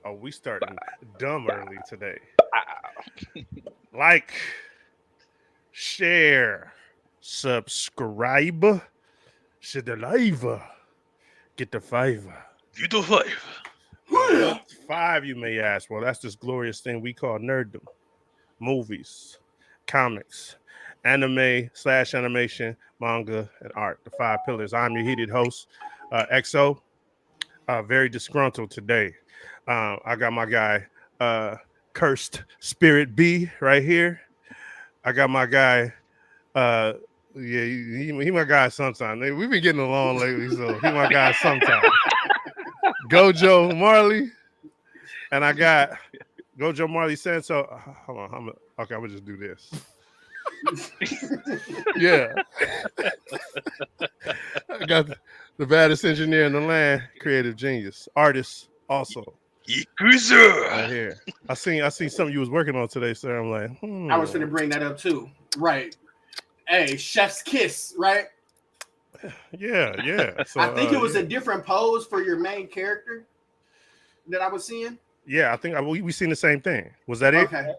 Oh, we starting dumb early today. Like, share, subscribe, share the live, get the five. You do five. What's five, you may ask? Well, that's this glorious thing we call nerddom. Movies, comics, anime slash animation, manga, and art. The five pillars. I'm your heated host, XO. Very disgruntled today. I got my guy, Cursed Spirit B, right here. I got my guy, uh, yeah, he my guy sometimes. We've been getting along lately, so he my guy sometimes. Gojo Marley, and I got Gojo Marley saying so. Hold on, okay, I'm gonna just do this. Yeah, I got the baddest engineer in the land, creative genius, artist also. Right here. I seen something you was working on today, sir. I'm like, I was going to bring that up too. Right. Hey, chef's kiss, right? Yeah. So, I think it was a different pose for your main character that I was seeing. Yeah, I think we seen the same thing. Was that it? Okay.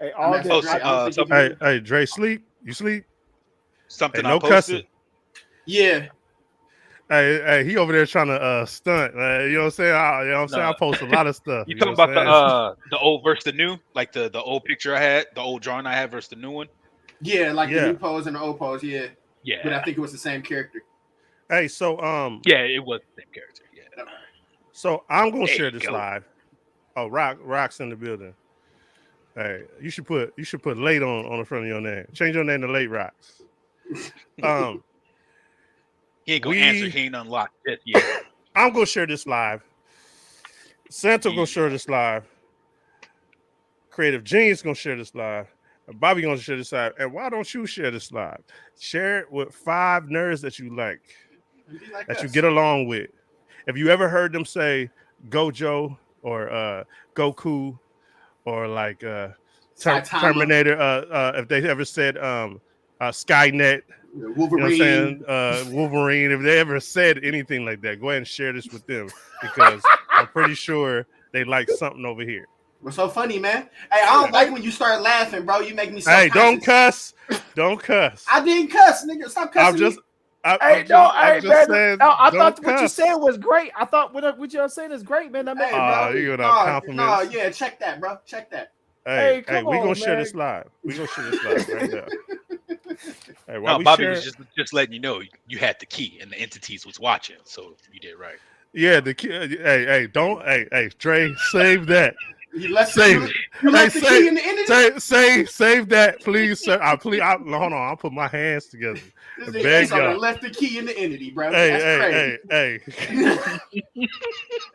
Hey, all this. Hey, Dre, sleep? You sleep? Something hey, no I posted. Cussing. Yeah. Hey, he over there trying to stunt. You know what I'm saying? I'm saying? I post a lot of stuff. You talking about the old versus the new? Like the old picture I had, the old drawing I had versus the new one? Yeah, like the new pose and the old pose, yeah. Yeah. But I think it was the same character. Hey, so yeah, it was the same character. Yeah. So I'm gonna share this live. Oh, Rock's in the building. Hey, you should put late on the front of your name. Change your name to Late Rocks. He ain't gonna answer. He ain't unlocked it yet. I'm gonna share this live. Santo gonna share this live. Creative Genius gonna share this live. And Bobby gonna share this live. And why don't you share this live? Share it with 5 nerds that you like that you get along with. If you ever heard them say Gojo or Goku or like Terminator, if they ever said Skynet. Wolverine. You know what I'm saying? Wolverine. If they ever said anything like that, go ahead and share this with them because I'm pretty sure they like something over here. What's so funny, man? Hey, I don't like when you start laughing, bro. You make me so Hey, don't cuss. Don't cuss. I didn't cuss, nigga. Stop cussing. I thought what you said was great. I thought what you're saying is great, man. I mean, you're gonna compliment. Yeah, check that, bro. Check that. Hey, we gonna share this live. We gonna share this live right now. Hey, Bobby was just letting you know you had the key and the entities was watching, so you did right. Yeah, the key. Hey, Dre, save that. You left the key in the entity. Save that, please, sir. Hold on. I'll put my hands together. He's left the key in the entity, bro. That's crazy.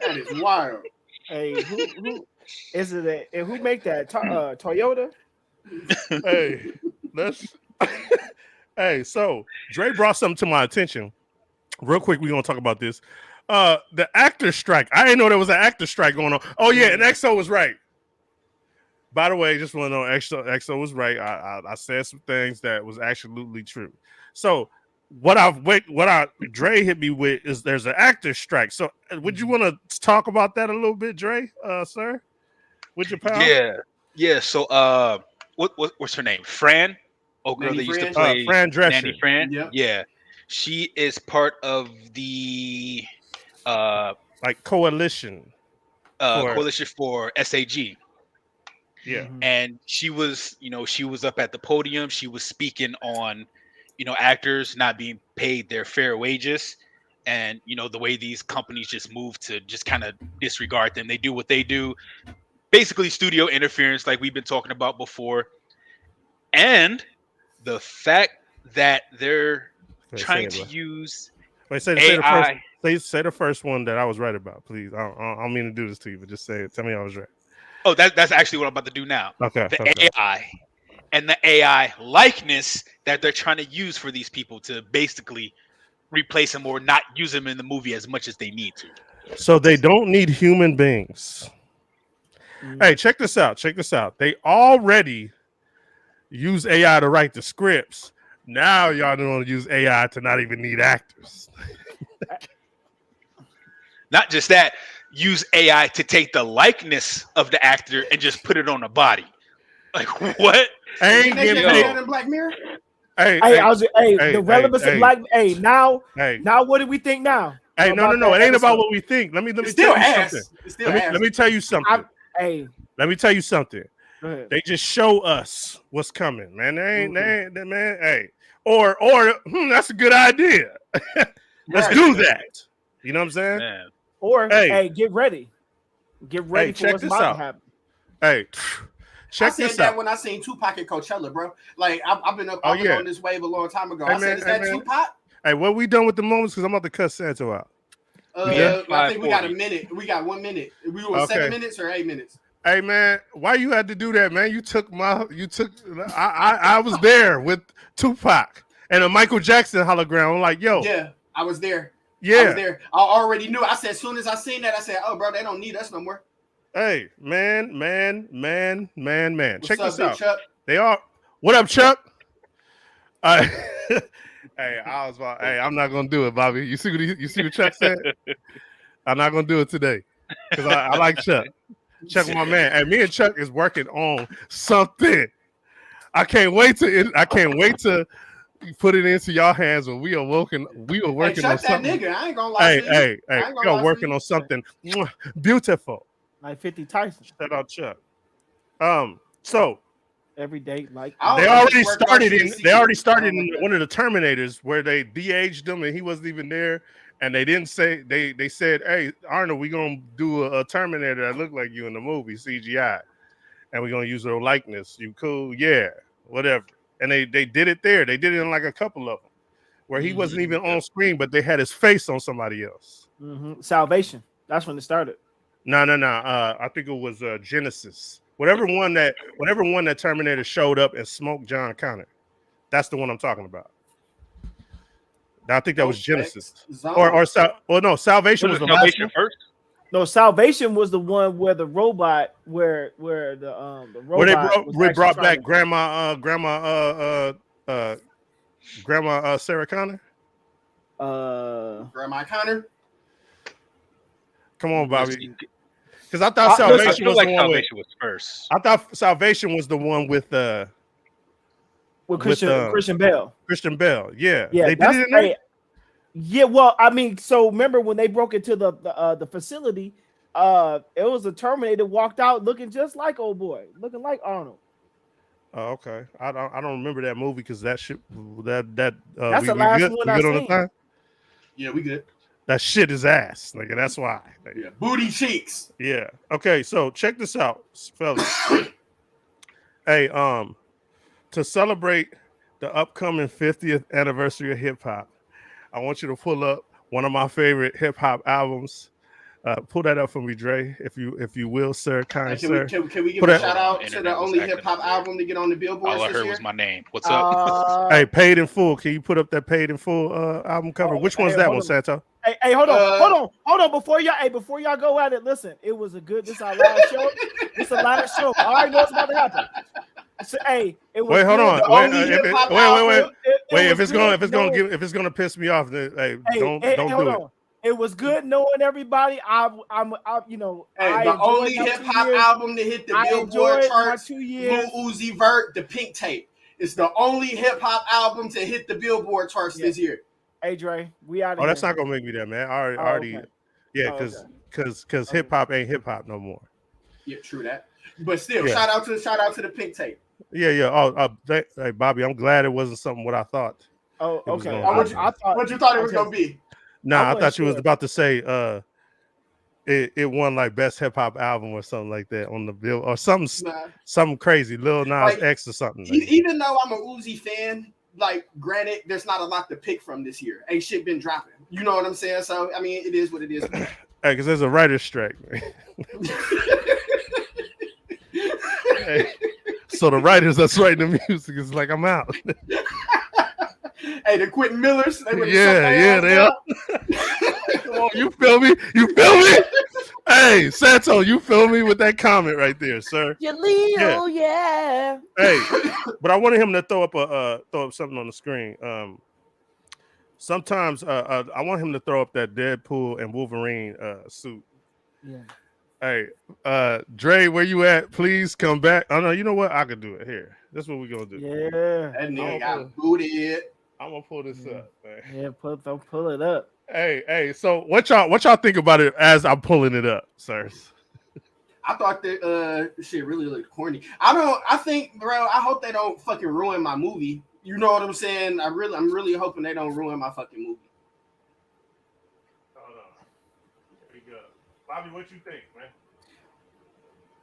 That is wild. Hey, who is it? Who make that? Toyota. Hey, hey, so Dre brought something to my attention. Real quick, we're gonna talk about this. The actor strike. I didn't know there was an actor strike going on. Oh yeah, and XO was right. By the way, just want to know XO was right. I said some things that was absolutely true. So what Dre hit me with is there's an actor strike. So would you want to talk about that a little bit, Dre, sir? With your pal? Yeah. So what's her name? Fran? Oh, girl that used to play Fran Drescher. Nanny Fran. Yep. Yeah. She is part of the like coalition for SAG. Yeah. And she was up at the podium. She was speaking on, actors not being paid their fair wages. And, the way these companies just move to just kind of disregard them. They do what they do. Basically studio interference like we've been talking about before. And the fact that they're trying to use AI. Say the first one that I was right about, please. I don't mean to do this to you, but just say it. Tell me I was right. Oh, that's actually what I'm about to do now. Okay. AI and the AI likeness that they're trying to use for these people to basically replace them or not use them in the movie as much as they need to. So they don't need human beings. Hey, check this out. They already use AI to write the scripts. Now y'all don't want to use AI to not even need actors. Not just that, use AI to take the likeness of the actor and just put it on a body. Like what? I ain't Didn't they getting just do paid. that in Black Mirror? The relevance of Black. Now what do we think now? Hey, no. It ain't about what we think. Let me It's tell still you ass. something. It's still ass. Let me tell you something. Let me tell you something. Go ahead. They just show us what's coming, man. They ain't, man. Hey, or that's a good idea. Let's do that. You know what I'm saying? Man. Or get ready. Get ready for what's about to happen. Hey, check this out. I said that when I seen Tupac at Coachella, bro. Like I've been up on this wave a long time ago. I said, is that Tupac? Hey, what we done with the moments? Because I'm about to cut Santo out. I think we got a minute. We got 1 minute. We were 7 minutes or 8 minutes. Hey man, why you had to do that, man? I was there with Tupac and a Michael Jackson hologram. I'm like, yo. Yeah, I was there. Yeah. I was there. I already knew. I said, as soon as I seen that, I said, oh, bro, they don't need us no more. Hey, man. Check this out. Chuck? They are. What up, Chuck? Hey, I'm not gonna do it, Bobby. You see what Chuck said? I'm not gonna do it today because I like Chuck. Chuck, my man. And me and Chuck is working on something. I can't wait to put it into y'all hands when we are working on something. Nigga, I ain't gonna lie. Hey, we are working on something beautiful. Like 50 Tyson. Shout out Chuck. So every day, like they already started in one of the Terminators where they de-aged him and he wasn't even there. And they didn't say they said, "Hey, Arnold, we're gonna do a Terminator that looked like you in the movie CGI, and we're gonna use their likeness. You cool? Yeah, whatever." And they did it there. They did it in like a couple of them where he wasn't even on screen, but they had his face on somebody else. Salvation. That's when it started. No. I think it was Genesis. Whatever one that Terminator showed up and smoked John Connor. That's the one I'm talking about. I think that was Genesis. No, Salvation was the last one first. No, Salvation was the one where the robot, where the robot where they brought back Grandma Sarah Connor. Grandma Connor. Come on, Bobby. Because I thought Salvation was the one Salvation was first. I thought Salvation was the one with Christian Bale. Christian Bale, yeah. They did it in there? Yeah, well, I mean, so remember when they broke into the facility, it was a Terminator walked out looking just like old boy, looking like Arnold. Oh, okay. I don't remember that movie because that shit that's the last one I seen. Yeah, we good. That shit is ass. Like that's why. Yeah, booty cheeks. Yeah. Okay, so check this out, fellas. Hey, to celebrate the upcoming 50th anniversary of hip hop, I want you to pull up one of my favorite hip hop albums. Pull that up for me, Dre, if you will, sir. Can we give a shout out to the only hip hop album to get on the Billboard? All I heard was my name. What's up? Hey, Paid in Full. Can you put up that Paid in Full album cover? Which one's that one, Santo? Hey, hold on. Before y'all go at it, listen. It was a good. This is our last show. This is a live show. I already know what's about to happen. So, hey, it was. Wait, hold on. Wait. If it's gonna piss me off, then don't do it. It was good knowing everybody. I'm you know, the only hip hop album to hit the Billboard charts. 2 years. Lil Uzi Vert, The Pink Tape. It's the only hip hop album to hit the Billboard charts this year. Hey Dre, we out of here. That's not gonna make me that, man. I already yeah, because hip hop ain't hip hop no more. Yeah, true that. But still, shout out to the Pink Tape. Yeah. Hey, Bobby, I'm glad it wasn't something what I thought. Oh, okay. What you thought it was gonna be? Nah, I thought you was about to say it won like best hip hop album or something like that on the bill or something crazy, Lil Nas X or something. Even though I'm a Uzi fan, like granted, there's not a lot to pick from this year. Ain't shit been dropping. You know what I'm saying? So I mean, it is what it is. Hey, because there's a writer's strike. Hey, so the writers that's writing the music is like, I'm out. Hey, the Quentin Millers. They are. Come on, you feel me? Hey, Santo, you feel me with that comment right there, sir? Yeah. Hey, but I wanted him to throw up something on the screen. Sometimes I want him to throw up that Deadpool and Wolverine suit Yeah. Hey, Dre, where you at? Please come back. Oh no, you know what? I could do it here. That's what we're gonna do. Yeah. That nigga I'm got booted. gonna pull this up, man. Yeah, pull it up. Hey. So what y'all think about it as I'm pulling it up, sirs? I thought that shit really looked corny. I think, bro, I hope they don't fucking ruin my movie. You know what I'm saying? I'm really hoping they don't ruin my fucking movie. Hold on. Here we go. Bobby, what you think, man?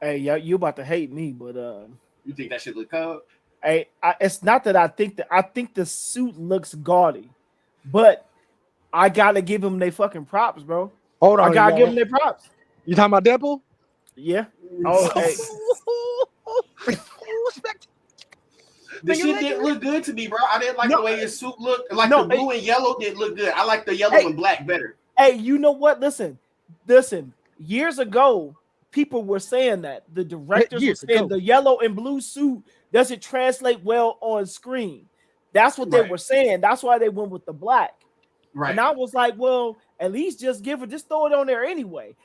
Hey, you about to hate me, but You think that shit look cold? hey, it's not that I think the suit looks gaudy, but I gotta give them their fucking props, bro. Hold on, I gotta y'all. give them their props. You talking about Deadpool? Yeah. Oh, hey. The shit didn't look good to me, bro. I didn't like the way his suit looked. Like No, the blue and yellow didn't look good. I like the yellow and black better. Hey, you know what? Listen. Years ago, people were saying that the directors were saying the yellow and blue suit doesn't translate well on screen. That's what they were saying. That's why they went with the black. Right. And I was like, well, at least just throw it on there anyway.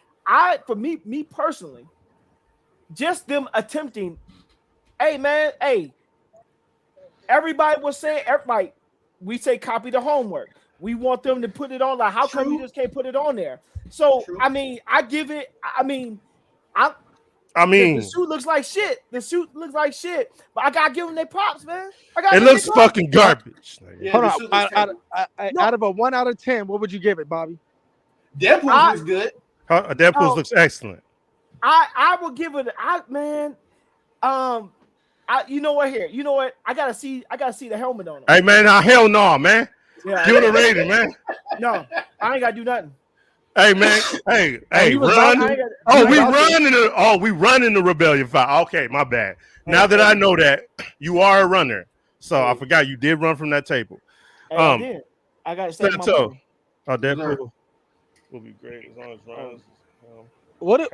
For me personally, just them attempting. Hey, man. Hey, everybody was saying, we say copy the homework. We want them to put it on. Like, how come you just can't put it on there? So, I mean, the suit looks like shit. But I gotta give them their props, man. It looks fucking garbage. Yeah, hold on. Out of a 1 out of 10, what would you give it, Bobby? Deadpool looks good. Deadpool looks excellent. I will give it. You know what? Here, you know what? I gotta see the helmet on him. Hey man, hell no, man. Yeah. Give it a rating, man. No, I ain't gotta do nothing. Hey man, hey, run. We run in the Rebellion 5. Okay, my bad. Now that I know that, you are a runner. So I forgot you did run from that table. I did. I got to say Deadpool will be great as long as runs. What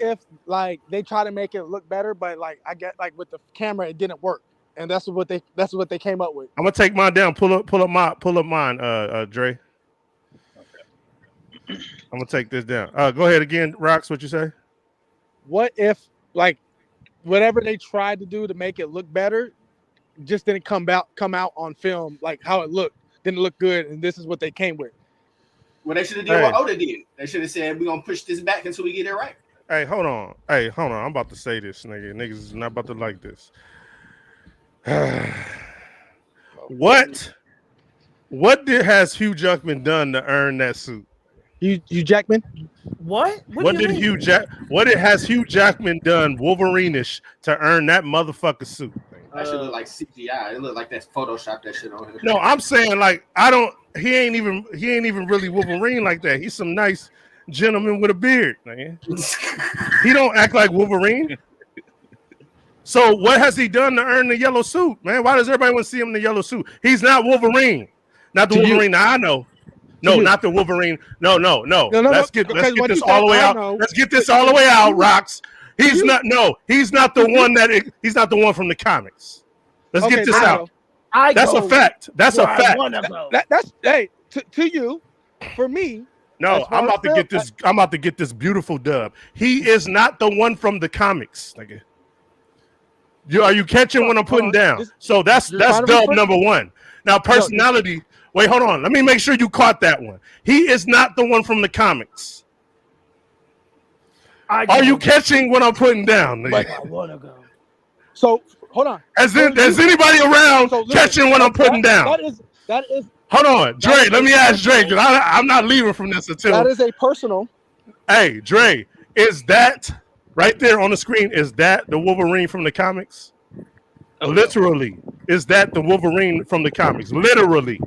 if like they try to make it look better, but like I get like with the camera it didn't work, and that's what they came up with. I'm gonna take mine down. Pull up mine, Dre. I'm gonna take this down. Go ahead again, Rox. What you say? What if like whatever they tried to do to make it look better just didn't come out on film like how it looked, didn't look good, and this is what they came with? Well, they should have did what Oda did. They should have said we're gonna push this back until we get it right. Hey, hold on. I'm about to say this, nigga. Niggas is not about to like this. What has Hugh Jackman done to earn that suit? Hugh Jackman? What? What has Hugh Jackman done Wolverine-ish to earn that motherfucker suit? That should look like CGI. It looked like that's Photoshop that shit on him. No, I'm saying like he ain't even really Wolverine like that. He's some nice gentleman with a beard, man. He don't act like Wolverine. So what has he done to earn the yellow suit, man? Why does everybody want to see him in the yellow suit? He's not Wolverine. Not the Wolverine that I know. No, not the Wolverine. No. Let's get this all the way out. Let's get this all the way out, Rox. He's not the one from the comics. Let's get this out. That's a fact. That's a fact. That's to you. For me. No, I'm about to get this. I'm about to get this beautiful dub. He is not the one from the comics, nigga. Are you catching what I'm putting down? So that's dub number one. Now personality. Wait, hold on. Let me make sure you caught that one. He is not the one from the comics. Are you catching what I'm putting down? Nigga? I wanna go. So hold on. Is anybody around catching what I'm putting down? That is. Hold on, Dre. Let me ask Dre because I'm not leaving from this until. That is a personal. Hey, Dre, is that right there on the screen? Is that the Wolverine from the comics? Oh, literally, is that the Wolverine from the comics? Literally.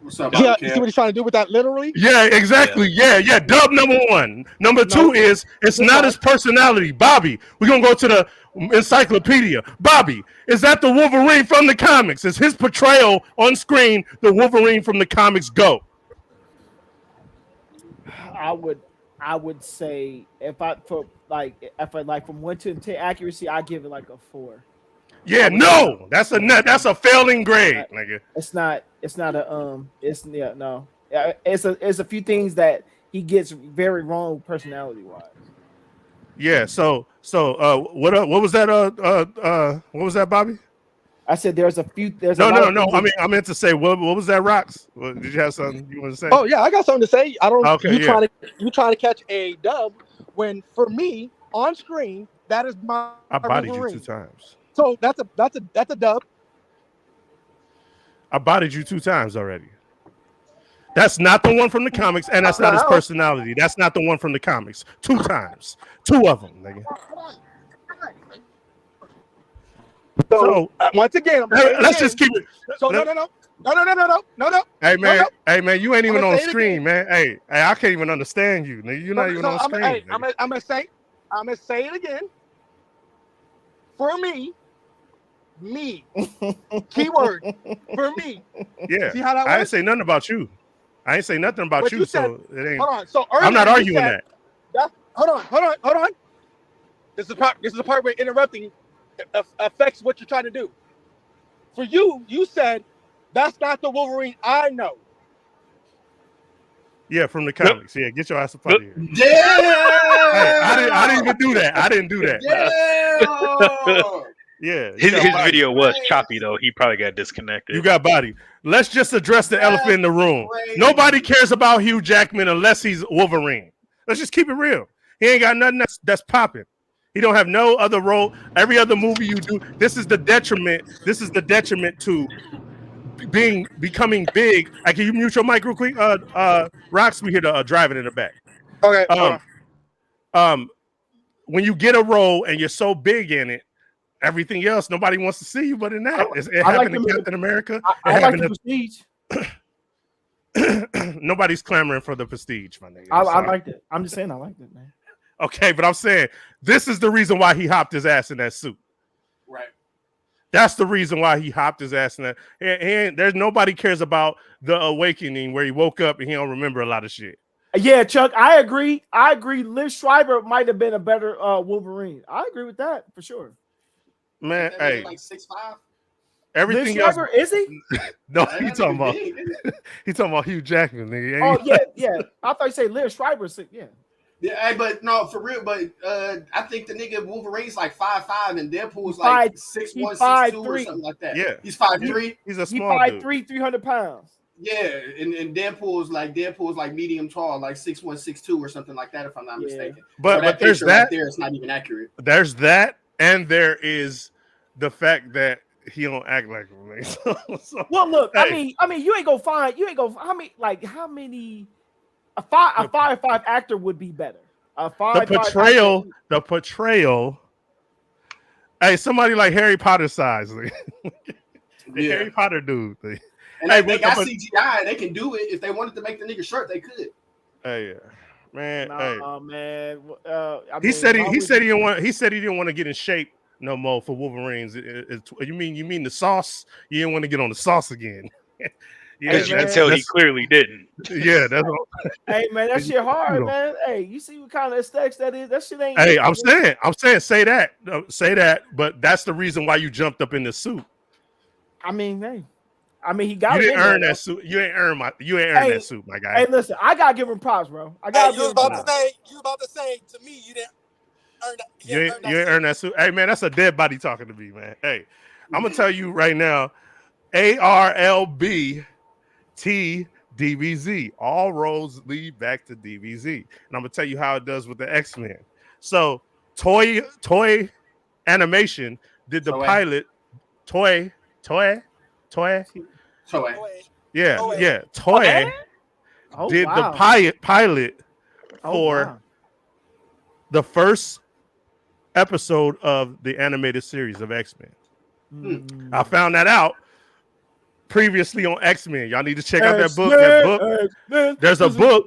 What's up, yeah, you see what he's trying to do with that? Literally. Yeah, exactly. Yeah. Dub number one. Number two is it's not his personality. Bobby, we're gonna go to the encyclopedia. Bobby, is that the Wolverine from the comics? Is his portrayal on screen the Wolverine from the comics? Go. I would say if I from 1 to 10 accuracy, I give it like a 4. Yeah, no, that's a failing grade, nigga. It's a few things that he gets very wrong personality wise. Yeah. So what was that? What was that, Bobby? I said there's a No, lot no, of no. things I meant to say what was that, Rocks? Did you have something you want to say? Oh yeah, I got something to say. I don't. Okay, you yeah. trying to catch a dub when for me on screen that is my I bodied you Wolverine. 2 times. So that's a dub. I bodied you 2 times already. That's not the one from the comics, and that's not his Wow. personality. That's not the one from the comics. 2 times. 2 of them, nigga. So once again, I'm gonna say it let's again. just keep it. So no. Hey man, No. You ain't even I'ma on say it screen, again. man. Hey, I can't even understand you, nigga. You're not even on screen. Hey, nigga. I'm gonna say it again. For me, keyword for me. Yeah, See how that I ain't works? say nothing about you. I ain't say nothing about What you, you said- so it ain't. Hold on. So I'm not earlier you arguing said- that. Hold on. This is the part where interrupting affects what you're trying to do. For you, you said that's not the Wolverine I know. Yeah, from the comics. Yeah, get your ass up out of here. Damn! Hey, I didn't even do that. I didn't do that. Damn! Yeah, His body. video was choppy though. He probably got disconnected. You got body. Let's just address the elephant in the room. Crazy. Nobody cares about Hugh Jackman unless he's Wolverine. Let's just keep it real. He ain't got nothing that's popping. He don't have no other role. Every other movie you do, this is the detriment. This is the detriment to becoming big. Can you mute your mic real quick? Rocks, we hear the driving in the back. Okay, hold on. When you get a role and you're so big in it, everything else nobody wants to see you. But in that, it happened in Captain America. I like the Prestige. Nobody's clamoring for the Prestige, my nigga. I liked it. I'm just saying I liked it, man. Okay, but I'm saying this is the reason why he hopped his ass in that suit. Right. That's the reason why he hopped his ass in that. There's nobody cares about the awakening where he woke up and he don't remember a lot of shit. Yeah, Chuck, I agree. Liv Schreiber might have been a better Wolverine. I agree with that for sure. Man, That hey, nigga like 6'5". everything Liv else. Schreiber, is he? No, That he nigga talking about big, nigga. he talking about Hugh Jackman, nigga. Oh yeah. I thought you say Liv Schreiber. Yeah. Yeah, hey, but no, for real. But I think the nigga Wolverine's like 5'5", and Deadpool's like 6'1", 6'2", or something like that. Yeah. He's 5'3". He's a He small dude. 5'3", 300 pounds. Yeah, and Deadpool's like medium tall, like 6'1", 6'2", or something like that, if I'm not Yeah. mistaken. But that there's picture that. right there. It's not even accurate. There's that, and there is the fact that he don't act like him. So, Well, look, hey. I mean, you ain't gonna how many a 5'5" actor would be better. A 5'5" the portrayal. Hey, somebody like Harry Potter size, the Yeah. Harry Potter dude. And Hey, they but got CGI. They can do it if they wanted to make the nigga short. They could. Hey, man. Nah, man. He said he didn't want to get in shape no more for Wolverines. You mean the sauce? You didn't want to get on the sauce again. Yeah, As you can tell, he clearly didn't. Yeah, that's all. Hey man, that shit hard, man. Hey, you see what kind of aesthetics that is? That shit ain't. Hey, I'm saying, say that, but that's the reason why you jumped up in the suit. I mean, he got. You it didn't in earn there, that suit. You ain't earn that suit, my guy. Hey, listen, I gotta give him props, bro. I gotta give him props. You was about to say to me you didn't earn that. You ain't earn that suit. Hey man, that's a dead body talking to me, man. Hey, I'm gonna tell you right now, ARLB T DBZ. All roads lead back to DBZ. And I'm gonna tell you how it does with the X-Men. So Toy Animation did the pilot. Toy. Yeah. Toy did the pilot for the first episode of the animated series of X-Men. I found that out previously on X-Men. Y'all need to check out that book. There's a book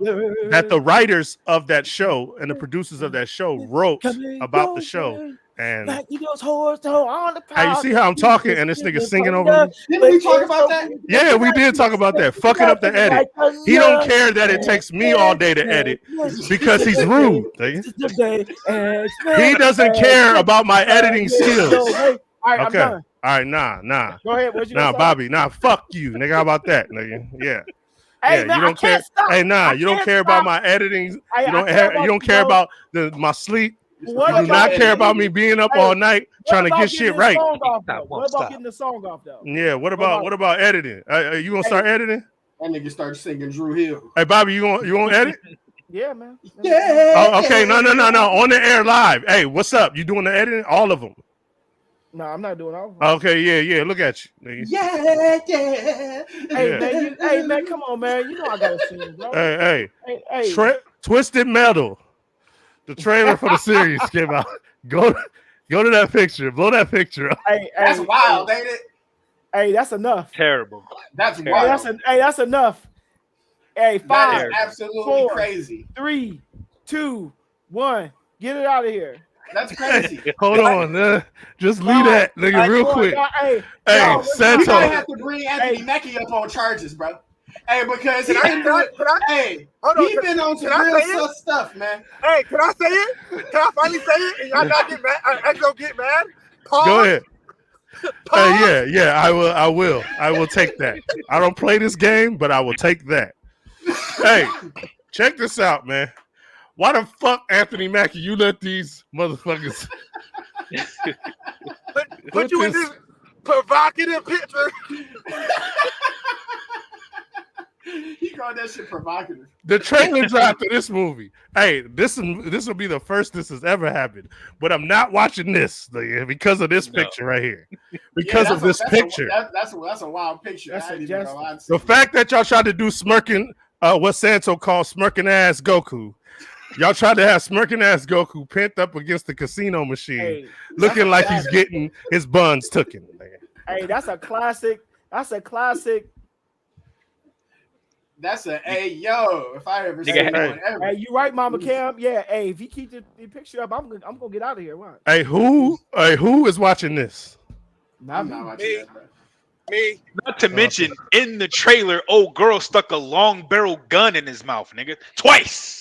that the writers of that show and the producers of that show wrote about the show. And hey, you see how I'm talking and this nigga singing over me? Didn't we talk about that? Yeah, we did talk about that. Fucking up the edit. He don't care that it takes me all day to edit because he's rude. He doesn't care about my editing skills. All right, I'm Okay. done. All right, nah. Go ahead. What you Nah, gonna say? Bobby. Nah, fuck you, nigga. How about that, nigga? Yeah. Hey Yeah, man, you don't I can't care. stop. Hey, nah, I you don't can't care about stop. my editing. Hey, You don't. I care about You don't care bro. about my sleep. What You do about not care editing? about me being up Hey, all night trying to about get getting shit this right. Song off, Stop, though? won't What about stop. getting the song off though? Yeah. What about editing? You gonna Hey. start editing? That nigga started singing Drew Hill. Hey, Bobby, you gonna edit? Yeah, man. Yeah. Oh, okay. No. On the air live. Hey, what's up? You doing the editing? All of them. No, I'm not doing all of them. Okay. Yeah. Look at you. Nigga. Yeah. Hey Yeah. man, hey man, come on, man. You know I gotta sing, bro. Hey. Hey. Twisted Metal. The trailer for the series came out. Go to that picture. Blow that picture up. Hey, That's wild, ain't it? Hey, that's enough. Terrible. That's Hey, wild. that's enough. Hey, That 5, is absolutely 4, crazy. 3, 2, 1. Get it out of here. That's crazy. Hold on. Just leave that nigga real quick. Hey, Hey, Yo, we Santo. might have to bring Anthony Mackie up on charges, bro. Hey, because he been on some real sus stuff, man. Hey, can I say it? Can I finally say it? And y'all not get mad? I don't get mad. Pause. Go ahead. Pause. Yeah. I will take that. I don't play this game, but I will take that. Hey, check this out, man. Why the fuck, Anthony Mackie, you let these motherfuckers put you in this provocative picture? He called that shit provocative. The trailer dropped of this movie. Hey, this will be the first this has ever happened. But I'm not watching this because of this picture right here. Because of this picture. That's a wild picture. The fact that y'all tried to do smirking, what Santo calls smirking ass Goku. Y'all tried to have smirking ass Goku pent up against the casino machine, looking like he's getting his buns taken. Hey, that's a classic. That's a classic. That's a yo. If I ever see one ever. Hey, you right, Mama Cam? Yeah. Hey, if you keep the picture up, I'm gonna get out of here. What? Hey, who is watching this? I'm not watching that, bro. Me. Not to mention, in the trailer, old girl stuck a long barrel gun in his mouth, nigga, twice.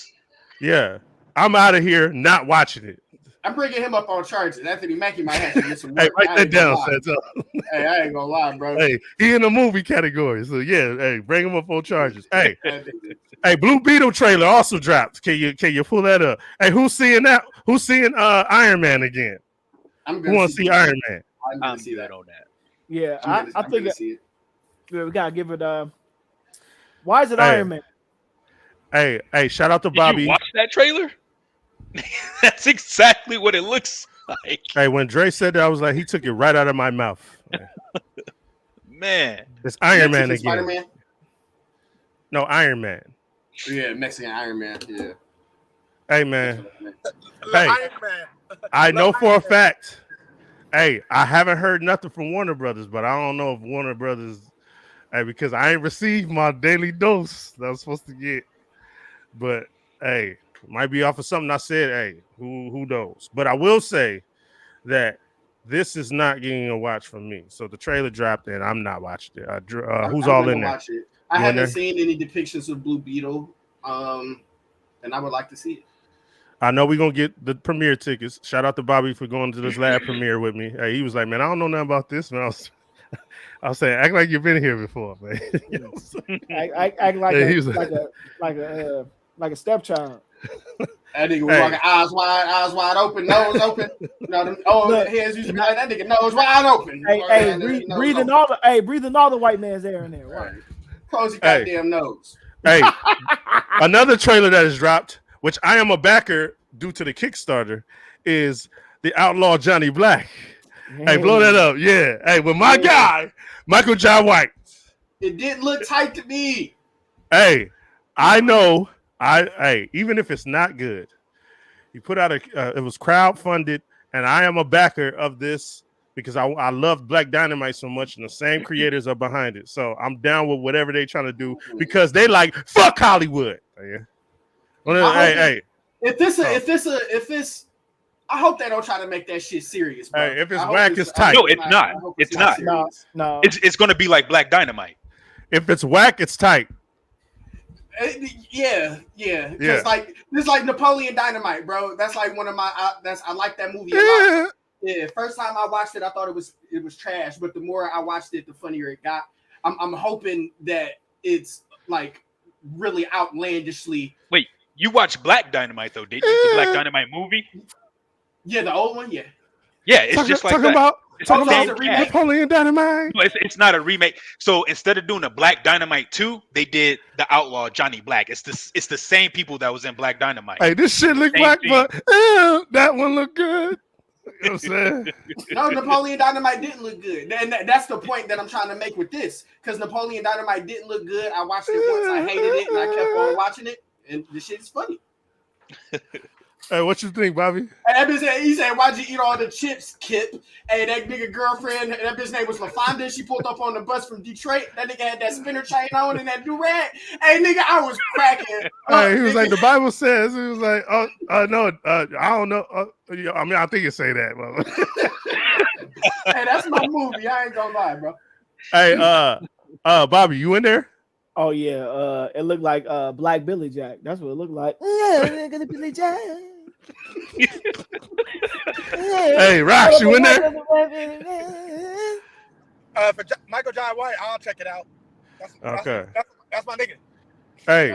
Yeah, I'm out of here. Not watching it. I'm bringing him up on charges. Anthony Mackie might have to get some work. Hey, write that down, Santo. Hey, I ain't gonna lie, bro. Hey, he in the movie category, so yeah. Hey, bring him up on charges. Hey, Blue Beetle trailer also dropped. Can you pull that up? Hey, who's seeing that? Who's seeing Iron Man again? I'm Who want to see Iron Man? I'm see that on that. Yeah, I think see it. We gotta give it. Why is it Iron Man? Hey! Shout out to Bobby. Did you watch that trailer? That's exactly what it looks like. Hey, when Dre said that, I was like, he took it right out of my mouth. Man, it's Iron Man again. Spider-Man? No, Iron Man. Yeah, Mexican Iron Man. Yeah. Hey, man. Hey, I know for a fact. Hey, I haven't heard nothing from Warner Brothers, but I don't know if Warner Brothers. Hey, because I ain't received my daily dose that I was supposed to get. But hey, might be off of something I said. Hey, who knows? But I will say that this is not getting a watch from me. So the trailer dropped and I'm not watching it. Who's all in there? Watch it. I haven't seen any depictions of Blue Beetle, and I would like to see it. I know we're gonna get the premiere tickets. Shout out to Bobby for going to this lab premiere with me. Hey, he was like, man, I don't know nothing about this, man. I was saying, act like you've been here before, man. You know act like a stepchild. That nigga was walking eyes wide open, nose open. You know, them heads used to be like that nigga nose wide open. Breathing all the white man's air in there. Right. Close your goddamn nose. Hey, another trailer that has dropped, which I am a backer due to the Kickstarter, is the Outlaw Johnny Black. Hey, blow that up. Yeah. Hey, with my guy, Michael Jai White. It didn't look tight to me. Hey, I know. Even if it's not good, he put out it was crowdfunded, and I am a backer of this because I love Black Dynamite so much, and the same creators are behind it. So I'm down with whatever they're trying to do because they like fuck Hollywood. If this, I hope they don't try to make that shit serious, bro. Hey, if it's whack, it's tight. No, it's not. It's not. No. It's going to be like Black Dynamite. If it's whack, it's tight. Yeah. It's like this, like Napoleon Dynamite, bro. That's like one of my. I like that movie a lot. Yeah, first time I watched it, I thought it was trash, but the more I watched it, the funnier it got. I'm hoping that it's like really outlandishly. Wait, you watched Black Dynamite though, didn't you? The Black Dynamite movie. Yeah, the old one. Yeah. Yeah, it's just like that. It's talking the about same the remake? cast. Napoleon Dynamite. No, it's not a remake. So instead of doing a Black Dynamite 2, they did the Outlaw Johnny Black. It's the same people that was in Black Dynamite. Hey, this shit look Same whack, thing. but that one look good. You know what I'm saying? No, Napoleon Dynamite didn't look good. And that's the point that I'm trying to make with this. Because Napoleon Dynamite didn't look good. I watched it once, I hated it, and I kept on watching it. And the shit is funny. Hey, what you think, Bobby? And that bitch said, he said, why'd you eat all the chips, Kip? Hey, that nigga girlfriend, that bitch name was LaFonda. She pulled up on the bus from Detroit. That nigga had that spinner chain on and that do-rag. Hey, nigga, I was cracking. Hey, he was like, the Bible says, he was like, no, I don't know. I mean, I think you say that, bro. Hey, that's my movie. I ain't gonna lie, bro. Hey, Bobby, you in there? Oh yeah, it looked like Black Billy Jack. That's what it looked like. Yeah, Billy Jack. Hey, Rox, you in there? For Michael John White, I'll check it out. Okay. That's my nigga. Hey,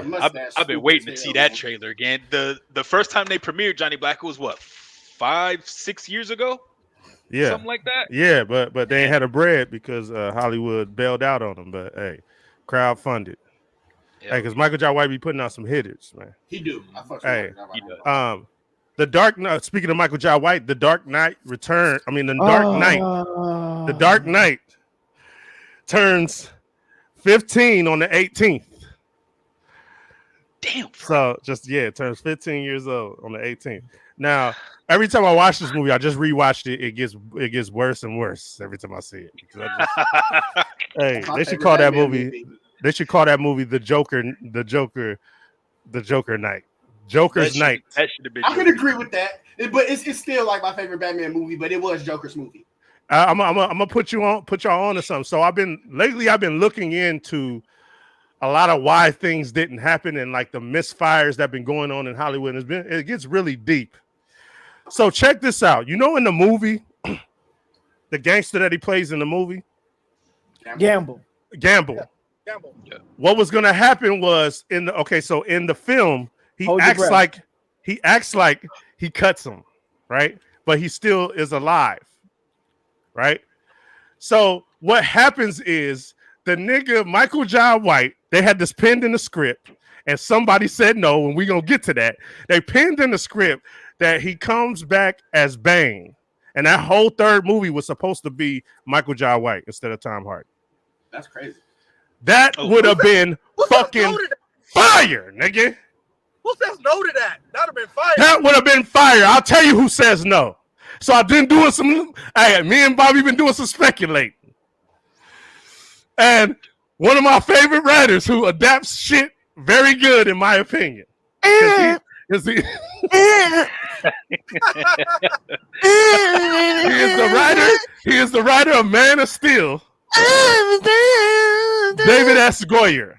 I've been waiting to see that trailer again. The first time they premiered Johnny Black was what, 5-6 years ago? yeah, Something like that. yeah, but they ain't had a bread because Hollywood bailed out on them. But hey, crowd funded. Yeah. Hey, because Michael J. White be putting out some hitters, man. He do. I fuck with Hey, Michael J. White. The Dark Knight. Speaking of Michael J. White, The Dark Knight Return. I mean, The Dark Knight turns 15 on the 18th. Damn. So it turns 15 years old on the 18th. Now, every time I watch this movie, I just rewatched it. It gets worse and worse every time I see it. Hey, My they should favorite call that Batman movie. They should call that movie the Joker Night. Joker's Night. That should have been. I could agree with that, but it's still like my favorite Batman movie. But it was Joker's movie. I'm gonna put y'all on to something. So I've been looking into a lot of why things didn't happen and like the misfires that have been going on in Hollywood. It gets really deep. So check this out. You know, in the movie, the gangster that he plays in the movie, Gamble. Gamble. What was gonna happen was in the film, he Hold your acts like he cuts him, right? But he still is alive, right? So what happens is the nigga Michael John White, they had this pinned in the script, and somebody said no, and we're gonna get to that. They pinned in the script that he comes back as Bane, and that whole third movie was supposed to be Michael John White instead of Tom Hardy. That's crazy. That would have been fucking fire, nigga. Who says no to that? That would have been fire. That would have been fire. I'll tell you who says no. So I've been doing some. Hey, me and Bobby been doing some speculating. And one of my favorite writers who adapts shit very good, in my opinion. He is the writer. He is the writer of Man of Steel. David S. Goyer,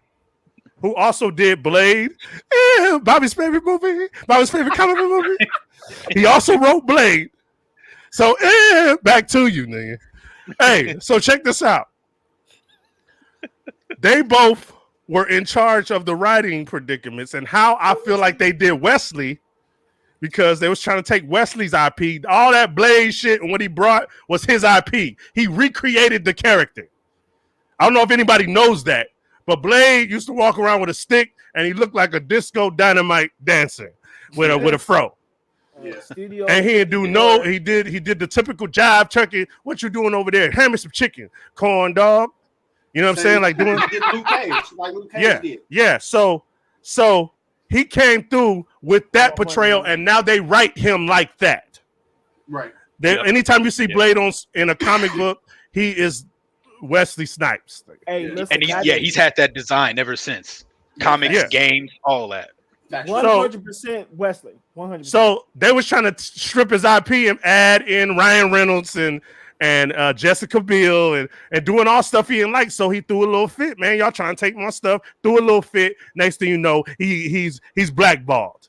who also did Blade, Bobby's favorite movie, Bobby's favorite comic book movie. He also wrote Blade. So, back to you, nigga. Hey, so check this out. They both were in charge of the writing predicaments and how I feel like they did Wesley, because they was trying to take Wesley's IP. All that Blade shit and what he brought was his IP. He recreated the character. I don't know if anybody knows that, but Blade used to walk around with a stick and he looked like a disco dynamite dancer with a fro. And he didn't do he did the typical jive turkey. What you doing over there? Hand me some chicken, corn dog. You know what I'm saying? Like doing Luke Cage, like Luke Cage did. Yeah. So he came through with that portrayal, and now they write him like that. Right. Anytime you see Blade in a comic book, he is Wesley Snipes. Hey, listen, and he's had that design ever since. Comics, games, all that. 100% Wesley. 100%. So they was trying to strip his IP and add in Ryan Reynolds and Jessica Biel and doing all stuff he didn't like. So he threw a little fit, man. Y'all trying to take my stuff, threw a little fit. Next thing you know, he's blackballed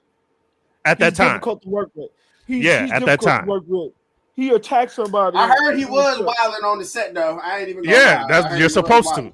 at that time. Difficult to work with. He's at that time. To work with. He attacked somebody. I heard he was wilding on the set though. I ain't even. You're supposed to.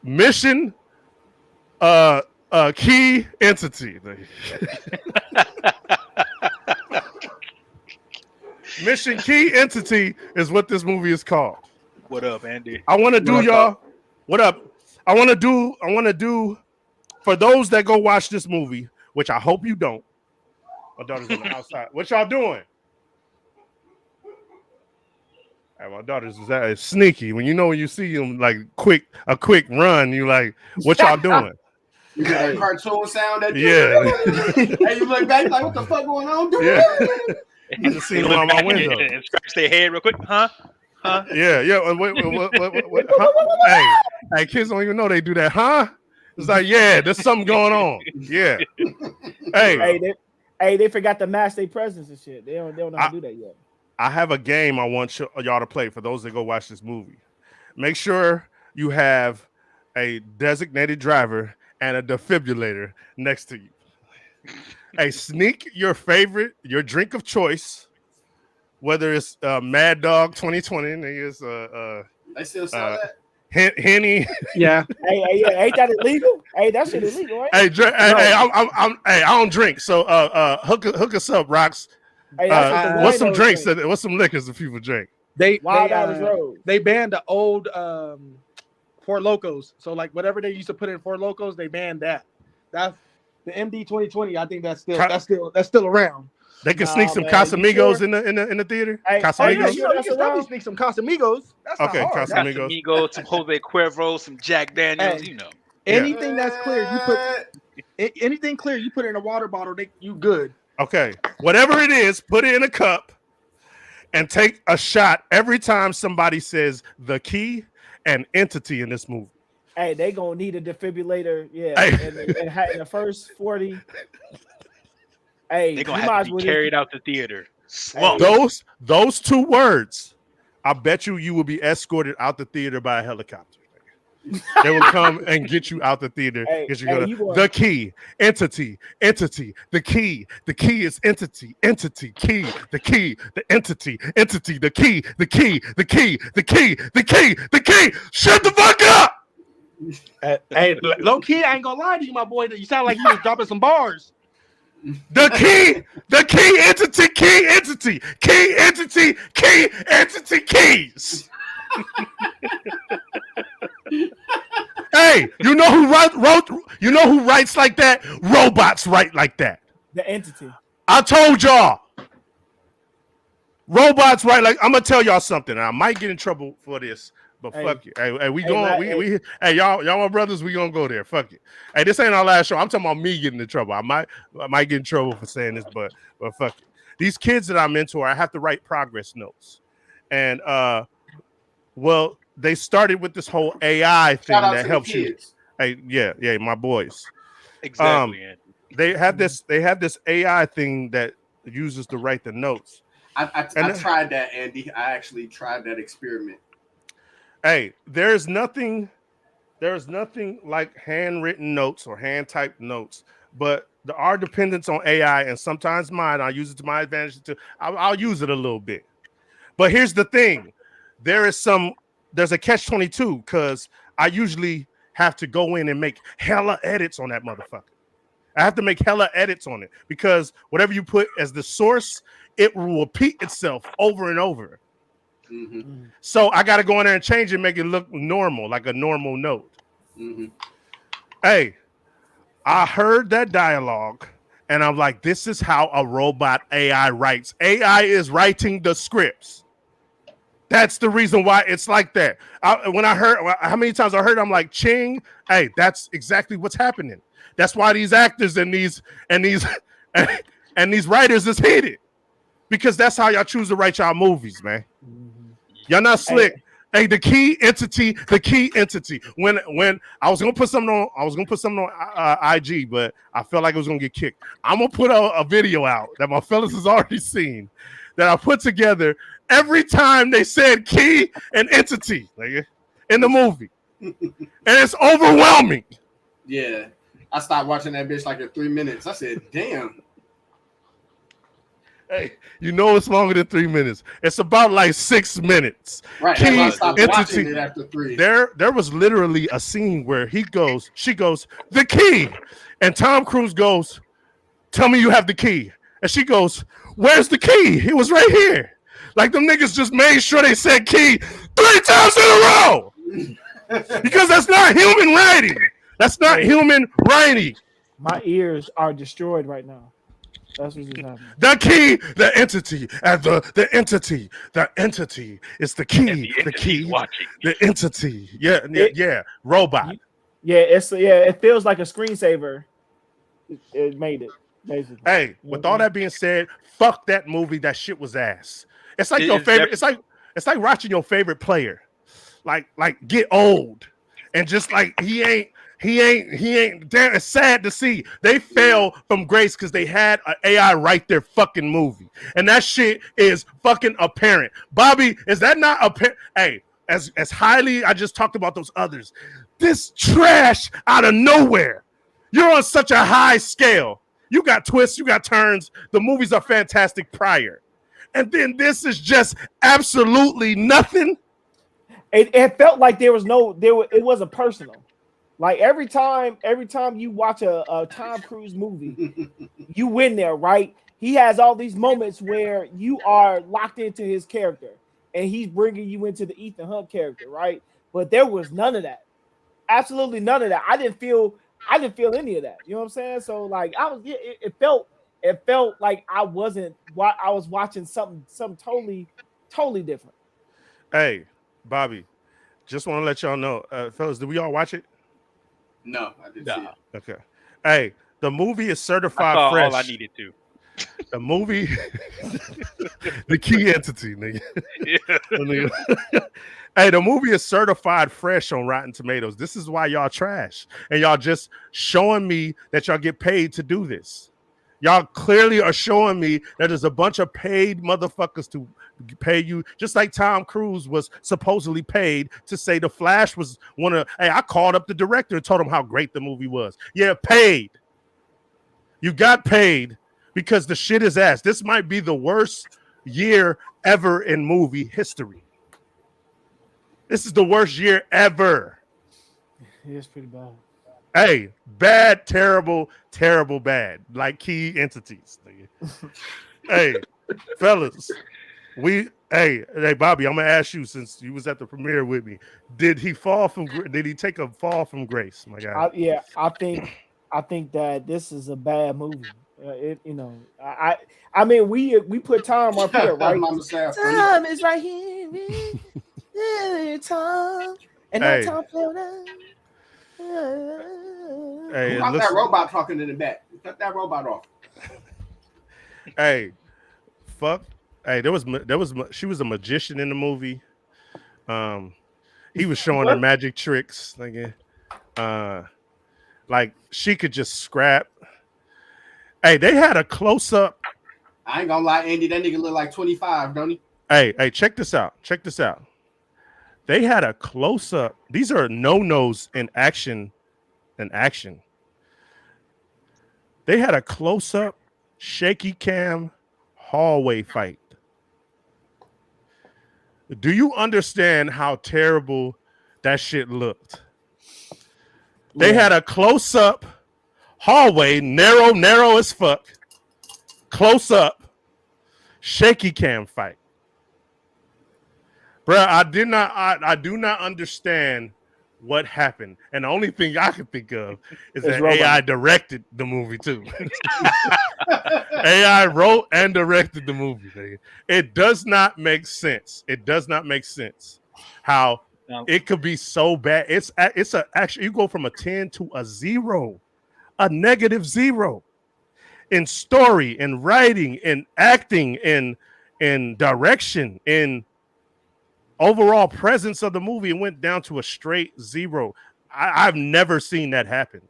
Mission key entity. Mission key entity is what this movie is called. What up, Andy? I want to do y'all. What up? I want to do for those that go watch this movie, which I hope you don't. My daughter's on the outside. What y'all doing? Hey, my daughter's is sneaky. When you see them like a quick run, you like, what y'all doing? You got a cartoon sound that Yeah. and you look back like, what the fuck going on? Yeah. I just see them on my window. And scratch their head real quick, huh? Yeah. What, huh? Hey, kids don't even know they do that, huh? It's like, yeah, there's something going on. Yeah. They forgot to mask their presence and shit. They don't know how to do that yet. I have a game I want y'all to play for those that go watch this movie. Make sure you have a designated driver and a defibrillator next to you. Hey, sneak your drink of choice, whether it's Mad Dog 2020, niggas, They still sell that? Henny. Yeah. Hey, ain't that illegal? Hey, that shit illegal, right? I don't drink, so hook us up, Rocks. Hey, what's some drinks? What's some liquors that people drink? They banned the old Four Locos. So like whatever they used to put in Four Locos, they banned that. That's the MD 2020. I think that's still around. They can sneak some Casamigos sure? in the theater. Hey, Casamigos. You can probably sneak some Casamigos. That's okay, not hard. Casamigos, some Jose Cuervo, some Jack Daniels. Hey, anything that's clear, anything clear, you put it in a water bottle. You good. Okay, whatever it is, put it in a cup and take a shot every time somebody says the key and entity in this movie. Hey, they gonna need a defibrillator, yeah. Hey. In the first 40. Hey, they're gonna have to be carried out the theater. Those two words, I bet you will be escorted out the theater by a helicopter. They will come and get you out the theater. The key, entity, the key is entity, key, the key, the entity, the key, the key, the key, the key, the key, the key. Shut the fuck up! Hey, low key, I ain't gonna lie to you, my boy. You sound like you was dropping some bars. The key, entity, keys. Hey, you know who writes like that? Robots write like that. The entity. I told y'all. Robots write like. I'm gonna tell y'all something. I might get in trouble for this, but fuck it. Hey, hey, y'all my brothers. We gonna go there. Fuck it. Hey, this ain't our last show. I'm talking about me getting in trouble. I might get in trouble for saying this, but fuck it. These kids that I mentor, I have to write progress notes, and well, they started with this whole AI thing that helps you. Hey, yeah, my boys. Exactly. They have this AI thing that uses to write the notes. I tried that, Andy. I actually tried that experiment. Hey, there's nothing like handwritten notes or hand typed notes, but there are dependence on AI, and sometimes mine. I use it to my advantage too. I'll use it a little bit, but here's the thing: there's a catch-22 because I usually have to go in and make hella edits on that motherfucker. I have to make hella edits on it because whatever you put as the source, it will repeat itself over and over. Mm-hmm. So I got to go in there and change it, make it look normal, like a normal note. Mm-hmm. Hey, I heard that dialogue and I'm like, this is how a robot AI writes. AI is writing the scripts. That's the reason why it's like that. When I heard how many times I heard, I'm like, ching. Hey, that's exactly what's happening. That's why these actors and these writers is hated, because that's how y'all choose to write y'all movies, man. Y'all not slick. Hey, the key entity. When I was gonna put something on IG, but I felt like it was gonna get kicked. I'm gonna put a video out that my fellas has already seen that I put together every time they said key and entity in the movie, and it's overwhelming. Yeah, I stopped watching that bitch like in 3 minutes. I said, "Damn." Hey, you know it's longer than 3 minutes. It's about like 6 minutes. Right. Key I stopped watching entity. it after 3. There was literally a scene where she goes, the key. And Tom Cruise goes, tell me you have the key. And she goes, where's the key? It was right here. Like them niggas just made sure they said key 3 times in a row. Because that's not human writing. That's not human writing. My ears are destroyed right now. That's what's just happening. The key, the entity, and the entity is the key. The key, watching. The entity. Yeah. Robot. Yeah, it feels like a screensaver. It made it, basically. Hey, with all that being said, fuck that movie. That shit was ass. It's like your favorite. It's like watching your favorite player, like get old, and just like he ain't. Damn, it's sad to see they fell from grace because they had an AI write their fucking movie, and that shit is fucking apparent. Bobby, is that not apparent? Hey, as highly I just talked about those others, this trash out of nowhere. You're on such a high scale. You got twists, you got turns. The movies are fantastic prior, and then this is just absolutely nothing. It felt like it wasn't personal. Like every time you watch a Tom Cruise movie, you win there, right? He has all these moments where you are locked into his character, and he's bringing you into the Ethan Hunt character, right? But there was none of that, absolutely none of that. I didn't feel any of that. You know what I'm saying? So like it felt like I was watching something totally different. Hey, Bobby, just want to let y'all know, fellas, did we all watch it? No, I didn't see it. Okay. Hey, the movie is certified fresh. All I needed to. The movie, the key entity, nigga. Yeah. Hey, the movie is certified fresh on Rotten Tomatoes. This is why y'all trash. And y'all just showing me that y'all get paid to do this. Y'all clearly are showing me that there's a bunch of paid motherfuckers to pay you, just like Tom Cruise was supposedly paid to say The Flash was one of. Hey, I called up the director and told him how great the movie was. Yeah, paid. You got paid because the shit is ass. This might be the worst year ever in movie history. This is the worst year ever. It's pretty bad. Hey, bad, terrible, bad. Like key entities. Hey, fellas, hey, Bobby, I'm gonna ask you since you was at the premiere with me. Did he take a fall from grace, my guy? I think that this is a bad movie. I mean, we put time up here, right? Time is right here. Time and that time floating. Hey, cut that robot talking in the back. Cut that robot off. Hey, fuck. Hey, she was a magician in the movie. He was showing her magic tricks. Like she could just scrap. Hey, they had a close up. I ain't gonna lie, Andy. That nigga look like 25, don't he? Hey, check this out. They had a close up. These are no-nos in action. They had a close up shaky cam hallway fight. Do you understand how terrible that shit looked? They had a close up hallway, narrow as fuck, close up shaky cam fight. Bruh, I do not understand what happened. And the only thing I can think of is that AI directed the movie too. AI wrote and directed the movie. Nigga. It does not make sense. How it could be so bad. It's actually you go from a 10 to a 0, a -0 in story, in writing, in acting, in direction, in overall presence of the movie. It went down to a straight 0. I've never seen that happen.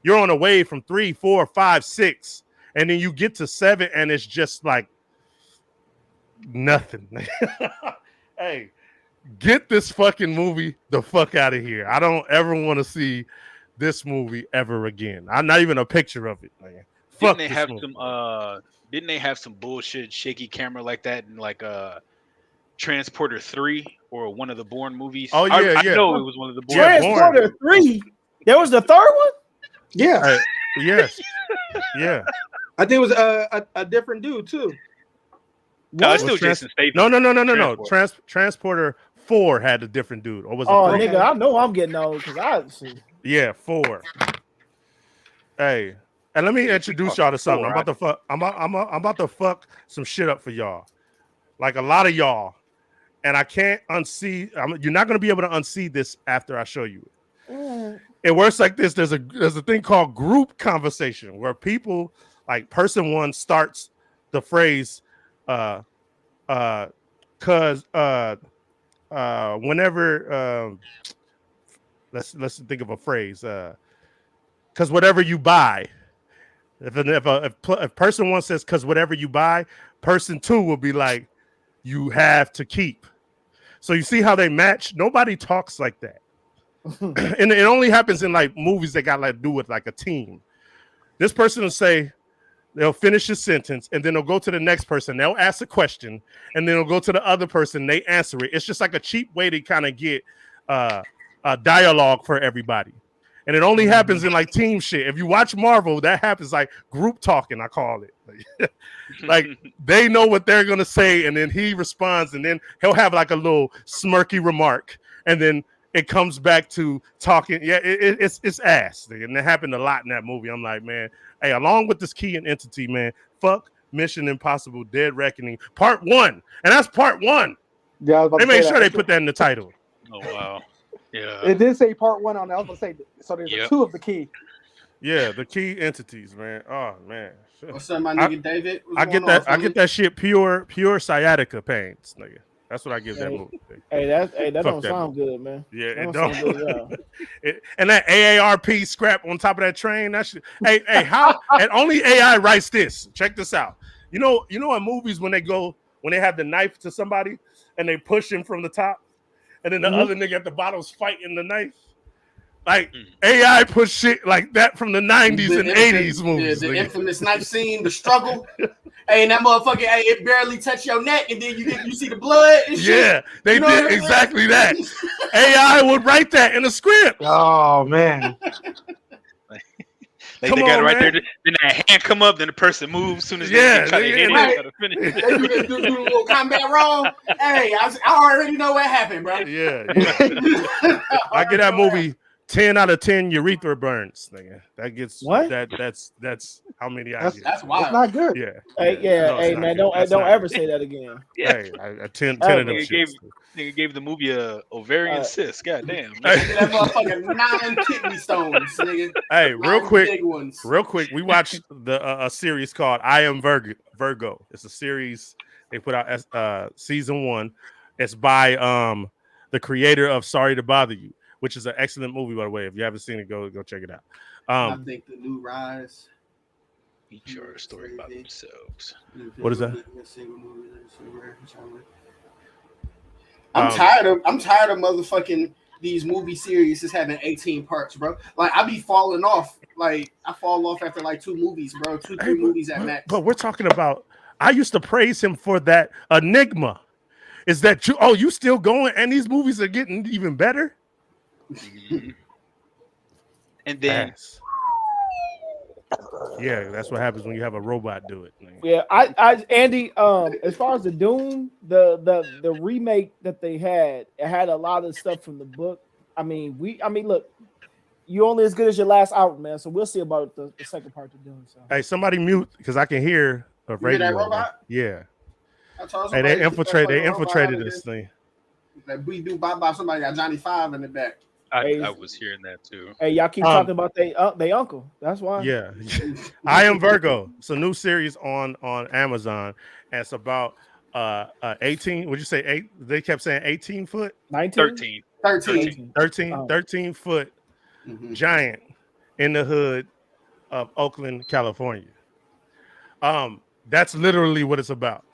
You're on a wave from 3, 4, 5, 6, and then you get to 7, and it's just like nothing. Hey, get this fucking movie the fuck out of here. I don't ever want to see this movie ever again. I'm not even a picture of it, man. Didn't they have some didn't they have some bullshit shaky camera like that in like Transporter 3 or one of the Bourne movies? Oh, yeah, I yeah. know it was one of the Bourne. Yeah, Transporter 3. There was the third one. Yeah, Yes. Yeah. I think it was a different dude too. No, it's Was still Jason Statham. No. Transporter. Transporter 4 had a different dude. Or was it? Oh, 3? nigga, I know I'm getting old because I see. Yeah, 4. Hey, and let me introduce y'all to something. I'm about to fuck some shit up for y'all, like a lot of y'all, and I can't unsee. You're not gonna be able to unsee this after I show you it. It works like this. There's a thing called group conversation where people, like person one, starts the phrase, cause whenever let's think of a phrase, cause whatever you buy. If person one says cause whatever you buy, person two will be like you have to keep. So you see how they match? Nobody talks like that. And it only happens in like movies that got like to do with like a team. This person will say, they'll finish a sentence and then they'll go to the next person. They'll ask a question and then they'll go to the other person. They answer it. It's just like a cheap way to kind of get a dialogue for everybody. And it only happens in like team shit. If you watch Marvel, that happens like group talking, I call it. Like they know what they're going to say and then he responds and then he'll have like a little smirky remark and then it comes back to talking. Yeah, it's ass. And it happened a lot in that movie. I'm like, man, hey, along with this key and entity, man, fuck Mission Impossible Dead Reckoning Part 1. And that's Part 1. Yeah, they made sure they put that in the title. Oh, wow. Yeah. It did say Part 1 on the other side. So there's 2 of the key. Yeah, the key entities, man. Oh, man. What's up, my nigga David? I get that shit pure sciatica pains, nigga. That's what I give that movie. Hey, that don't sound good, man. Yeah, it don't. And that AARP scrap on top of that train, that shit. Hey, how? And only AI writes this. Check this out. You know, in movies when they have the knife to somebody and they push him from the top, and then the other nigga at the bottom's fighting the knife. Like AI push shit like that from the 90s and 80s movies. The infamous knife scene, the struggle. Hey, and that motherfucker, hey, it barely touched your neck, and then you see the blood and shit. Yeah, they did exactly that. AI would write that in the script. Oh man. They got it right there. Then that hand come up, then the person moves as soon as they try to hit it. They do a little combat roll. Hey, I already know what happened, bro. Yeah. I get that movie 10 out of 10 urethra burns, nigga. That gets what? That's how many I get. That's wild. It's not good. Yeah. Hey, man, don't ever say that again. Yeah. Hey, 10 of them shits. Nigga gave the movie a ovarian cyst. God damn. That motherfucking 9 kidney stones, nigga. Hey, real quick. We watched a series called I Am Virgo. It's a series they put out season 1. It's by the creator of Sorry to Bother You, which is an excellent movie, by the way. If you haven't seen it, go check it out. I think the new Rise. Each are a story about themselves. What is that? I'm tired of motherfucking these movie series is having 18 parts, bro. Like I be falling off. Like I fall off after like 2 movies, bro. 2-3 movies at max. But we're talking about. I used to praise him for that Enigma. Is that you? Oh, you still going? And these movies are getting even better. And then yeah, that's what happens when you have a robot do it. Man. Yeah, I Andy, as far as the Doom, the remake that they had, it had a lot of stuff from the book. I mean, look, you only as good as your last album, man. So we'll see about the second part of Doom. So hey, somebody mute because I can hear a radio. That robot? Yeah. Hey, they infiltrated this thing. Like we do bop, somebody got Johnny 5 in the back. I was hearing that too. Hey, y'all keep talking about they uncle. That's why. Yeah. I Am Virgo. It's a new series on Amazon. And it's about 18. Would you say 8? They kept saying 18 foot? 19? 13 foot giant in the hood of Oakland, California. That's literally what it's about.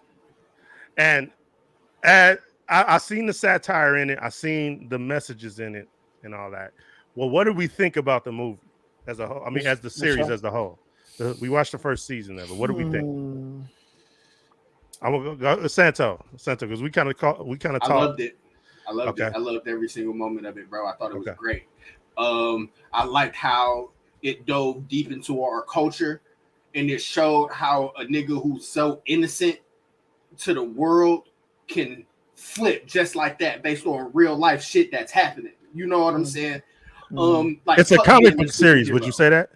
And I seen the satire in it. I seen the messages in it and all that. Well, what do we think about the movie as a whole? I mean, as the series as a whole. We watched the first season of it. What do we think? Hmm. I'm gonna go Santo, because we kind of I talked. loved it. I loved Okay. it. I loved every single moment of it, bro. I thought it was Okay. great. I liked how it dove deep into our culture, and it showed how a nigga who's so innocent to the world can flip just like that based on real life shit that's happening. You know what I'm saying? Like It's a fuck comic being book series. Would you say that?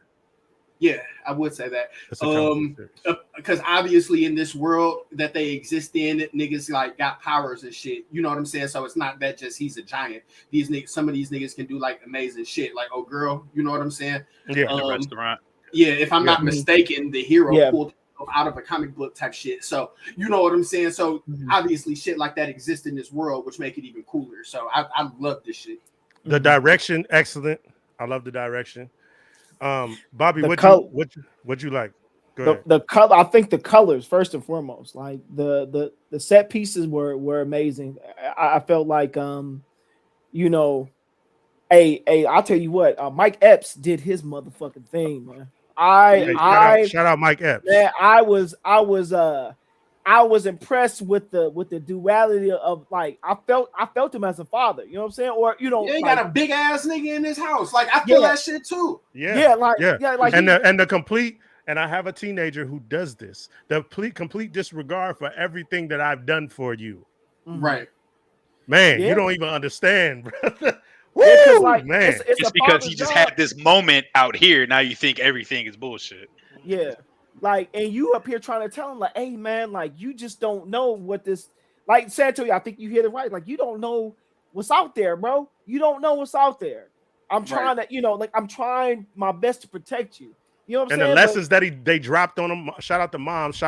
Yeah, I would say that. It's a comic book series. Because obviously in this world that they exist in, niggas like got powers and shit. You know what I'm saying? So it's not that just he's a giant. These niggas, some of these niggas can do like amazing shit. Like, oh girl, you know what I'm saying? Yeah. The restaurant. Yeah, if I'm not mistaken, the hero Yeah. pulled out of a comic book type shit. So you know what I'm saying? So obviously shit like that exists in this world, which make it even cooler. So I love this shit. The direction, excellent. I love the direction. Bobby, The what'd you like? Go ahead. The color, I think the colors first and foremost, like the set pieces were amazing. I felt like you know, I'll tell you what, Mike Epps did his motherfucking thing, man. Shout out Mike Epps. Man, I was impressed with the duality of, like, I felt him as a father, you know what I'm saying? Or you know, Yeah, he like, got a big ass nigga in his house. Like I feel that shit too. like and the complete. And I have a teenager who does this. The complete disregard for everything that I've done for you. Right. Man, you don't even understand, brother. Woo, like, man. It's because he just had this moment out here. Now you think everything is bullshit. Yeah. Like, and you up here trying to tell him, like, hey man, like, you just don't know what this, like, Santo, I think you hit it right. Like, you don't know what's out there, bro. You don't know what's out there. I'm trying to, you know, like, I'm trying my best to protect you. You know what I'm saying? And the lessons that they dropped on him. Shout out to moms.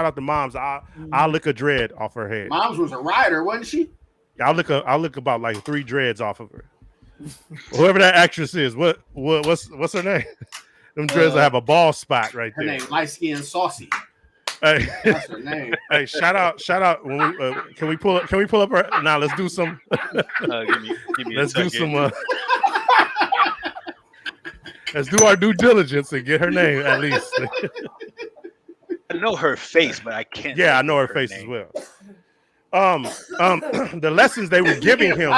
I'll lick a dread off her head. Moms was a rider, wasn't she? I'll lick about like 3 dreads off of her. Whoever that actress is, what's her name? Them dreads will have a ball spot right there. Her name light skin saucy. Hey, that's her name. Hey, shout out. When we can we pull up her now? Let's do some. Give me let's do some. Let's do our due diligence and get her name at least. I know her face, but I can't. Yeah, I know her face as well. The lessons they were giving him.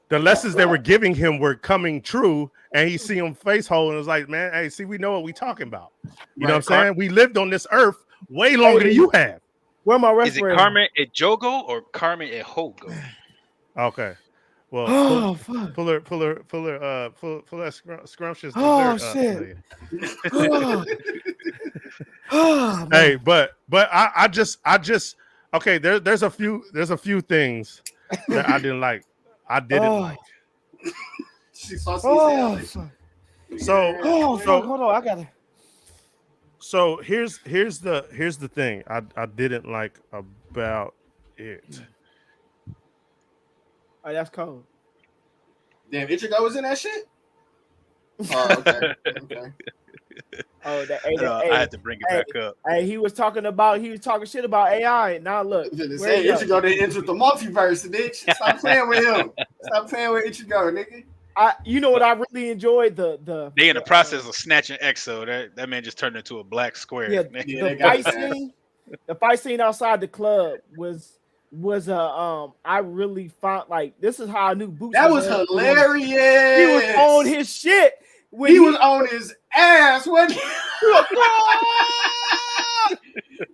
The lessons they were giving him were coming true, and he see him face hole and was like, "Man, hey, see, we know what we talking about. You know what I'm saying? We lived on this earth way longer than you have." Where my Is it Carmen Ejogo or Carmen Ejogo? Okay. Well, pull her that scrumptious dessert up. Hey, but I just okay. There's a few things that I didn't like. I didn't like. She saw So hold on, I gotta. So here's the thing I didn't like about it. Oh, that's cold. Damn, Ichigo was in that shit? Oh, okay. Oh, I had to bring it back up. Hey, he was talking shit about AI. Now look, Ichigo didn't enter the multiverse, bitch. Stop playing with him. Stop playing with Ichigo, nigga. You know what I really enjoyed they in the process of snatching Exo. That man just turned into a black square. Yeah, the fight scene outside the club was I really found, like, this is how I knew Boots. That was hilarious. He was on his shit. When he was on his ass. When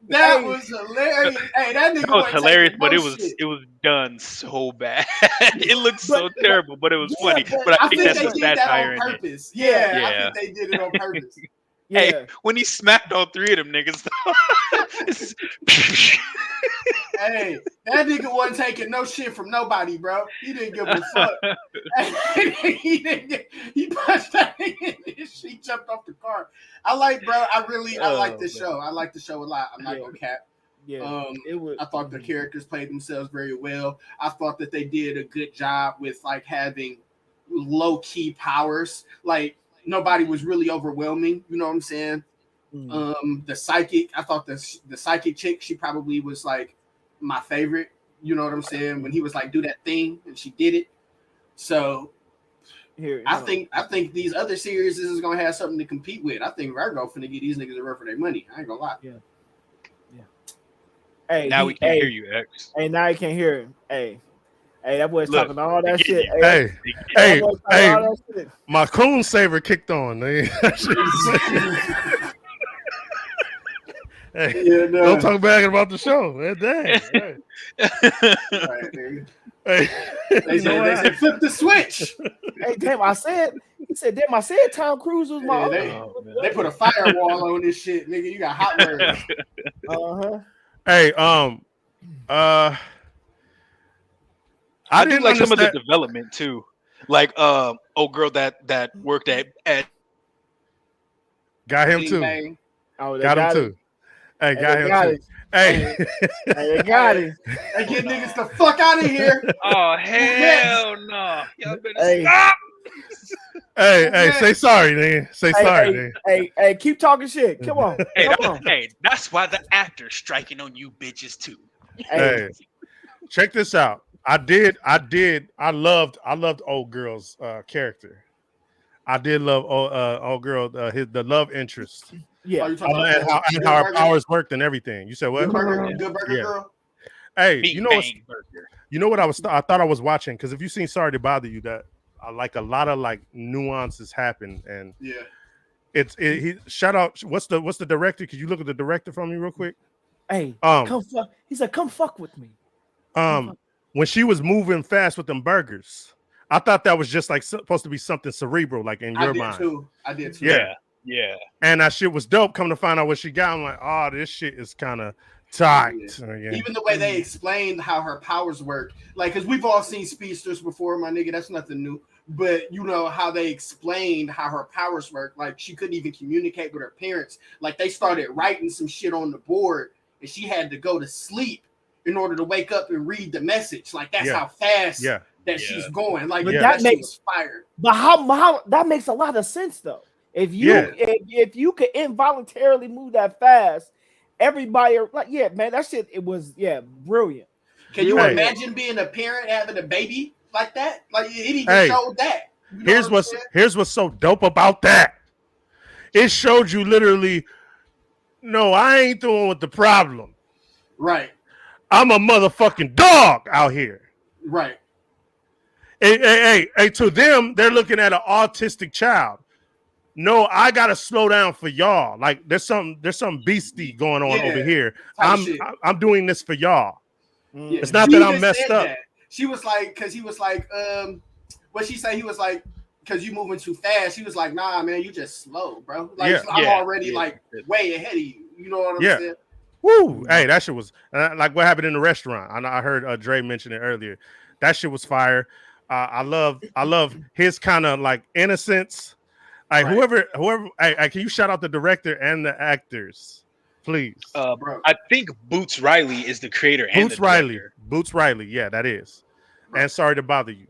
that was hilarious. Hey, that nigga was hilarious, but it was done so bad. It looked so terrible, but it was funny. But I think that's the satire on purpose. in it. Yeah, I think they did it on purpose. Yeah. Hey, when he smacked all 3 of them niggas, hey, that nigga wasn't taking no shit from nobody, bro. He didn't give a fuck. He punched that nigga in his shit. He jumped off the car. I like the show. I like the show a lot. I'm not gonna cap. Yeah, I thought the characters played themselves very well. I thought that they did a good job with, like, having low key powers. Like, nobody was really overwhelming. You know what I'm saying? The psychic, I thought the psychic chick, she probably was like my favorite. You know what I'm saying? When he was like, do that thing, and she did it. So Here, I think these other series is gonna have something to compete with. I think Virgo finna get these niggas a run for their money. I ain't gonna lie. Yeah. Hey, now we can't hear you, X. Hey, now you can't hear him. Hey, that boy's Look, talking all that they shit. get Hey, all that shit. my coon saver kicked on. Man. Hey, Yeah, no. don't talk bad about the show. Man, dang. Right, Hey, they said flip the switch. Hey, damn! He said, damn! I said Tom Cruise was my. Yeah, they put a firewall on this shit, nigga. You got hot words. Hey, I didn't like some of the development too. Like old girl that worked at got him too. Bang. Oh, got him too. Hey, got him too. Hey, they got him. They get niggas the fuck out of here. Oh hell no! Y'all better stop. Hey, say sorry, nigga. Say sorry, nigga. Hey, keep talking shit. Come on. Hey, that's why the actor's striking on you bitches too. Hey, check this out. I loved old girl's character. I did love old girl, the love interest. Yeah, and how her powers worked and everything. You said what? Good burger girl. Hey, Meat you know what I thought I was watching, because if you seen Sorry to Bother You, that like a lot of like nuances happen, and he shout out. What's the director? Could you look at the director for me real quick? Hey, come fuck. He said, "Come fuck with me." When she was moving fast with them burgers, I thought that was just like supposed to be something cerebral, like in your mind. I did too. Yeah. And that shit was dope. Come to find out what she got, I'm like, oh, this shit is kind of tight. Yeah. Even the way they explained how her powers work, like, because we've all seen speedsters before, my nigga. That's nothing new. But you know how they explained how her powers work. Like, she couldn't even communicate with her parents. Like, they started writing some shit on the board, and she had to go to sleep in order to wake up and read the message. Like, that's how fast that she's going. Like, that makes fire. But how that makes a lot of sense though. If you could involuntarily move that fast, everybody like, man, that shit, it was brilliant. Can you imagine being a parent having a baby like that? Like, it even showed that. You know here's what's so dope about that. It showed you literally, no, I ain't doing with the problem. Right. I'm a motherfucking dog out here. Right. Hey, to them, they're looking at an autistic child. No, I gotta slow down for y'all. Like, there's some beastie going on over here. I'm doing this for y'all. Yeah. It's not that I'm messed up. That. She was like, because he was like, what she say? He was like, because you moving too fast. He was like, nah, man, you just slow, bro. Like, I'm already like way ahead of you. You know what I'm saying? Woo! Hey, that shit was like what happened in the restaurant. I heard Dre mention it earlier. That shit was fire. I love his kind of like innocence. Like whoever. Hey, can you shout out the director and the actors, please? I think Boots Riley is the creator. Boots Riley. Yeah, that is. And Sorry to Bother You.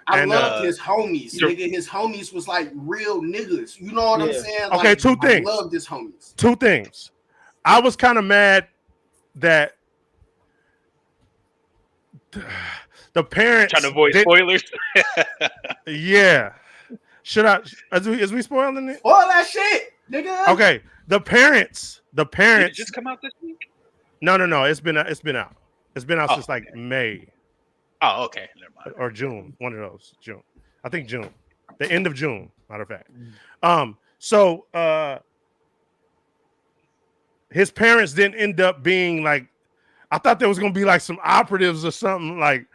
I loved his homies. Nigga, his homies was like real niggas. You know what I'm saying? Okay, like, two things. I loved his homies. Two things. I was kind of mad that the parents trying to avoid spoilers. Yeah. Should I? Is we spoiling it? All that shit, nigga. Okay. The parents. Did it just come out this week? No. It's been out. It's been out since like May. Oh, okay. Never mind. Or June. One of those. June. I think June. The end of June. Matter of fact. So his parents didn't end up being like. I thought there was gonna be like some operatives or something. Like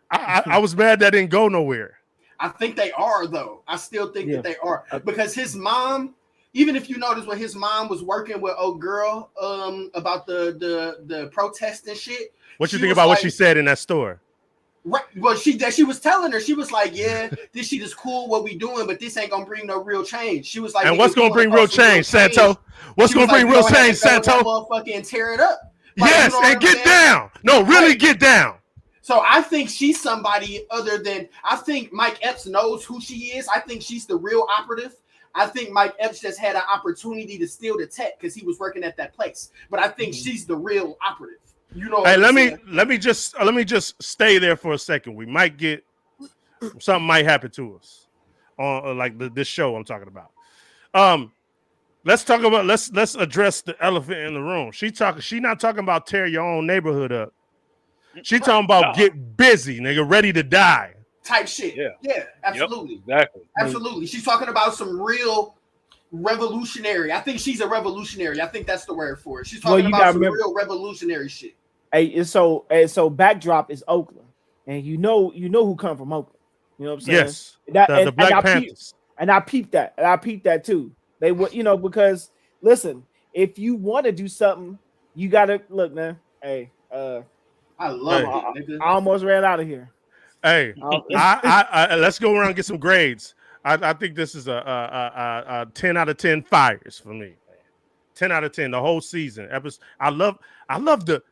I was mad that didn't go nowhere. I think they are though. I still think that they are because his mom. Even if you notice when his mom was working with old girl about the protest and shit. What you think about what she said in that store? Right. Well, she was telling her, she was like, yeah, this shit is cool what we doing, but this ain't gonna bring no real change. She was like, and what's gonna bring real change, Santo? What's gonna bring real change, Santo? Motherfucking tear it up. Like, yes, you know and get down. No, really get down. So I think she's somebody other than I think Mike Epps knows who she is. I think she's the real operative. I think Mike Epps just had an opportunity to steal the tech because he was working at that place. But I think she's the real operative. You know. Hey, let me just stay there for a second. We might get something might happen to us. on like this show I'm talking about. Let's talk about let's address the elephant in the room. She not talking about tear your own neighborhood up. She talking about get busy, nigga, ready to die type shit. Yeah, absolutely. Yep, exactly. Absolutely. She's talking about some real revolutionary. I think she's a revolutionary. I think that's the word for it. She's talking about some real revolutionary shit. Hey, so backdrop is Oakland, and you know who come from Oakland. You know what I'm saying? Yes. The Black Panthers. I peeped that too. They would, because listen, if you want to do something, you gotta look, man. Hey, I love it, nigga. I almost ran out of here. Hey, I let's go around and get some grades. I think this is a 10 out of 10 fires for me. 10 out of 10 the whole season. I love the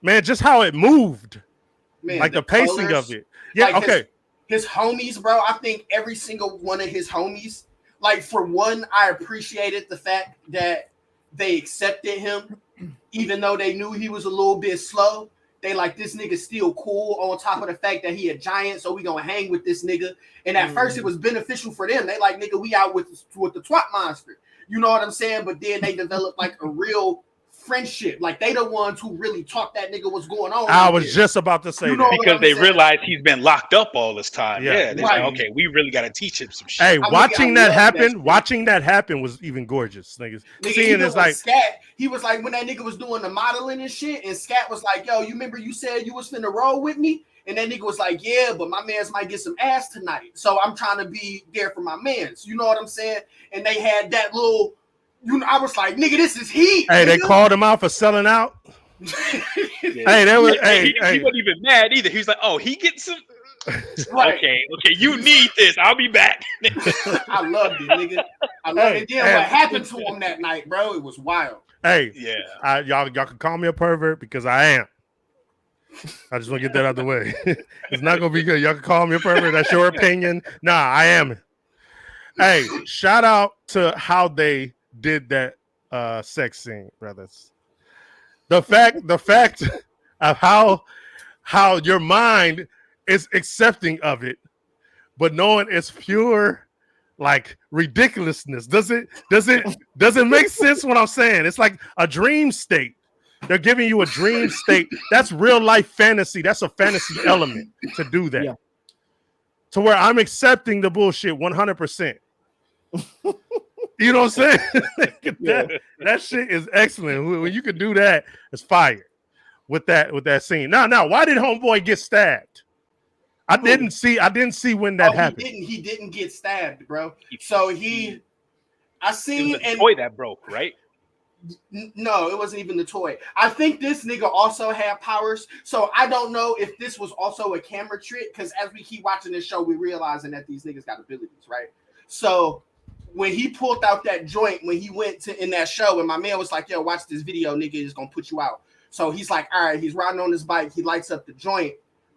man, just how it moved. Man, like the pacing colors, of it. Yeah, like okay. His homies, bro. I think every single one of his homies, like for one, I appreciated the fact that they accepted him, even though they knew he was a little bit slow. They like, this nigga still cool, on top of the fact that he a giant, so we gonna hang with this nigga. And at first it was beneficial for them. They like, nigga, we out with the twat monster. You know what I'm saying? But then they developed like a real friendship. Like they the ones who really taught that nigga what's going on. I was just about to say that. Because they realized he's been locked up all this time. Yeah. They're right. like, okay, we really got to teach him some shit. Hey, watching that happen was even gorgeous, niggas. Seeing it's like Scat, he was like, when that nigga was doing the modeling and shit, and Scat was like, yo, you remember you said you was finna roll with me? And that nigga was like, yeah, but my mans might get some ass tonight. So I'm trying to be there for my mans. You know what I'm saying? And they had that little, I was like, nigga, this is heat. Hey, nigga. they called him out for selling out. Hey, they was. He wasn't even mad either. He was like, "Oh, he gets some." Right. Okay, you need this. I'll be back. I loved it, nigga. I loved it. Then what happened to him that night, bro? It was wild. Hey, yeah. Y'all can call me a pervert because I am. I just want to get that out of the way. It's not gonna be good. Y'all can call me a pervert. That's your opinion. Nah, I am. Hey, shout out to how they did that sex scene, brothers. The fact of how your mind is accepting of it, but knowing it's pure like ridiculousness. Does it make sense what I'm saying? It's like a dream state. They're giving you a dream state. That's real life fantasy. That's a fantasy element to do that. Yeah. To where I'm accepting the bullshit 100%. You know what I'm saying? that shit is excellent. When you can do that, it's fire with that scene. Now, why did homeboy get stabbed? I didn't see when that happened. He didn't get stabbed, bro. So I seen the toy that broke, right? No, it wasn't even the toy. I think this nigga also had powers. So I don't know if this was also a camera trick, because as we keep watching this show, we're realizing that these niggas got abilities, right? So when he pulled out that joint, when he went to in that show, and my man was like, yo, watch this video, nigga is gonna put you out. So he's like, all right, he's riding on his bike, he lights up the joint.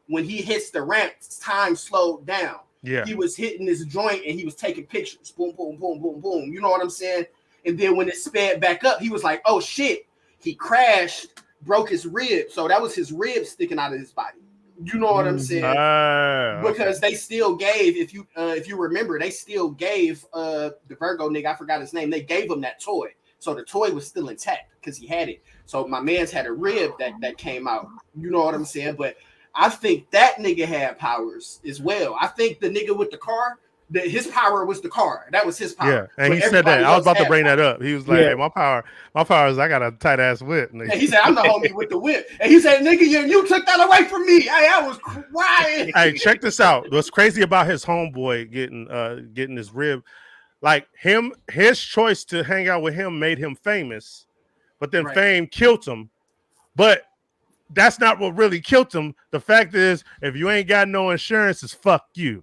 When he hits the ramp, time slowed down. Yeah. He was hitting this joint and he was taking pictures. Boom, boom, boom, boom, boom. You know what I'm saying? And then when it sped back up, he was like, oh shit. He crashed, broke his rib. So that was his rib sticking out of his body. You know what I'm saying? Because they still gave, if you remember, they still gave the Virgo nigga, I forgot his name, they gave him that toy. So the toy was still intact because he had it. So my man's had a rib that came out. You know what I'm saying? But I think that nigga had powers as well. I think the nigga with the car, his power was the car. That was his power. Yeah, and he said that. I was about to bring that up. He was like, hey, my power is I got a tight ass whip. Nigga. And he said, I'm the homie with the whip. And he said, nigga, you took that away from me. Hey, I was crying. Hey, check this out. What's crazy about his homeboy getting his rib, like his choice to hang out with him made him famous, but then fame killed him. But that's not what really killed him. The fact is, if you ain't got no insurance, it's fuck you.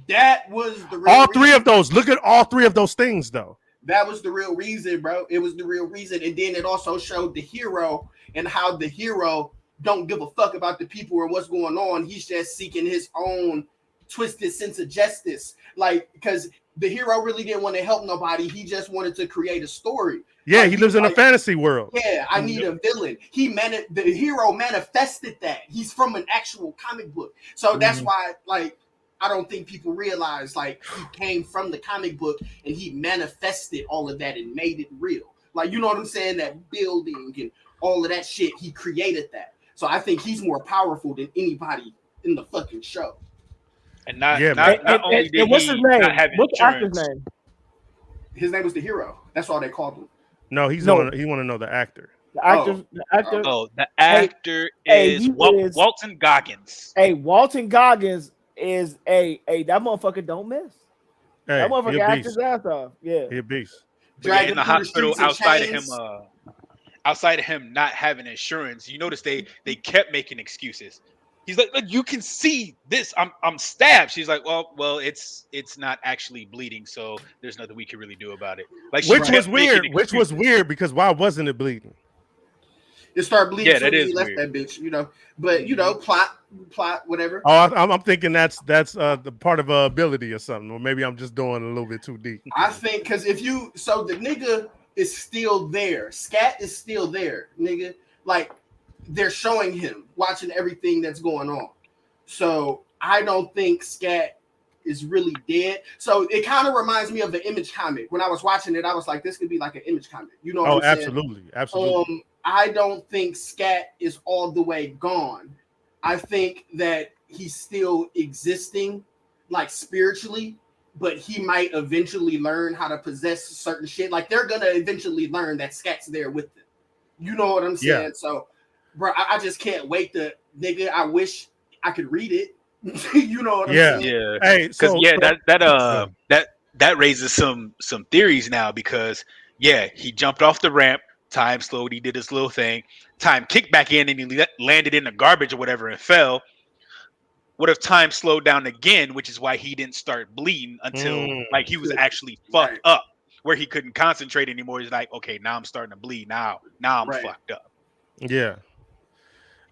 That was the real all three of those. Look at all three of those things, though. That was the real reason, bro. It was the real reason. And then it also showed the hero and how the hero don't give a fuck about the people or what's going on. He's just seeking his own twisted sense of justice. Like, because the hero really didn't want to help nobody. He just wanted to create a story. Yeah, he lives in a fantasy world. Yeah, I need a villain. The hero manifested that. He's from an actual comic book. So that's why, like, I don't think people realize like he came from the comic book and he manifested all of that and made it real. Like, you know what I'm saying? That building and all of that shit, he created that. So I think he's more powerful than anybody in the fucking show. And not only did what's he his name? not have What's the actor's insurance. name? His name was the Hero. That's all they called him. No, he want to know the actor. The actor. Oh, the actor is Walton Goggins. Hey, Walton Goggins is that motherfucker don't miss. Hey, That motherfucker acts his ass off. Yeah. He a beast. Yeah, in the hospital outside of him not having insurance, you notice they kept making excuses. He's like, you can see this. I'm stabbed. She's like, well, it's not actually bleeding, so there's nothing we can really do about it. Like, which was weird because why wasn't it bleeding? It started bleeding. Yeah, that is he left weird. that bitch, you know. But you know, plot, whatever. Oh, I'm thinking that's the part of ability or something, or maybe I'm just doing a little bit too deep. I think because the nigga is still there. Scat is still there, nigga. Like, they're showing him, watching everything that's going on. So I don't think Scat is really dead. So it kind of reminds me of the Image comic. When I was watching it, I was like, this could be like an Image comic. You know what I'm saying? Absolutely. I don't think Scat is all the way gone. I think that he's still existing, like spiritually, but he might eventually learn how to possess certain shit. Like, they're gonna eventually learn that Scat's there with them. You know what I'm saying? Yeah. So, bro, I just can't wait to, nigga. I wish I could read it. You know what I'm saying? Yeah. Hey, because that raises some theories now, because he jumped off the ramp. Time slowed. He did his little thing. Time kicked back in and he landed in the garbage or whatever and fell. What if time slowed down again, which is why he didn't start bleeding until like he was actually fucked up, where he couldn't concentrate anymore. He's like, okay, now I'm starting to bleed. Now I'm fucked up. Yeah.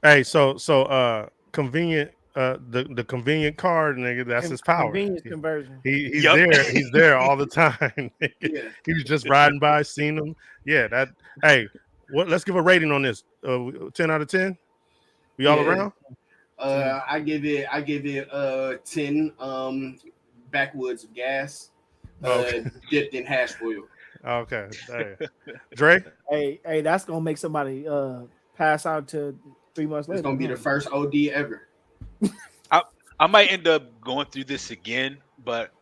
Hey, so convenient. The convenient card, nigga. That's his power. Convenience conversion. He's there. He's there all the time. He was just riding by, seen him. Yeah. That. Hey, let's give a rating on this. 10 out of 10. We all around. I give it 10 backwoods of gas dipped in hash oil. Okay. Hey. Dre? Hey, that's gonna make somebody pass out to 3 months later. It's gonna be the first OD ever. I might end up going through this again, but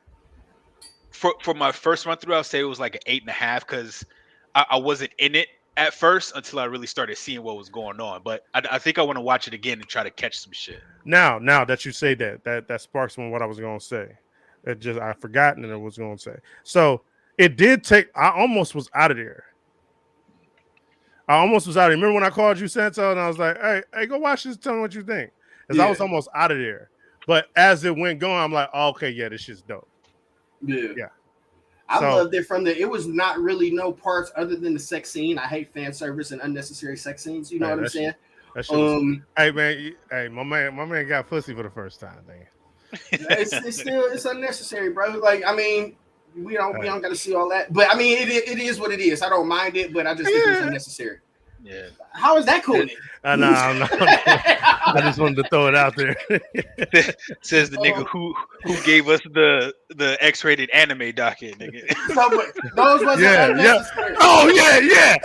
for my first run through, I'll say it was like an 8.5, because I wasn't in it at first until I really started seeing what was going on. But I think I want to watch it again and try to catch some shit. Now that you say that sparks on what I was gonna say. I forgotten and I was gonna say. So it did take. I almost was out of there. Remember when I called you, Santo, and I was like, "Hey, go watch this. Tell me what you think." Because I was almost out of there. But as it went going, I'm like, oh, okay, yeah, this shit's dope. Yeah. I loved it from it was not really no parts other than the sex scene. I hate fan service and unnecessary sex scenes. You know what I'm saying? Hey man, my man got pussy for the first time, man. It's unnecessary, bro. Like, I mean, we don't got to see all that. But I mean, it is what it is. I don't mind it, but I just think it was unnecessary. Yeah. How is that cool? No. I just wanted to throw it out there. Says the nigga who gave us the X-rated anime docket, nigga. Those wasn't unnecessary. Oh yeah.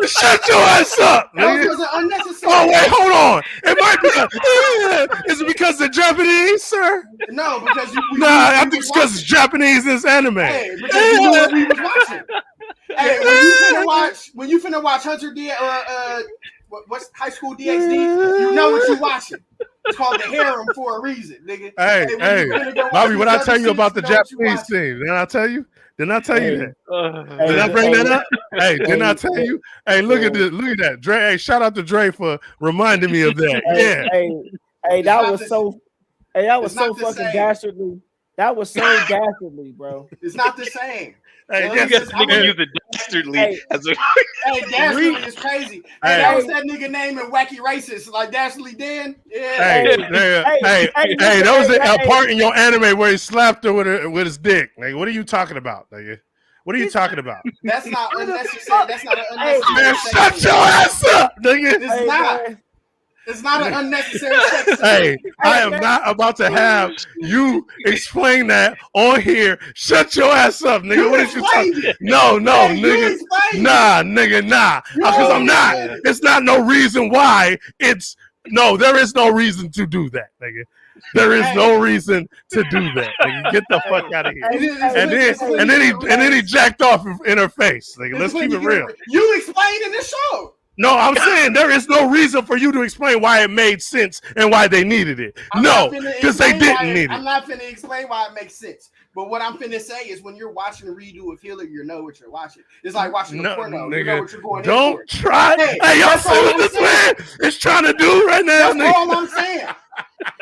Shut your ass up. Those wasn't unnecessary. Oh wait, hold on. It might be. Is it because they're Japanese, sir? No, because I think it's because it's Japanese in this anime. Hey, because you knew what we was watching. Hey, when you finna watch Hunter D or what's High School DxD, you know what you watching. It's called the harem for a reason, nigga. Hey, Bobby, what I tell you about the Japanese team? Didn't I tell you that? Did I bring that up? Hey, didn't I tell you? Hey, look at this. Look at that. Dre, hey, shout out to Dre for reminding me of that. Hey, that was so fucking dastardly. That was so dastardly, bro. It's not the same. Hey, nigga use the dastardly as a. Hey, dastardly is crazy. Hey, that was that nigga name in Wacky Racist, like Dastardly Dan. Yeah. Hey, that was a part in your anime where he slapped her with his dick. Like, what are you talking about, nigga? What are you talking about? That's not unnecessary. That's not unnecessary. Man, shut your ass up, nigga. It's not. It's not an unnecessary sex. Hey, I am not about to have you explain that on here. Shut your ass up, nigga. What is you talking? No, nigga. Nah, nigga, nah. Because I'm not. It's not no reason why. There is no reason to do that, nigga. There is no reason to do that. Nigga. Get the fuck out of here. And then he jacked off in her face. Nigga. Let's keep it real. You explained in the show. No, I'm saying there is no reason for you to explain why it made sense and why they needed it. No, because they didn't need it. I'm not finna explain why it makes sense. But what I'm finna say is when you're watching a redo of Healer, you know what you're watching. It's like watching a porno. Nigga, you know what you're going don't try. Hey, y'all see what this man is trying to do right now? That's all I'm saying.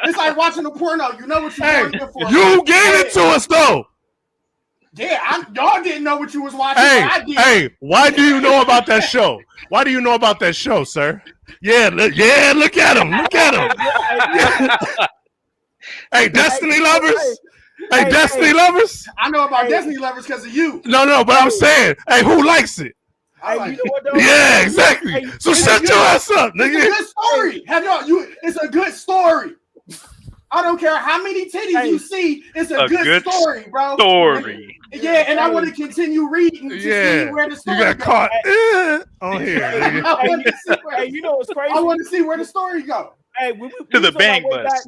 It's like watching a porno. You know what you're going in for. You gave it to us, though. Yeah, y'all didn't know what you was watching. Hey, why do you know about that show? Why do you know about that show, sir? Yeah, look at him. Look at him. Hey, Destiny lovers. Hey, Destiny lovers. I know about Destiny lovers because of you. No, but I'm saying, hey, who likes it? Like you know what, though? Yeah, exactly. So shut your ass up, nigga. It's a good story. It's a good story. I don't care how many titties you see. It's a good story, bro. And I want to continue reading to see where the story goes. You got caught on here. Hey, you know what's crazy? I want to see where the story goes. Hey, to the bang bus.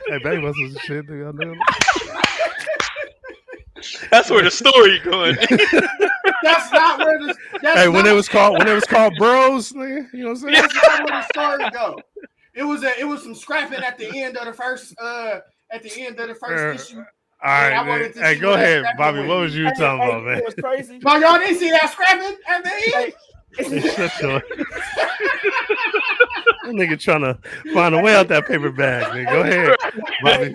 Hey, bang bus was shit. Nigga. That's where the story going. That's not where the. Hey, when it was called Bros, nigga, you know what I'm saying? That's not where the story go. It was some scrapping at the end of the first issue. All right, hey, go ahead, Bobby. What was you talking about, man? It was crazy. No, y'all didn't see that scrapping at the end. That nigga trying to find a way out that paper bag. Nigga. Go ahead, Bobby.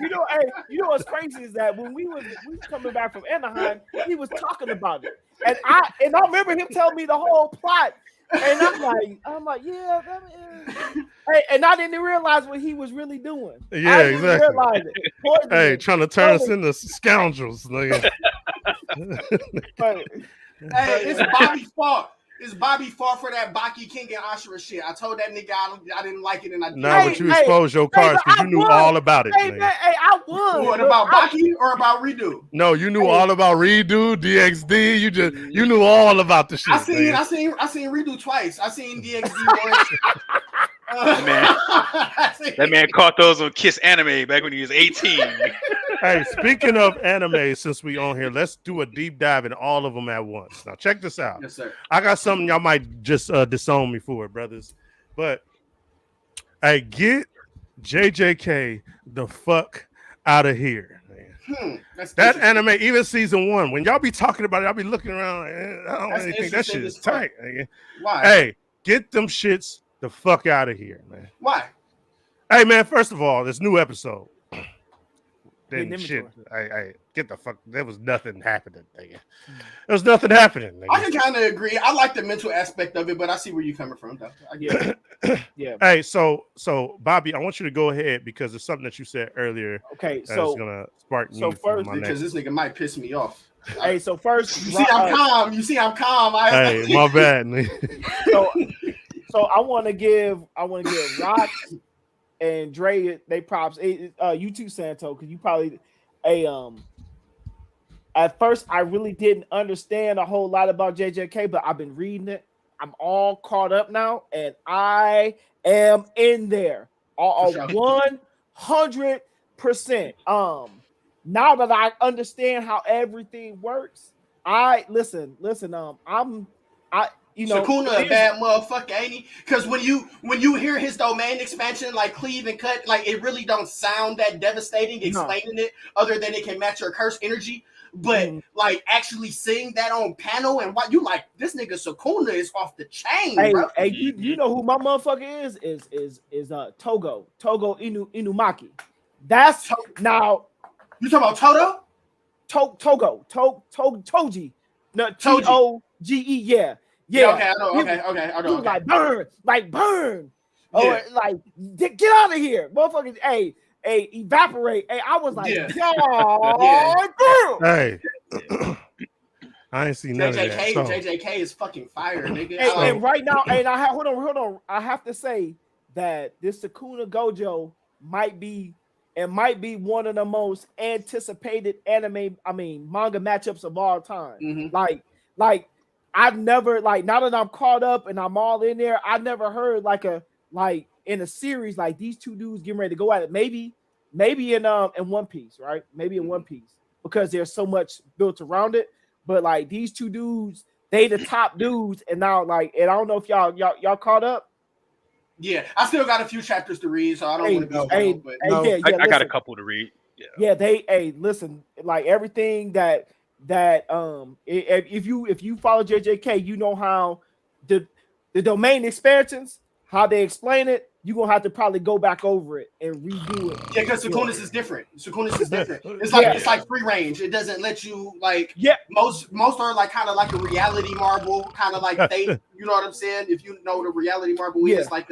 You know what's crazy is that when we was coming back from Anaheim, he was talking about it, and I remember him telling me the whole plot. And I'm like, yeah, hey, and I didn't realize what he was really doing. Yeah, exactly. Hey, trying to turn us into scoundrels, nigga. Hey, it's Bobby's fault. It's Bobby's fault for that Baki King and Ashura shit. I told that nigga I didn't like it, and I did. But you exposed your cards because you knew all about it. I won. What about Baki or about Redo? No, you knew all about Redo, DXD. You knew all about the shit. I seen Redo twice. I seen DXD once. That man caught those on Kiss Anime back when he was 18. Hey, speaking of anime, since we on here, let's do a deep dive in all of them at once. Now, check this out. Yes, sir. I got something y'all might just disown me for, brothers. But hey, get JJK the fuck out of here. That anime, even season 1, when y'all be talking about it, I'll be looking around. I don't really think that shit is tight. Why? Hey, get them shits the fuck out of here, man. Why? Hey, man, first of all, this new episode. Then shit, I get the fuck. There was nothing happening. Nigga. There was nothing happening. Nigga. I can kind of agree. I like the mental aspect of it, but I see where you're coming from, though. I get it. Yeah. Hey, so Bobby, I want you to go ahead because it's something that you said earlier. Okay, so it's gonna spark. So first, because this nigga might piss me off. Hey, so first, you see, I'm calm. Hey, my bad. Nigga. So I want to give Rock and Dre they props. You too, Santo, because you probably at first I really didn't understand a whole lot about JJK, but I've been reading it. I'm all caught up now, and I am in there. 100%. Now that I understand how everything works, Sukuna a bad motherfucker, ain't he? Because when you hear his domain expansion, like cleave and cut, like it really don't sound that devastating explaining it, other than it can match your curse energy. But like actually seeing that on panel and what you like, this nigga Sukuna is off the chain, bro. Hey, you know who my motherfucker is Togo Inumaki. That's now. You talking about Toto? Togo Toji. No, Toge, yeah. Yeah. Okay, I know. Okay. He was like burn. Yeah. Oh, like get out of here, motherfuckers. Hey, evaporate. Hey, I was like, Hey, I ain't seen none of that. JJK, So, JJK is fucking fire, nigga. And right now, and hold on. I have to say that this Sakuna Gojo might be one of the most anticipated manga matchups of all time. Mm-hmm. Like I've never now that I'm caught up and I'm all in there, I never heard in a series like these two dudes getting ready to go at it. Maybe in One Piece, right? Maybe in One Piece because there's so much built around it. But like these two dudes, they the top dudes, and now and I don't know if y'all caught up. Yeah, I still got a few chapters to read, so I don't want to be spoiled. But I got a couple to read. Yeah, listen, like everything that if you follow JJK, you know how the domain expansions, how they explain it, you're gonna have to probably go back over it and redo it. Yeah, because Sukunis is different. It's like free range. It doesn't let you most are like kind of like a reality marble, kind of like they, you know what I'm saying? If you know what a reality marble is, like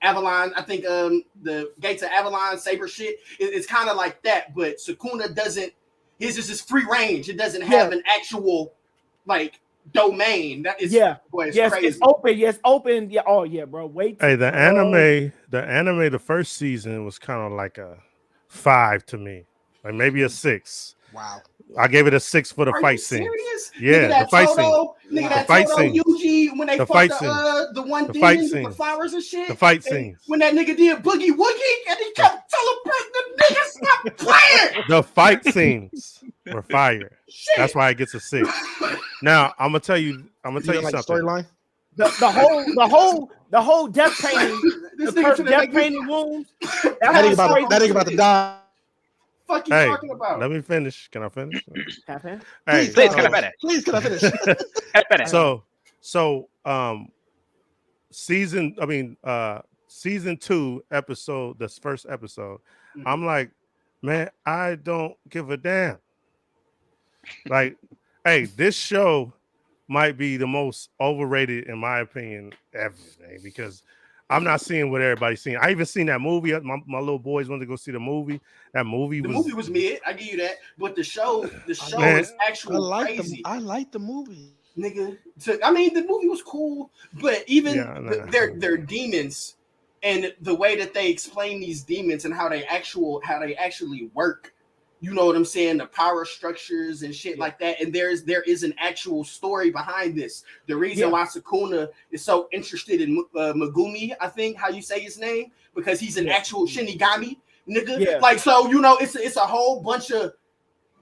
Avalon, I think the Gates of Avalon Saber shit, it's kind of like that, but Sukuna doesn't. His is just free range. It doesn't have an actual like domain. That is boy, it's crazy. It's open. Yes, open. Yeah. Oh yeah, bro. Wait. Hey, the anime, the first season was kind of like a 5 to me, like maybe a 6. Wow. I gave it a 6 for the fight scene. Yeah, the fight scene. Nigga, that Toto Yuji when they fought the one demon with flowers and shit. The fight scenes. When that nigga did Boogie Woogie and he kept celebrating the nigga stop playing. The fight scenes were fire. Shit. That's why it gets a 6. Now I'm gonna tell you something. Storyline. The whole death painting, death painting wounds. That ain't about to die. Fuck you talking about? Let me finish. Can I finish? Please, can I finish? So season 2 episode, this first episode, I'm like, man, I don't give a damn. Like, hey, this show might be the most overrated in my opinion ever, man, because I'm not seeing what everybody's seeing. I even seen that movie. My little boys wanted to go see the movie. That movie was mid. I give you that. But the show man, is actually crazy. I like the movie, nigga. So, I mean, the movie was cool, but even their demons and the way that they explain these demons and how they actually work. You know what I'm saying? The power structures and shit like that. And there is an actual story behind this. The reason why Sukuna is so interested in Megumi, I think how you say his name, because he's an actual Shinigami, nigga. Yeah. Like, so, you know, it's a whole bunch of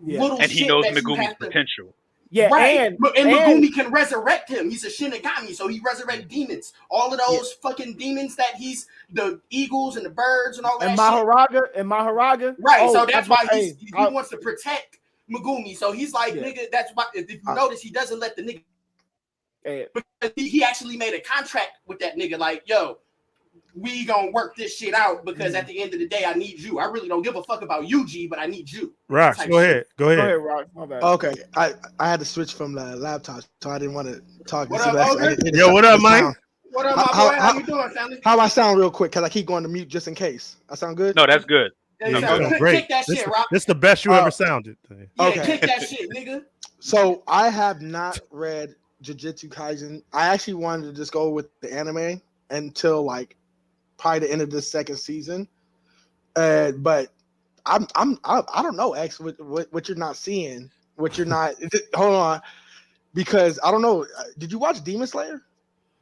little and shit. He knows Megumi's potential. Yeah, right. And Megumi can resurrect him. He's a Shinigami, so he resurrects demons. All of those fucking demons that he's the eagles and the birds and all that. And Maharaga. Right. Oh, so that's why he wants to protect Megumi. So he's like, nigga, that's why if you notice, he doesn't let the nigga because he actually made a contract with that nigga, like, yo, we gonna work this shit out because at the end of the day, I need you. I really don't give a fuck about Yuji, but I need you. Rock, go ahead, Rock. My bad. Okay, I had to switch from the laptop, so I didn't want to talk. What up, Yo, what up, Mike? What up, my boy? How you doing, family? How I sound real quick, because I keep going to mute just in case. I sound good? No, that's good. Great. Kick that shit, Rock. This is the best you ever sounded. Kick that shit, nigga. So I have not read Jujutsu Kaisen. I actually wanted to just go with the anime until like probably the end of this second season, but I don't know, X, what you're not seeing, what you're not. Hold on, because I don't know. Did you watch Demon Slayer?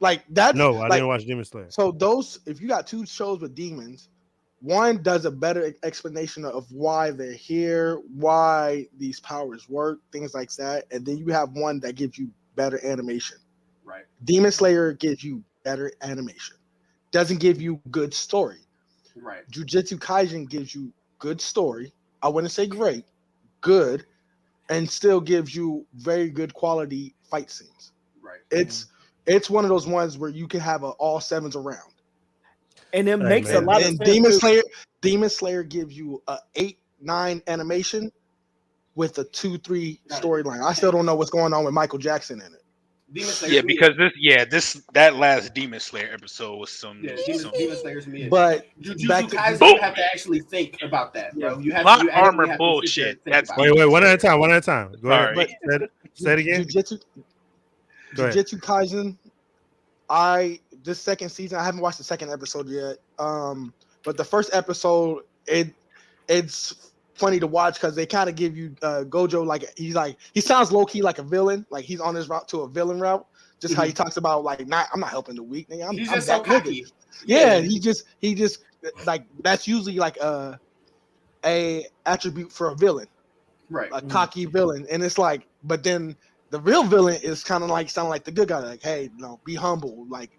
Like that? No, I didn't watch Demon Slayer. So those, if you got 2 shows with demons, one does a better explanation of why they're here, why these powers work, things like that, and then you have one that gives you better animation. Right. Demon Slayer gives you better animation. Doesn't give you good story. Right. Jujutsu Kaisen gives you good story. I wouldn't say great, good, and still gives you very good quality fight scenes. Right. It's one of those ones where you can have all 7s around. And it makes a lot of sense. Demon Slayer gives you a 8-9 animation with a 2-3 storyline. I still don't know what's going on with Michael Jackson in it. Because that last Demon Slayer episode was some Demon Slayer's me. But Jujutsu Kaisen, you have to actually think about that, bro. You have armor bullshit. That's wait, one at a time. Go ahead. Say it again. Go ahead. Jujutsu Kaisen. This second season, I haven't watched the second episode yet. But the first episode, it's funny to watch because they kind of give you Gojo he sounds low key like a villain, like he's on his route to a villain route. Just how he talks about like, I'm not helping the weak nigga. I'm just that so cocky. nigga. Yeah, he just like that's usually like a attribute for a villain, right? A cocky villain, and it's like, but then the real villain is kind of like sounding like the good guy, like, hey, be humble, like,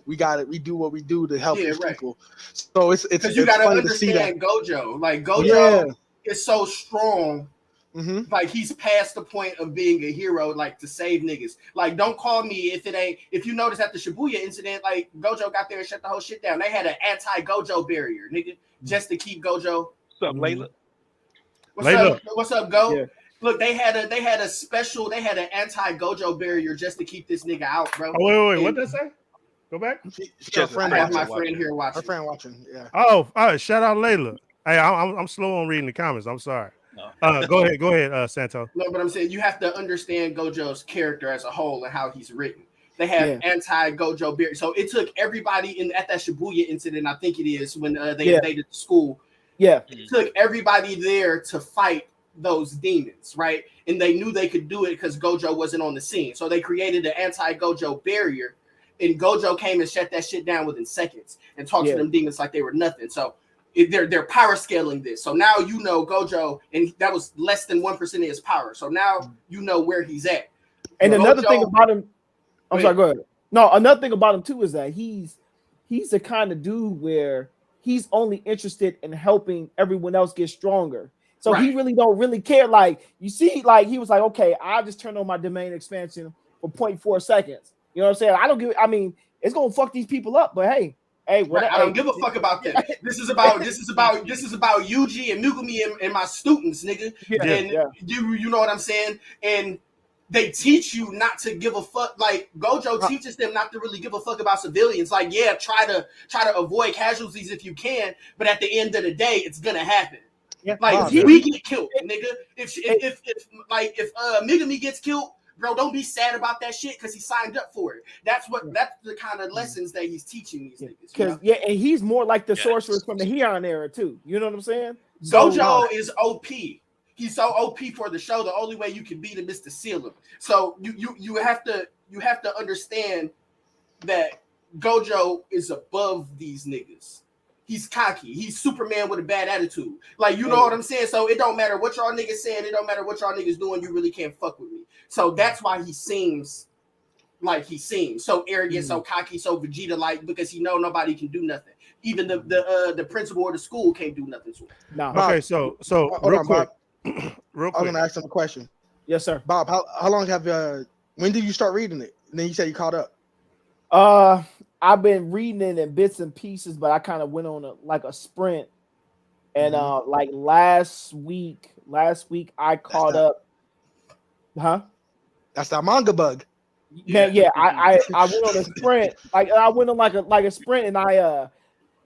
we got it, we do what we do to help these people. So it's because you got to understand Gojo, like Gojo is so strong. Mm-hmm. Like he's past the point of being a hero, like to save niggas. Like, don't call me if you notice at the Shibuya incident, like Gojo got there and shut the whole shit down. They had an anti-Gojo barrier, nigga, just to keep Gojo. What's up, Layla? What's up, Go? Yeah. Look, they had an anti-Gojo barrier just to keep this nigga out, bro. Oh, wait, what did that say? Go back. Her friend here watching. Her friend watching, yeah. Oh, shout out Layla. Hey, I'm slow on reading the comments. I'm sorry. No. Go ahead, Santo. No, but I'm saying you have to understand Gojo's character as a whole and how he's written. They have anti-Gojo barrier. So it took everybody at that Shibuya incident, I think it is, when they invaded the school. Yeah. It took everybody there to fight those demons, right? And they knew they could do it because Gojo wasn't on the scene. So they created an anti-Gojo barrier, and Gojo came and shut that shit down within seconds and talked to them demons like they were nothing. So they're power scaling this. So now Gojo, and that was less than 1% of his power. So now you know where he's at. And another thing about him, sorry, go ahead. No, another thing about him too is that he's the kind of dude where he's only interested in helping everyone else get stronger. So he really don't really care. Like, you see, like he was like, okay, I'll just turn on my domain expansion for 0.4 seconds. You know what I'm saying? It's gonna fuck these people up, but hey, I don't give a fuck about that. This is about Yuji and Megumi and my students, nigga. You know what I'm saying? And they teach you not to give a fuck. Like Gojo teaches them not to really give a fuck about civilians. Like, try to avoid casualties if you can, but at the end of the day, it's gonna happen. Yeah, like we get killed, nigga. If Megumi gets killed, bro, don't be sad about that shit because he signed up for it. That's the kind of lessons that he's teaching these niggas. Because and he's more like the sorceress from the Heian era too. You know what I'm saying? Gojo is OP. He's so OP for the show. The only way you can beat him is to seal him. So you have to understand that Gojo is above these niggas. He's cocky. He's Superman with a bad attitude. Like, you know what I'm saying? So it don't matter what y'all niggas saying. It don't matter what y'all niggas doing. You really can't fuck with me. So that's why he seems like he seems so arrogant, so cocky, so Vegeta-like, because he know nobody can do nothing. Even the principal of the school can't do nothing to him. No. Okay, so real quick. I'm gonna ask him a question. Yes, sir. Bob, how long have when did you start reading it? And then you said you caught up. I've been reading it in bits and pieces, but I kind of went on a sprint. And like last week I caught up. Huh? That's that manga bug. Yeah. I went on a sprint. I went on like a sprint, and I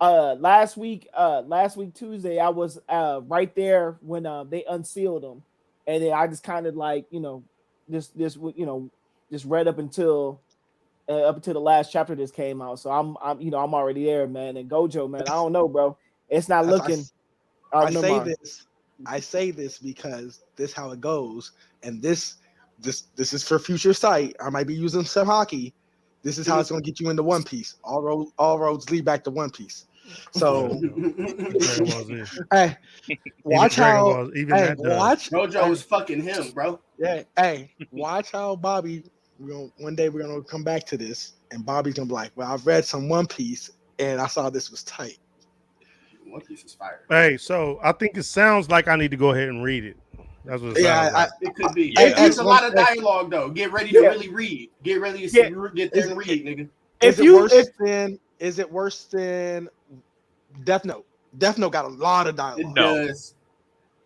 last week Tuesday I was right there when they unsealed them, and then I just kind of just read up until the last chapter this came out. So I'm already there, man. And Gojo, man, I don't know, bro. It's not looking. I say this because this how it goes, and this is for future sight. I might be using some hockey. This is how it's going to get you into One Piece. All roads lead back to One Piece. So, hey, watch how. Watch Gojo is fucking him, bro. Yeah, hey, watch how Bobby. One day we're gonna come back to this, and Bobby's gonna be like, "Well, I've read some One Piece, and I saw this was tight." One Piece is fire. Hey, so I think it sounds like I need to go ahead and read it. That's what it could be. It's a lot of dialogue though. Get ready to really read. Get ready to get there and read, nigga. Is it worse than Death Note? Death Note got a lot of dialogue. It does.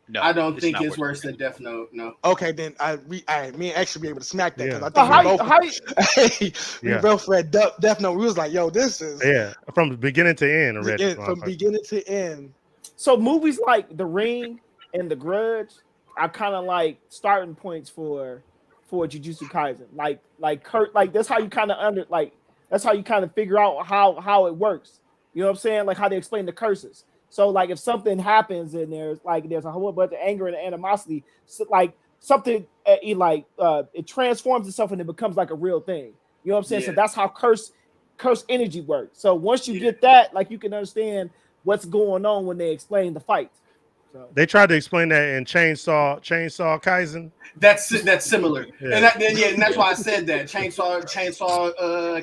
No, I don't think it's worse than Death Note. No. Okay, then me and X should be able to smack that because I think we both read Death Note. We was like, "Yo, this is from beginning to end." From beginning to end. So movies like The Ring and The Grudge are kind of like starting points for for Jujutsu Kaisen. Like that's how you kind of that's how you kind of figure out how it works. You know what I'm saying? Like how they explain the curses. So like if something happens and there's a whole bunch of anger and animosity, so like something it transforms itself and it becomes like a real thing. You know what I'm saying? Yeah. So that's how curse energy works. So once you get that, like you can understand what's going on when they explain the fight. So. They tried to explain that in Chainsaw Kaisen. That's similar, Yeah. and that's why I said that Chainsaw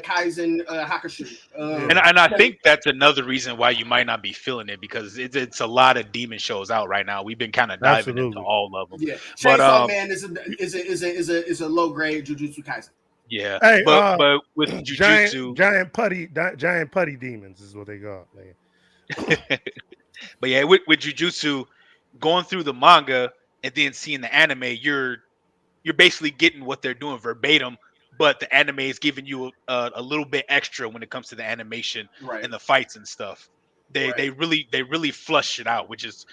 Kaisen Hakushu. And I think that's another reason why you might not be feeling it, because it's a lot of demon shows out right now. We've been kind of diving into all of them. Yeah, Chainsaw Man is a low grade Jujutsu Kaisen. Yeah, hey, but with Jujutsu, giant putty demons is what they call it. But yeah, with Jujutsu, going through the manga and then seeing the anime, you're basically getting what they're doing verbatim, but the anime is giving you a little bit extra when it comes to the animation and the fights and stuff. They really flush it out, which is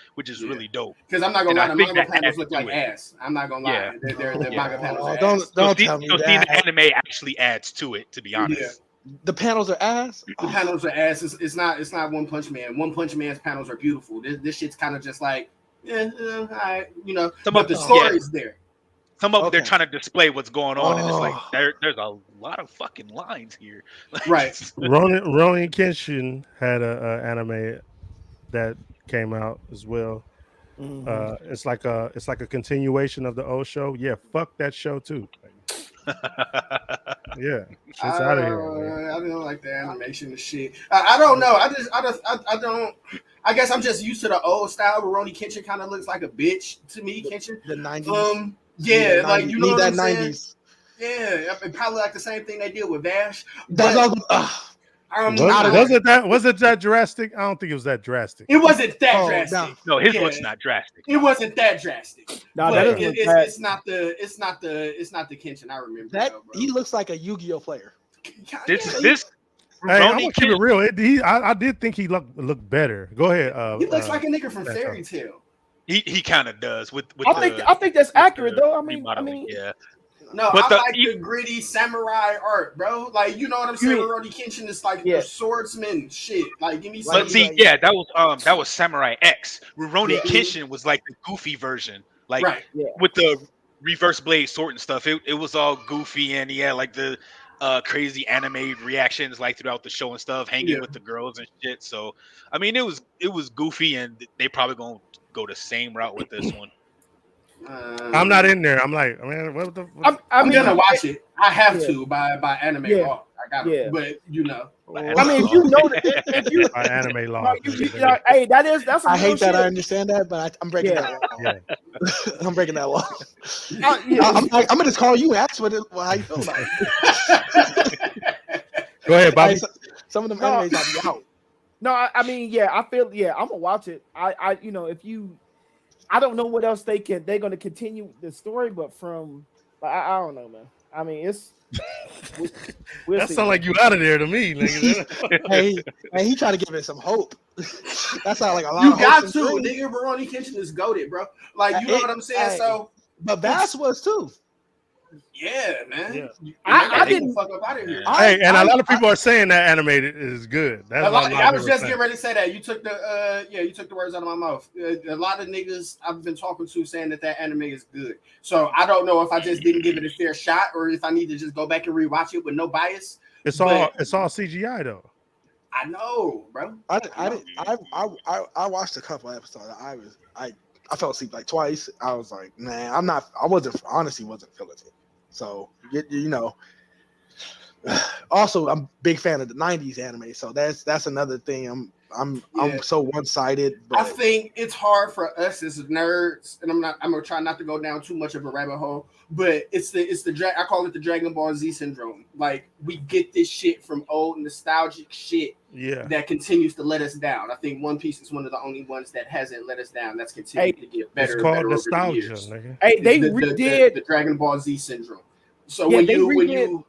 really dope. Because I'm not gonna lie, the manga panels look like ass. I'm not gonna lie, Yeah. They're manga panels. Are Don't ass. tell me that. Seeing the anime actually adds to it, to be honest. Yeah. The panels are ass. The panels are ass. It's not One Punch Man. One Punch Man's panels are beautiful. This shit's kind of just like, all right, but the story's there. Some of them they're trying to display what's going on, and it's like there's a lot of fucking lines here. Right. Ronin Kenshin had a anime that came out as well. Mm-hmm. It's like a continuation of the old show. Yeah, fuck that show too. Yeah, shit's out of here. I don't like the animation and shit. I don't know. I don't. I guess I'm just used to the old style. Rurouni Kenshin kind of looks like a bitch to me. Kenshin, the 90s. Yeah, like you know what I'm saying? 90s. Yeah, probably like the same thing they did with Vash. Was it that drastic? I don't think it was that drastic. It wasn't that drastic. No, his looks not drastic. It wasn't that drastic. No, it's not the Kenshin I remember. That he looks like a Yu-Gi-Oh player. This. Hey, I'm gonna keep it real. I did think he looked better. Go ahead. He looks like a nigga from Fairy Tail. He kind of does. I think that's accurate though. I mean, yeah. No, but I like the gritty samurai art, bro. Like, you know what I'm saying? Rurouni Kenshin is like the swordsman shit. Like, give me some. But see, yeah, that was Samurai X. Rurouni Kenshin was like the goofy version, like with the reverse blade sword and stuff. It was all goofy, and he had like the crazy anime reactions like throughout the show and stuff, hanging with the girls and shit. So, I mean, it was goofy, and they probably gonna go the same route with this one. I'm not in there. I'm like, man, what the? I'm gonna watch it. I have to by anime law. I got it, but I mean, if you know if you by anime law, hey, that's. I hate that. I understand that, but I'm breaking that law. Yeah. I'm breaking that law. I'm gonna just call you and ask how you feel about it. Go ahead, Bobby. Some of them animes I'll be out. No, I mean, I feel, I'm gonna watch it. I don't know what else they're gonna continue the story, but from I don't know, man. I mean, it's that sounds like you out of there to me, nigga. hey, he trying to give it some hope. That sounds like a lot. You of got to, nigga. Rurouni Kenshin is goated, bro. Like, you know what I'm saying? Hey, so, but Bass was too. Yeah, man. Yeah. I didn't fuck up out of here. Hey, and a lot of people are saying that animated is good. That's I was just getting ready to say that. You took the words out of my mouth. A lot of niggas I've been talking to saying that anime is good. So I don't know if I just didn't give it a fair shot or if I need to just go back and rewatch it with no bias. It's all CGI though. I know, bro. I watched a couple episodes. I fell asleep like twice. I was like, man, I wasn't feeling it. So you know. Also, I'm a big fan of the '90s anime, so that's another thing. I'm so one-sided. But I think it's hard for us as nerds, and I'm gonna try not to go down too much of a rabbit hole. But I call it the Dragon Ball Z syndrome. Like, we get this shit from old nostalgic shit that continues to let us down. I think One Piece is one of the only ones that hasn't let us down. That's continued to get better. It's called better nostalgia, over the years. nigga. Hey, they redid the Dragon Ball Z syndrome. So when you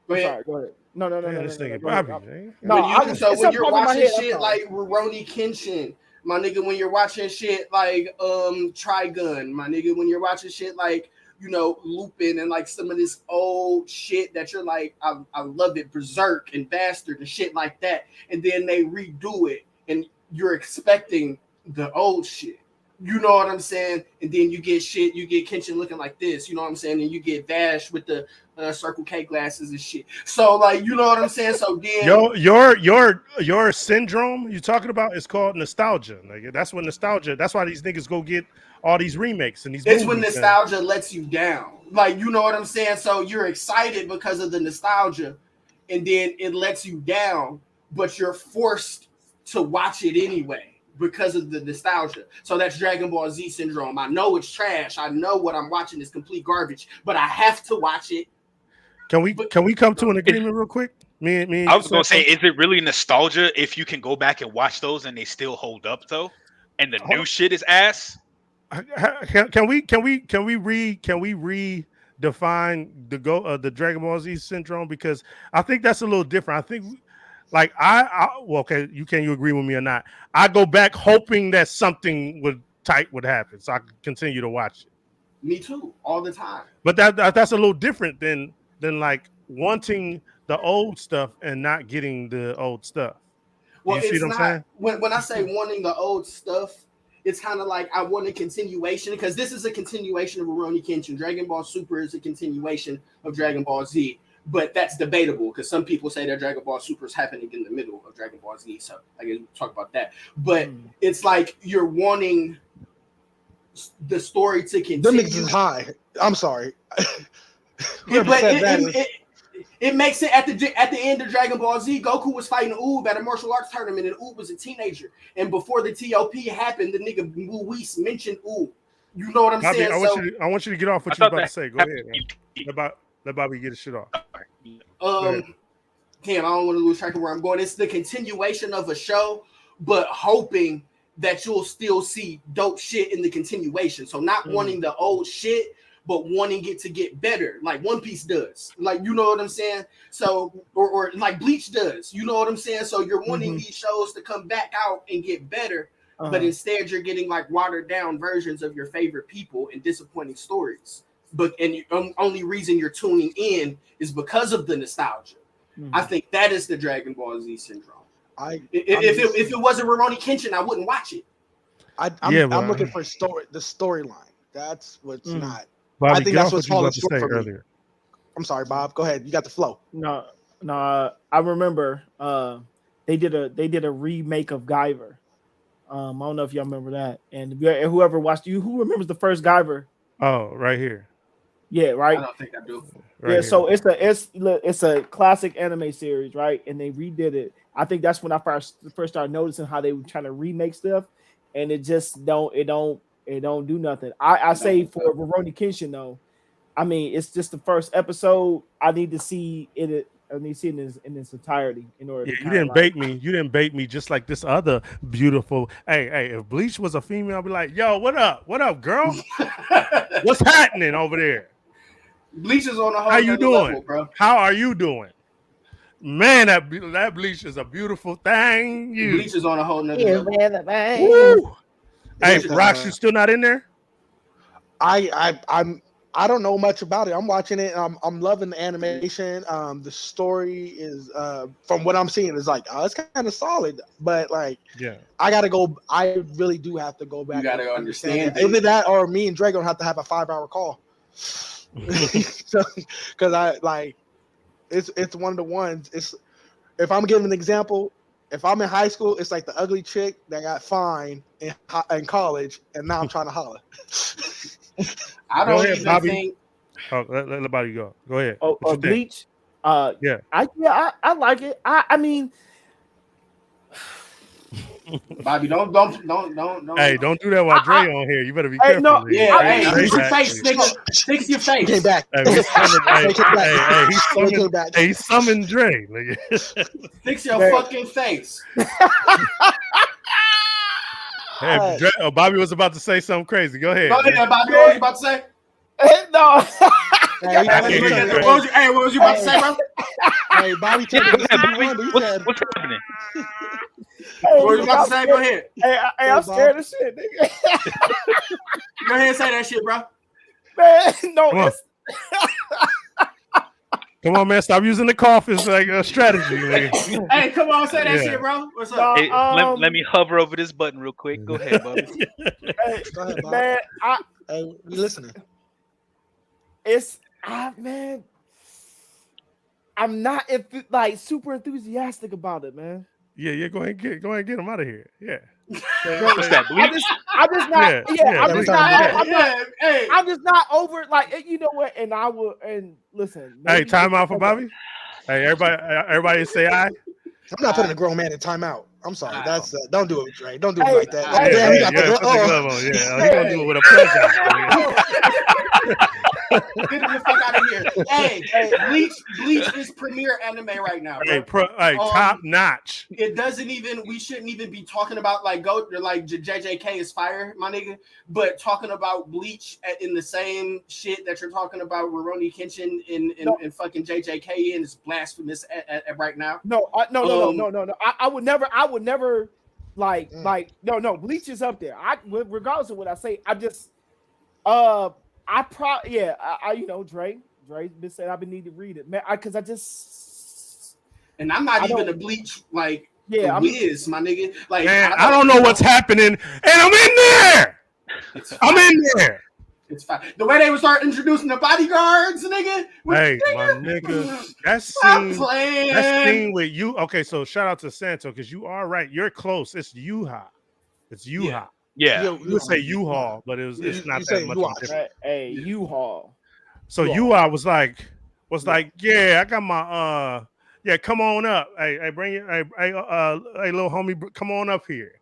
go ahead. Sorry, go ahead. No. This nigga Bobby. When you're watching shit like Rurouni Kenshin, my nigga, when you're watching shit like Trigun, my nigga, when you're watching shit like Lupin and like some of this old shit that you're like, I love it, Berserk and Bastard and shit like that, and then they redo it, and you're expecting the old shit. You know what I'm saying? And then you get Kenshin looking like this, you know what I'm saying? And you get Vash with the Circle K glasses and shit. So like, you know what I'm saying? So then your syndrome you talking about is called nostalgia. Like, that's what nostalgia. That's why these niggas go get all these remakes and these. It's when nostalgia lets you down. Like, you know what I'm saying? So you're excited because of the nostalgia, and then it lets you down, but you're forced to watch it anyway because of the nostalgia. So that's Dragon Ball Z syndrome. I know it's trash. I know what I'm watching is complete garbage, but I have to watch it. Can we come to an agreement real quick? Me. I was gonna say, is it really nostalgia if you can go back and watch those and they still hold up though, and the new shit is ass? Can we redefine the Dragon Ball Z syndrome, because I think that's a little different. I think like okay, you agree with me or not? I go back hoping that something would happen so I could continue to watch it. Me too, all the time. But that's a little different than like wanting the old stuff and not getting the old stuff. Well, you see it's what I'm saying? When I say wanting the old stuff, it's kind of like I want a continuation, because this is a continuation of Rurouni Kenshin. Dragon Ball Super is a continuation of Dragon Ball Z, but that's debatable because some people say that Dragon Ball Super is happening in the middle of Dragon Ball Z. So I can talk about that. But it's like you're wanting the story to continue. Them niggas is high. I'm sorry. It makes it at the end of Dragon Ball Z. Goku was fighting Oob at a martial arts tournament, and Oob was a teenager. And before the TOP happened, the nigga Luis mentioned Oob. You know what I'm saying? I want you to get off what you're about to say. Go ahead, man. Let Bobby get his shit off. Damn, I don't want to lose track of where I'm going. It's the continuation of a show, but hoping that you'll still see dope shit in the continuation. So not wanting the old shit, but wanting it to get better, like One Piece does. Like, you know what I'm saying? So, or like Bleach does. You know what I'm saying? So you're wanting these shows to come back out and get better, but instead you're getting like watered down versions of your favorite people and disappointing stories. But the only reason you're tuning in is because of the nostalgia. I think that is the Dragon Ball Z syndrome. If it wasn't Rurouni Kenshin, I wouldn't watch it. I'm looking for the storyline. That's what's not. Bobby, I think that's what's falling short for me. Earlier. I'm sorry, Bob. Go ahead. You got the flow. No. I remember they did a remake of Guyver. I don't know if y'all remember that. And whoever watched who remembers the first Guyver? Oh, right here. Yeah, right. I don't think I do. Right yeah, here. so it's a classic anime series, right? And they redid it. I think that's when I first started noticing how they were trying to remake stuff, and it just don't do nothing. I say for Rurouni Kenshin though, I mean it's just the first episode. I need to see it. I need to see it in its entirety in order. Yeah, you didn't bait me. You didn't bait me just like this other beautiful. Hey, if Bleach was a female, I'd be like, yo, what up? What up, girl? What's happening over there? Bleach is on a whole How you doing, level, bro. How are you doing? Man, that Bleach is a beautiful thing. Bleach is on a whole nother level. Woo. Hey, Rox, you still not in there? I don't know much about it. I'm watching it. I'm loving the animation. The story is from what I'm seeing is like it's kind of solid, but like I gotta go. I really do have to go back. You gotta understand it. Either that or me and Dre gonna have to have a 5-hour call. Because I like it's one of the ones. It's if I'm giving an example. If I'm in high school, it's like the ugly chick that got fined in college, and now I'm trying to holler. I don't even think. Oh, let Bobby go. Go ahead. Oh, Bleach. I like it. I mean, Bobby, don't. Hey, don't do that while Dre on here. You better be careful. No, fix your face, nigga. Fix your face. Get back. He summoned Dre. Fix your fucking face. Hey, Dre, Bobby was about to say something crazy. Go ahead. Go ahead, Bobby. What was you about to say? No. What was you about to say, bro? Hey, Bobby, what's happening? What was you about to say? Go ahead. Hey, I'm scared of shit, nigga. Go ahead and say that shit, bro. Man, no, Come on. it's Come on, man. Stop using the cough as like a strategy. Nigga. Hey, come on, say that Yeah. shit, bro. What's up? Hey, let me hover over this button real quick. Go ahead, Bubby. hey, Go ahead, Bob. man, Hey, we listening. man, I'm not like super enthusiastic about it, man. Yeah. Go ahead and get him out of here. Yeah. What's that? Bleach? I'm just not. Yeah, Yeah, yeah, I'm we just talking not. about Hey, I'm just not over it. Like, you know what? And I will. And listen. Hey, maybe- time out for Bobby. Hey, everybody say aye. I'm not putting a grown man in timeout. I'm sorry. That's don't do it, Dre. Don't do it Hey, like that. Like, hey, damn, he Yeah, got yeah, the put the glove on. Yeah, he gonna do it with a pleasure. get him the fuck out of here. Hey, Bleach is premiere anime right now, bro. Hey, top notch. It doesn't even. We shouldn't even be talking about like JJK is fire, my nigga. But talking about Bleach in the same shit that you're talking about Rurouni Kenshin and fucking JJK in is blasphemous right now. No. I would never like no. Bleach is up there. Regardless of what I say, Dre been saying I've been needing to read it, man. Because I just. And I'm not even a Bleach like Yeah, whiz, my nigga. Like, Man, I don't know what's happening, and I'm in there. I'm in there. It's fine. The way they would start introducing the bodyguards, nigga. Hey, my nigga, that scene with you. Okay, so shout out to Santo because you are right. You're close. It's Yuha. It's Yuha. Yeah. You would say U-Haul, but it's not that much different. Hey, U-Haul. So Yuha was like, yeah, I got my come on up. Hey, bring it. Hey, little homie, come on up here.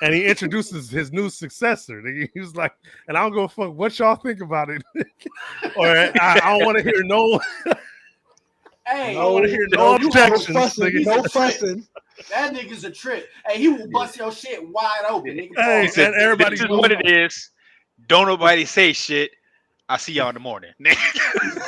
And he introduces his new successor. He was like, and I don't give a fuck what y'all think about it. Or I don't want to hear no. Hey, I don't want to hear no objections. No fussing. That nigga's a trick. Hey, he will bust your shit wide open. Nigga. Hey, He said, everybody this is what it is. Don't nobody say shit. I'll see y'all in the morning.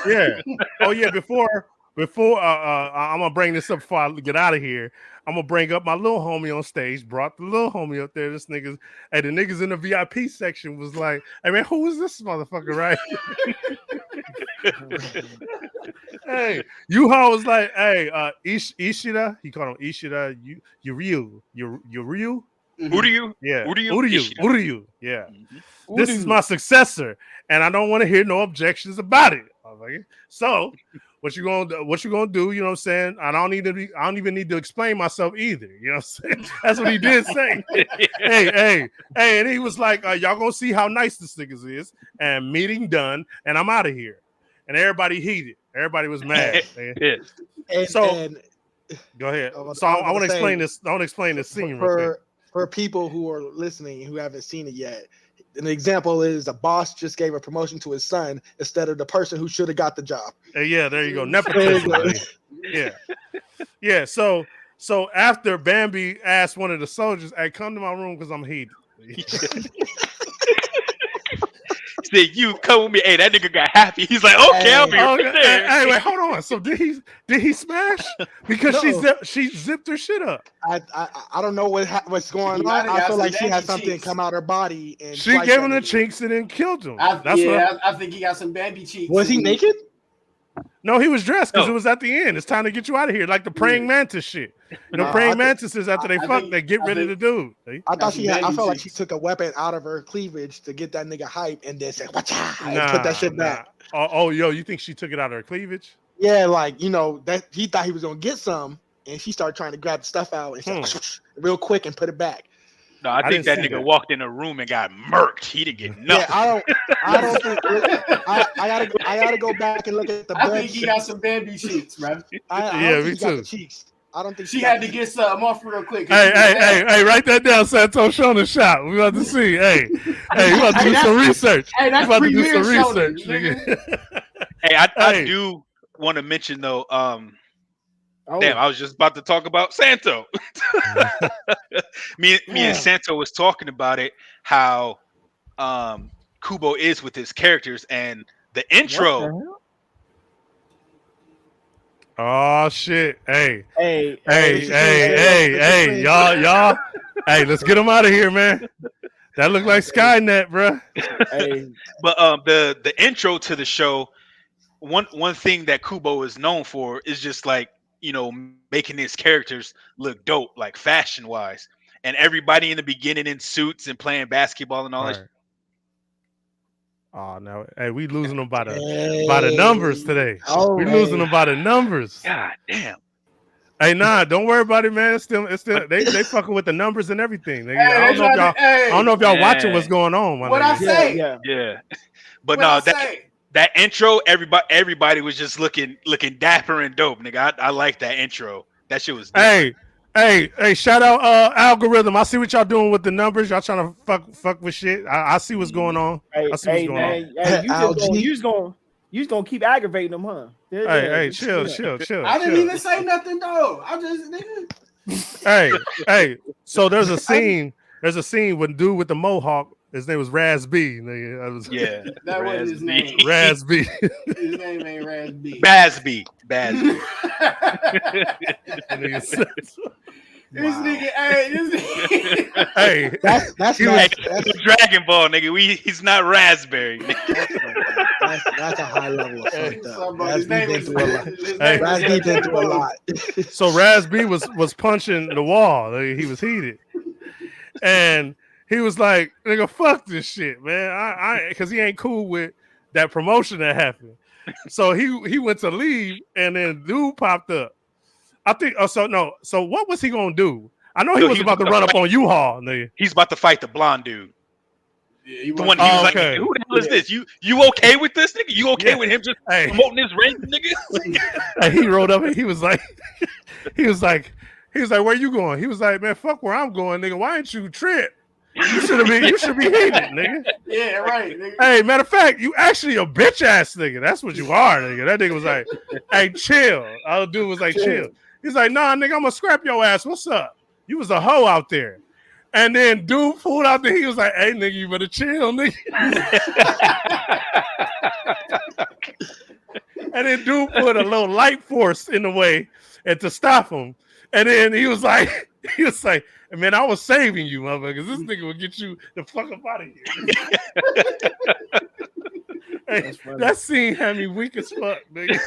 Yeah. Oh yeah. Before I'm gonna bring this up before I get out of here. I'm gonna bring up my little homie on stage. Brought the little homie up there. This niggas, hey, the niggas in the VIP section was like, "Hey man, who is this motherfucker?" Right? Hey, Yuha was like, "Hey, Ishida." He called him Ishida. Uryu. Uryu? Yeah. Uryu. Uryu. Yeah. Mm-hmm. This is my successor, and I don't want to hear no objections about it. So, what you gonna do? You know what I'm saying? I don't even need to explain myself either. You know what I'm saying? That's what he did say. hey, and he was like, y'all gonna see how nice this niggas is, and meeting done, and I'm out of here. And everybody heated. Everybody was mad. Yeah. Go ahead. So I want to explain this. I want to explain this scene real quick. For people who are listening who haven't seen it yet. An example is a boss just gave a promotion to his son instead of the person who should have got the job. Yeah, there you go. Nepotism. Yeah. So after Bambi asked one of the soldiers, "Hey, come to my room because I'm heated." Said, "You come with me." Hey, that nigga got happy. He's like, "Okay, I'll be right there." Hey, wait, hold on. So did he smash? Because she zipped her shit up. I don't know what's going on. I feel like she had something come out her body and she gave him the chinks and then killed him. I think he got some Bambi cheeks. Was he naked? No, he was dressed because it was at the end. It's time to get you out of here, like the praying mantis shit. You know, praying mantises after they fuck, they get rid of the dude. I felt like she took a weapon out of her cleavage to get that nigga hype and then said, "Watcha!" and put that shit back. You think she took it out of her cleavage? Yeah, like that he thought he was gonna get some, and she started trying to grab the stuff out and said, real quick and put it back. No, I think that nigga walked in a room and got murked. He didn't get nothing. Yeah, I don't think. I gotta go back and look at the. I think he got some Bambi cheeks, man. Me too. I don't think she had to get some off real quick. Hey, write that down, Santo. Show the shot. We about to see. Hey, we about to do some research. Hey, that's premier research, nigga. Hey, I do want to mention though. Damn, I was just about to talk about Santo. me and Santo was talking about it, how Kubo is with his characters and the intro. Oh shit! Hey, y'all! Hey, let's get him out of here, man. That looked like Skynet, bro. Hey, But the intro to the show, one thing that Kubo is known for is just like, you know, making his characters look dope, like fashion wise, and everybody in the beginning in suits and playing basketball and all that. Right. Oh no! Hey, we losing them by the numbers today. We losing them by the numbers. God damn. Hey, nah, don't worry about it, man. It's still they fucking with the numbers and everything. I don't know if y'all watching what's going on. What I say? Yeah. But no, that intro, everybody was just looking dapper and dope, nigga. I like that intro. That shit was dope. Hey, shout out algorithm. I see what y'all doing with the numbers. Y'all trying to fuck with shit. I see what's going on. I see what's going on. Hey, you just gonna keep aggravating them, huh? Hey, chill. I didn't even say nothing though. I just nigga. Hey. So there's a scene with dude with the mohawk. His name was Raz B. Nigga. That wasn't his name. Raz B. His name ain't Raz B. Bazby. This nigga, hey, that's Dragon Ball, nigga. He's not raspberry. That's a high level of fucked up. Raz B been through a lot. So Raz B was punching the wall. He was heated, and he was like, "Nigga, fuck this shit, man." I because he ain't cool with that promotion that happened. So he went to leave, and then dude popped up. I think. So what was he gonna do? I know he was about to run up on U-Haul. Nigga. He's about to fight the blonde dude. Yeah, the one he was like, "Who the hell is this? You okay with this, nigga? You okay with him just promoting his ring, nigga?" And he rolled up and he was like, "Where you going?" He was like, "Man, fuck where I'm going, nigga. Why ain't you trip? You should be heated, nigga." Yeah, right. Nigga. Hey, matter of fact, you actually a bitch ass nigga. That's what you are, nigga. That nigga was like, "Hey, chill." Other dude was like, "Chill." He's like, "Nah, nigga, I'm gonna scrap your ass. What's up? You was a hoe out there." And then dude pulled out he was like, "Hey, nigga, you better chill, nigga." And then dude put a little light force in the way and to stop him. And then he was like, "Man, I was saving you, motherfucker, because this nigga will get you the fuck up out of here." Hey, that scene had me weak as fuck, nigga.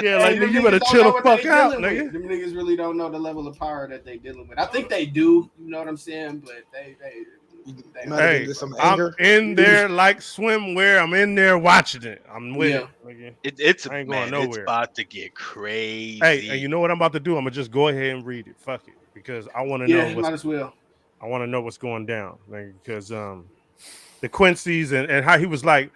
Yeah, like, nigga, you better chill the fuck out, nigga. Them niggas really don't know the level of power that they dealing with. I think they do, you know what I'm saying? But they hey, I'm in there like swimwear. I'm in there watching it. I'm with it, nigga. It's I ain't going nowhere. It's about to get crazy. Hey, and you know what I'm about to do? I'm gonna just go ahead and read it. Fuck it, because I want to know. Might as well. I want to know what's going down, nigga, because the Quincy's and how he was like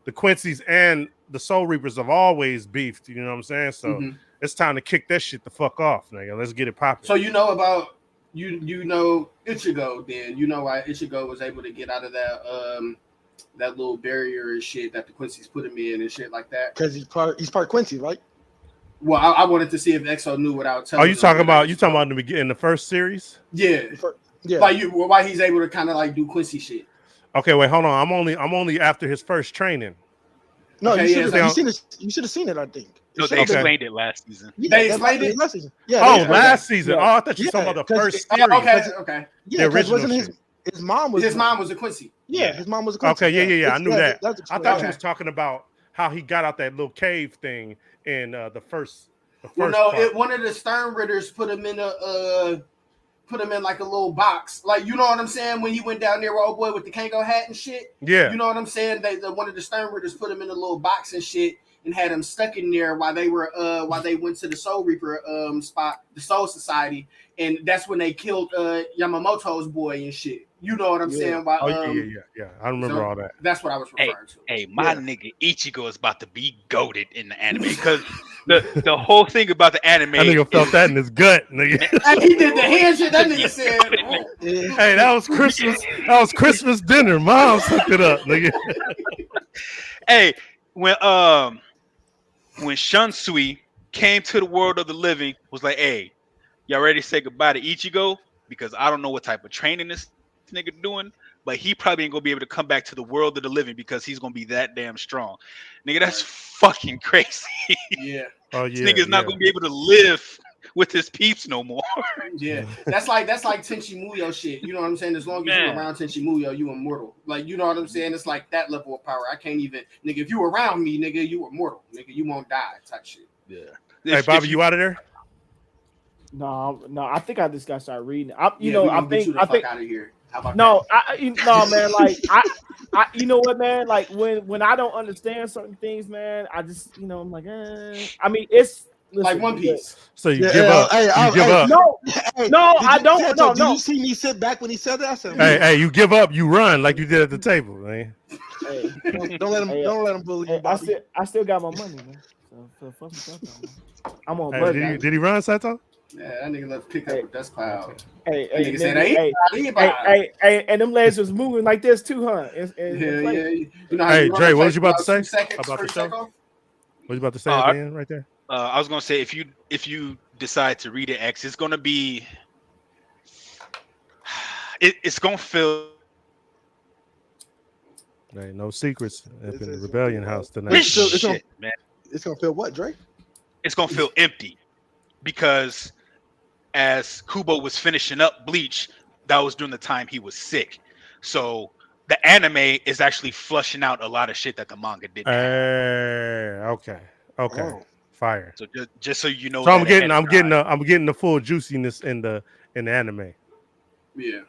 the Quincy's and the Soul Reapers have always beefed. You know what I'm saying? So it's time to kick that shit the fuck off, nigga. Let's get it popping. So you know about you know Ichigo, then you know why Ichigo was able to get out of that that little barrier and shit that the Quincy's put him in and shit like that. Because he's part Quincy, right? Well, I wanted to see if Exo knew without telling. Oh, you talking about in the beginning, in the first series? Yeah. Like why he's able to kind of like do Quincy shit. Okay, wait, hold on. I'm only after his first training. No, you should have seen it. I think. No, they explained it last season. They explained it last season. Yeah. Last season. Oh, I thought you were talking about the first series. Okay. Yeah, because wasn't his mom was a Quincy. Yeah, his mom was a Quincy. Okay, yeah. I knew that. I thought you was talking about how he got out that little cave thing in the first. One of the Stern Ritters put him in like a little box, like, you know what I'm saying, when he went down there with old boy with the Kango hat and shit. Yeah, you know what I'm saying. One of the Stern Ritters put him in a little box and shit, and had him stuck in there while they went to the Soul Reaper spot, the Soul Society, and that's when they killed Yamamoto's boy and shit. You know what I'm saying? Yeah. I remember all that. That's what I was referring to. Hey, my nigga Ichigo is about to be goated in the anime, because the whole thing about the anime. That nigga felt that in his gut, nigga. He did the hand shit. That nigga said, "Hey, that was Christmas. That was Christmas dinner. Mom hooked it up, nigga." Hey, when Shunsui came to the world of the living, was like, "Hey, y'all ready to say goodbye to Ichigo? Because I don't know what type of training this nigga doing, but he probably ain't gonna be able to come back to the world of the living because he's gonna be that damn strong." Nigga, that's fucking crazy. Yeah. Oh yeah. This nigga's not gonna be able to live with his peeps no more. Yeah, that's like Tenchi Muyo shit. You know what I'm saying? As long as you're around Tenchi Muyo, you immortal. Like, you know what I'm saying? It's like that level of power. I can't even, nigga. If you around me, nigga, you immortal. Nigga, you won't die. Type shit. Yeah. Hey, Bobby, you out of there? No. I think I just got to start reading. I think out of here. How about no, that? man. Like you know what, man? Like when I don't understand certain things, man, I just, I'm like, I mean, it's like One Piece. So you give up? You give up? No, I don't. No. Did you see me sit back when he said that? I said, Hey, you give up? You run like you did at the table, man. Hey, don't let him bully you. I still got my money, man. So fuck me, I'm on budget. Did he run, Sato? Yeah, that nigga left pick up with Dust Cloud. Hey, nigga said, and them legs was moving like this too, huh? Yeah. You know Hey, Dre, what was you about to say about the show? What was you about to say at the end, right there? I was gonna say if you decide to read it, X, it's gonna be, it's gonna feel. There ain't no secrets up in the Rebellion house tonight. Man. It's gonna feel what, Drake? It's gonna feel empty because as Kubo was finishing up Bleach, that was during the time he was sick. So the anime is actually flushing out a lot of shit that the manga didn't. Okay. Oh. Fire. So just so you know, so I'm getting the full juiciness in the anime. Yeah.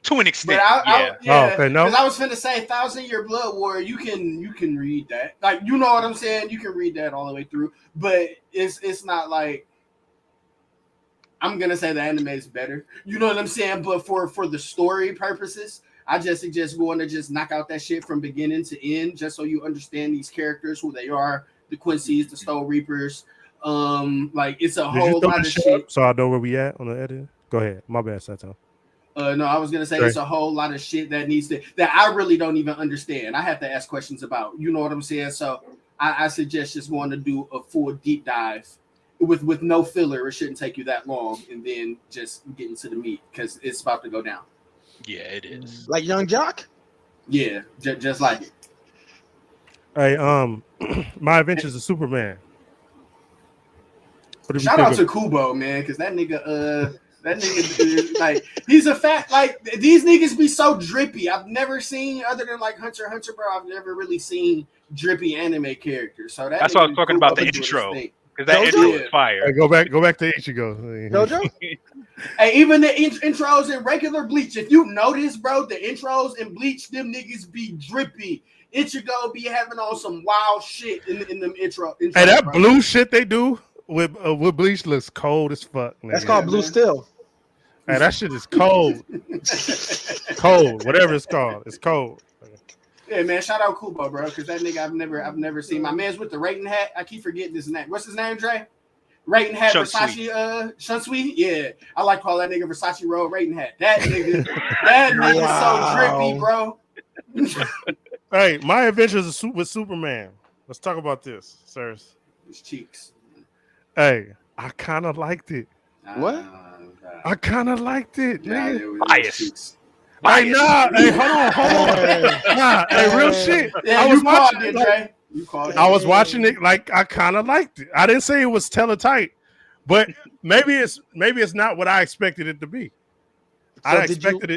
To an extent, okay, no. Because I was finna say 1,000-Year Blood War. You can read that, like, you know what I'm saying. You can read that all the way through, but it's not like I'm gonna say the anime is better. You know what I'm saying? But for the story purposes, I just suggest going to just knock out that shit from beginning to end, just so you understand these characters, who they are, the Quincy's, the Stone Reapers. Like, it's a whole lot of shit. So I know where we at on the edit. Go ahead. My bad, Sato. No, I was gonna say it's a whole lot of shit that I really don't even understand. I have to ask questions about. You know what I'm saying? So I suggest just going to do a full deep dive with no filler. It shouldn't take you that long, and then just get into the meat because it's about to go down. Yeah, it is. Like Young Jock? Yeah, just like it. Hey, My Adventures of Superman. Shout out to Kubo, man, because that nigga, like, he's a fat, like, these niggas be so drippy. I've never seen, other than like Hunter, bro, I've never really seen drippy anime characters. So that's what I was talking about, the intro. Because that intro is fire. Hey, go back to Ichigo. Jojo? Hey, even the intros in regular Bleach, if you notice, bro, the intros in Bleach, them niggas be drippy. Ichigo be having on some wild shit in them intro. Hey, that blue shit they do with Bleach looks cold as fuck. Nigga. That's called Blue Steel. Hey, that shit is cold. Cold, whatever it's called. It's cold. Yeah, man. Shout out Kubo, bro, because that nigga I've never seen. My man's with the rating hat. I keep forgetting his name. What's his name, Dre? Rating hat, Versace, Shunsui. Yeah, I like to call that nigga Versace Road rating hat. That nigga so drippy, bro. Hey, My Adventures with Superman. Let's talk about this, sirs. His cheeks. Hey, I kind of liked it. What? I kind of liked it. Bias. Hey, nah. Hey, hold on. Nah, hey, real shit. Yeah, I was watching it, Dre. I was watching it like I kind of liked it. I didn't say it was teletight, but maybe it's not what I expected it to be. I expected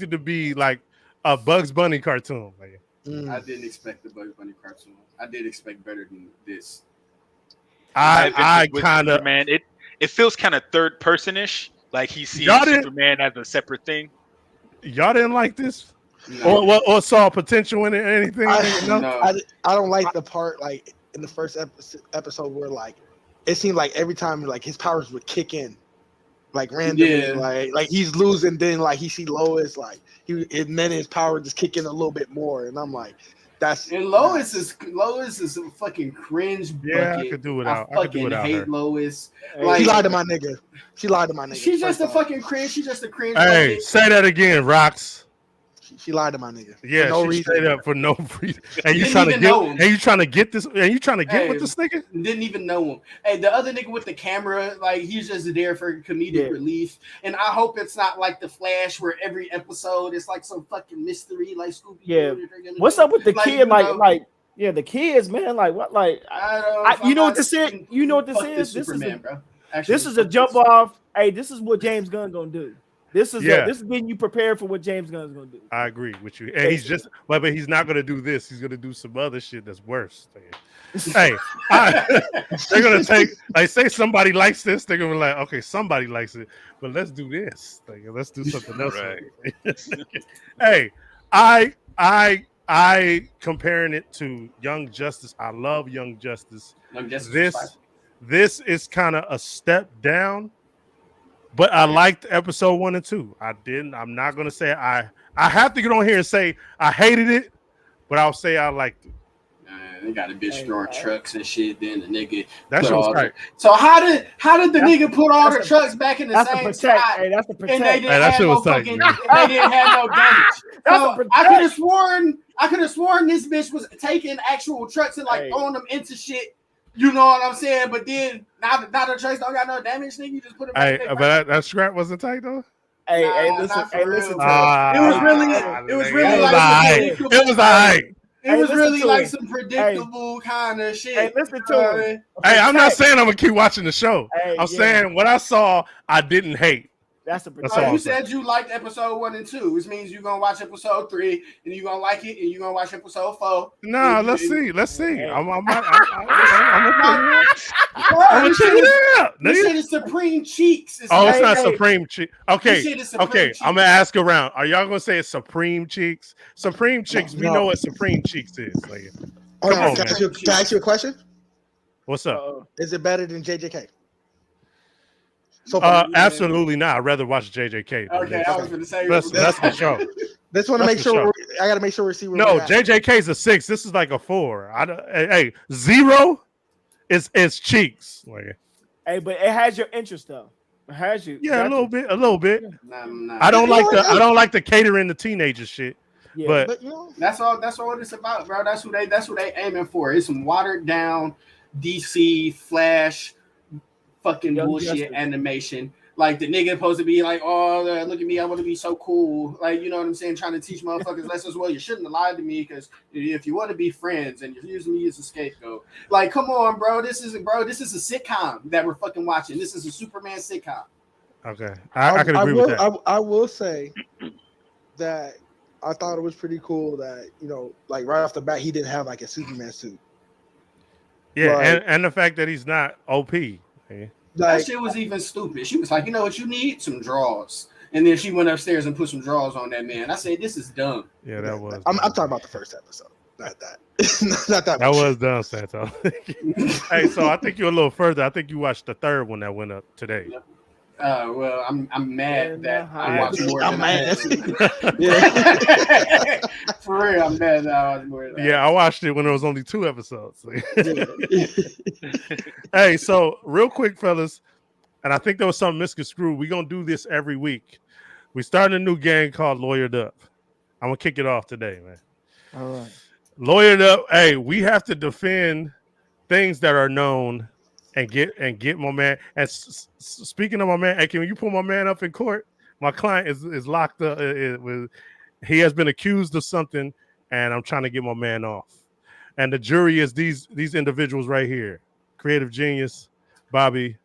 it to be like a Bugs Bunny cartoon. I didn't expect the Bugs Bunny cartoon. I did expect better than this. I kind of, man. It feels kind of third person-ish, like he sees Superman as a separate thing. Y'all didn't like this, or saw potential in it, or anything? I don't like the part like in the first episode where like it seemed like every time like his powers would kick in, like randomly, like he's losing, then like he see Lois, like and then his power just kick in a little bit more, and I'm like. Lois is a fucking cringe bucket. Yeah, I could do without. I fucking hate her. Lois. Like, she lied to my nigga. She's just a fucking cringe. She's just a cringe. Hey, bucket. say that again, Rocks. She lied to my nigga. Yeah, for no she reason. stayed up for no reason. And you trying to get? And you trying to get this? And you trying to get with this nigga? Didn't even know him. Hey, the other nigga with the camera, like he's just there for comedic relief. And I hope it's not like the Flash, where every episode is like some fucking mystery, like Scooby. Yeah. What's up with the kid? The kids, man. Like what? Like I don't. you know what this is? You know what this is? This Superman, bro. Actually, this is a jump off. Hey, this is what James Gunn gonna do. This is getting you prepared for what James Gunn's gonna do. I agree with you. And he's just, but he's not gonna do this. He's gonna do some other shit that's worse. Hey, they're gonna take, like, say somebody likes this, they're gonna be like, okay, somebody likes it, but let's do this. Like, let's do something else. Hey, I comparing it to Young Justice. I love Young Justice. This is kind of a step down. But I liked episode 1 and 2. I'm not gonna say I have to get on here and say I hated it, but I'll say I liked it. They got a bitch throwing trucks and shit. Then the nigga. That shit was right. So how did the nigga put all the trucks back in the same spot? Hey, that's the protect. And they didn't have no fucking. They didn't have no damage. So I could have sworn this bitch was taking actual trucks and like throwing them into shit. You know what I'm saying? But then now the trucks don't got no damage, nigga. You just put it back. Hey, but that scrap wasn't tight though. Hey, listen. It was really like some predictable kind of shit. Hey, listen to it. Hey, I'm not saying I'm gonna keep watching the show. I'm saying what I saw, I didn't hate. That's you said you liked episode 1 and 2, which means you're gonna watch episode 3 and you're gonna like it, and you're gonna watch episode 4. No, let's see. I'm gonna check it out. You said it's Supreme Cheeks. It's not Supreme Cheeks. Okay. Cheeks. I'm gonna ask around. Are y'all gonna say it's Supreme Cheeks? Supreme Cheeks. We know what Supreme Cheeks is. Like, can I ask you a question? What's up? Is it better than JJK? So absolutely not. I'd rather watch JJK. Okay, I was going to say that's the show. Just want to make sure. I got to make sure we see. No, JJK's a 6. This is like a 4. Hey, 0 is Cheeks. Hey, but it has your interest though. It has you. Yeah, a little bit. Nah. I don't like the catering to teenagers shit. Yeah, but you know, that's all it's about, bro. That's what they aiming for. It's some watered down DC Flash fucking bullshit animation. Like the nigga supposed to be like, oh, look at me, I want to be so cool. Like, you know what I'm saying? Trying to teach motherfuckers lessons. Well, you shouldn't have lied to me because if you want to be friends and you're using me as a scapegoat. Like, come on, bro. This is a sitcom that we're fucking watching. This is a Superman sitcom. Okay. I can agree with that. I will say that I thought it was pretty cool that, you know, like right off the bat, he didn't have like a Superman suit. Yeah, and the fact that he's not OP. That shit was even stupid. She was like, you know what you need? Some drawers. And then she went upstairs and put some drawers on that man. I said, this is dumb. Yeah, that was. I'm talking about the first episode. Not that. Not that. That was dumb, Santo. Hey, so I think you're a little further. I think you watched the third one that went up today. Yep. Well, I'm mad that I watched more than mad. For real, I'm mad that I watched more than that. Yeah, I watched it when there was only 2 episodes. Hey, so real quick, fellas, and I think there was something misconstrued. We're going to do this every week. We started a new game called Lawyered Up. I'm going to kick it off today, man. All right. Lawyered Up, hey, we have to defend things that are known and get my man. And speaking of my man, hey, can you pull my man up in court? My client is locked up. He has been accused of something, and I'm trying to get my man off. And the jury is these individuals right here: Creative Genius, Bobby,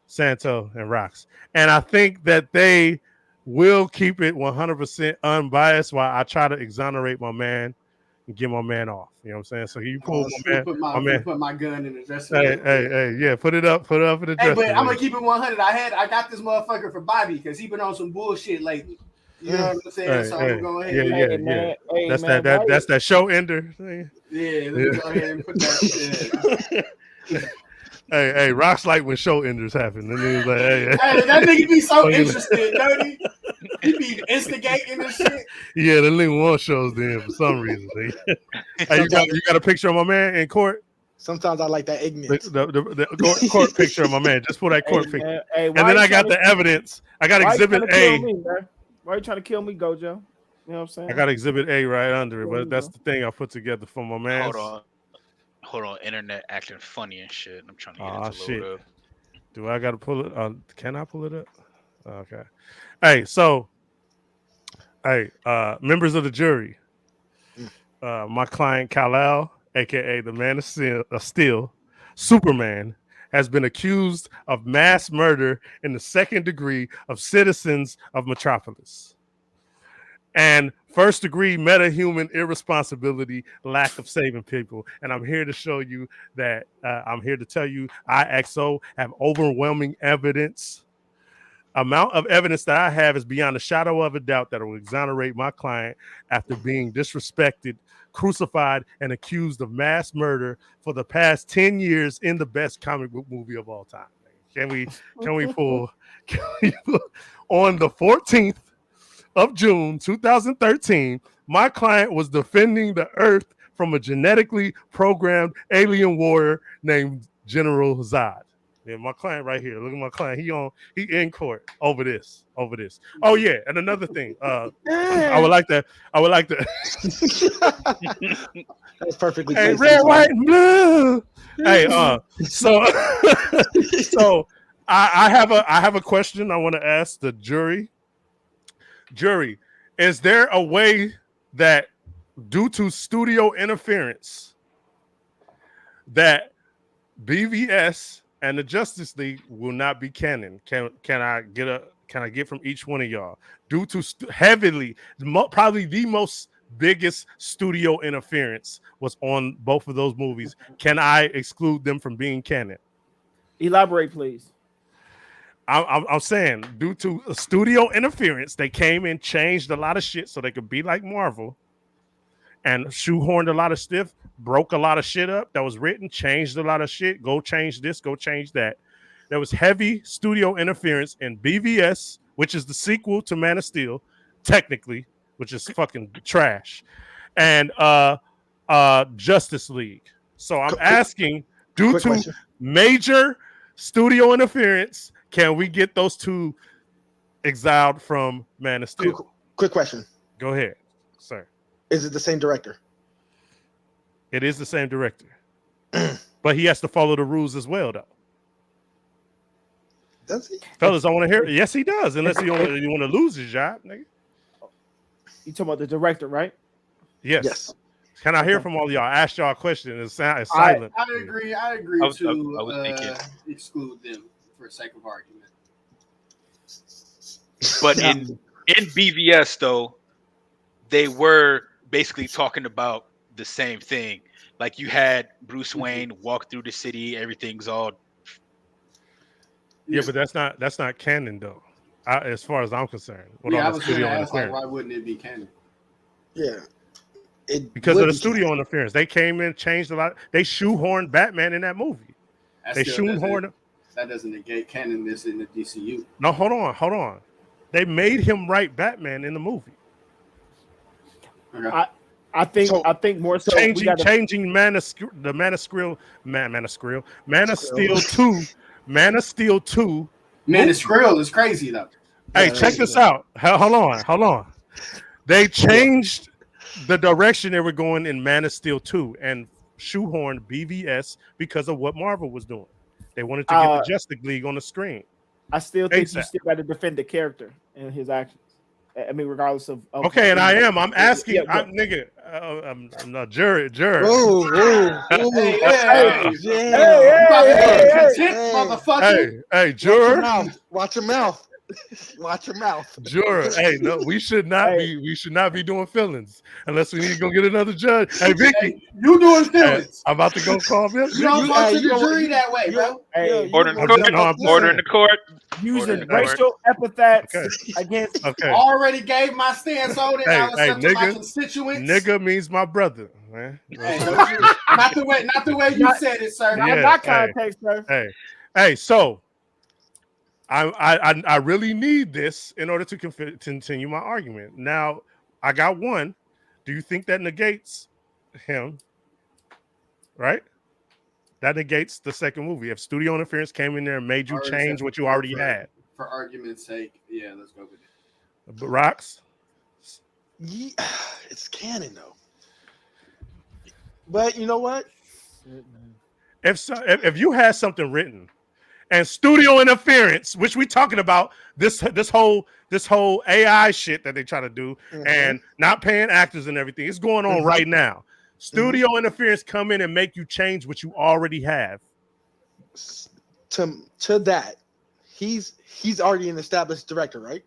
Santo, and Rox. And I think that they will keep it 100% unbiased while I try to exonerate my man and get my man off. You know what I'm saying? So you pull my man. Put my gun in the dresser. Hey, yeah, put it up in the dresser. Hey, but I'm gonna keep it 100. I got this motherfucker for Bobby because he been on some bullshit lately. You know what I'm saying? So I'm going ahead. Yeah. That's that show ender thing. Yeah, let me go ahead and put that. Hey, Rock's like when show enders happen. And he was like, hey, that nigga be so interested, don't he? He be instigating and shit. Yeah, the nigga wants shows then for some reason. Hey, you got a picture of my man in court? Sometimes I like that ignorance. The court picture of my man. Just put that court picture. And then I got the evidence. I got Exhibit A. Why are you trying to kill me, Gojo? You know what I'm saying? I got Exhibit A right under it, but that's the thing I put together for my man. Hold on, internet acting funny and shit. I'm trying to get it to load up. Do I got to pull it? Can I pull it up? Okay. Hey, so, members of the jury, my client Kal-El, aka the Man of Steel, Superman, has been accused of mass murder in the second degree of citizens of Metropolis. And first degree metahuman irresponsibility, lack of saving people. And I'm here to show you that I'm here to tell you IXO have overwhelming evidence. Amount of evidence that I have is beyond a shadow of a doubt that will exonerate my client after being disrespected, crucified, and accused of mass murder for the past 10 years in the best comic book movie of all time. Can we pull on the 14th of June 2013, my client was defending the Earth from a genetically programmed alien warrior named General Zod. Yeah, my client right here. Look at my client. He in court over this. Oh yeah, and another thing. I would like to. That's perfectly. Hey, red, white, and blue. Hey, so I have a question I want to ask the jury. Jury, is there a way that due to studio interference that BVS and the Justice League will not be canon? Can I get from each one of y'all due to probably the most biggest studio interference was on both of those movies? Can I exclude them from being canon? Elaborate, please. I'm saying due to studio interference, they came and changed a lot of shit so they could be like Marvel, and shoehorned a lot of stuff, broke a lot of shit up that was written, changed a lot of shit. Go change this, go change that. There was heavy studio interference in BVS, which is the sequel to Man of Steel, technically, which is fucking trash, and Justice League. So I'm asking, due to major studio interference, can we get those two exiled from Man of Steel? Quick question. Go ahead, sir. Is it the same director? It is the same director, but he has to follow the rules as well, though. Does he? Fellas, I want to hear. Yes, he does. Unless you want to lose his job, nigga. You talking about the director, right? Yes. Can I hear from all y'all? I asked y'all a question. It's silent. I agree I was to exclude them for sake of argument. But in BVS though, they were basically talking about the same thing. Like you had Bruce Wayne walk through the city, everything's all. Yeah, but that's not canon though, as far as I'm concerned. I was going to ask, like, why wouldn't it be canon? Yeah, because of the studio interference. They came in, changed a lot. They shoehorned Batman in that movie. That doesn't negate canonness in the DCU. No, hold on. They made him write Batman in the movie. Okay. I think more so changing Man of Steel 2. Man of Skrill is crazy though. Hey, check this out. Hold on. They changed the direction they were going in Man of Steel 2 and shoehorned BVS because of what Marvel was doing. They wanted to get the Justice League on the screen. I still think you still got to defend the character and his actions. I mean, regardless of okay, and I am. I'm asking, I'm not jury. Hey, juror. Watch your mouth. Juror. Hey, no, we should not be doing feelings unless we need to go get another judge. Hey, Vicky, you doing feelings? I'm about to go call him. You don't talk to the jury that way, bro. Order in the court. Using racial epithets against. Okay. Already gave my stance on it. I was to my constituents. Nigga means my brother, man. Not the way you said it, sir. Not my context, sir. Hey, so I really need this in order to continue my argument. Now, I got one. Do you think that negates him? Right? That negates the second movie. If studio interference came in there and made you change what you already had. For argument's sake, yeah, let's go with it. But Rocks? Yeah, it's canon though. But you know what? If you had something written and studio interference, which we talking about this whole AI shit that they try to do, and not paying actors and everything, it's going on right now. Studio interference come in and make you change what you already have. to that, he's already an established director, right?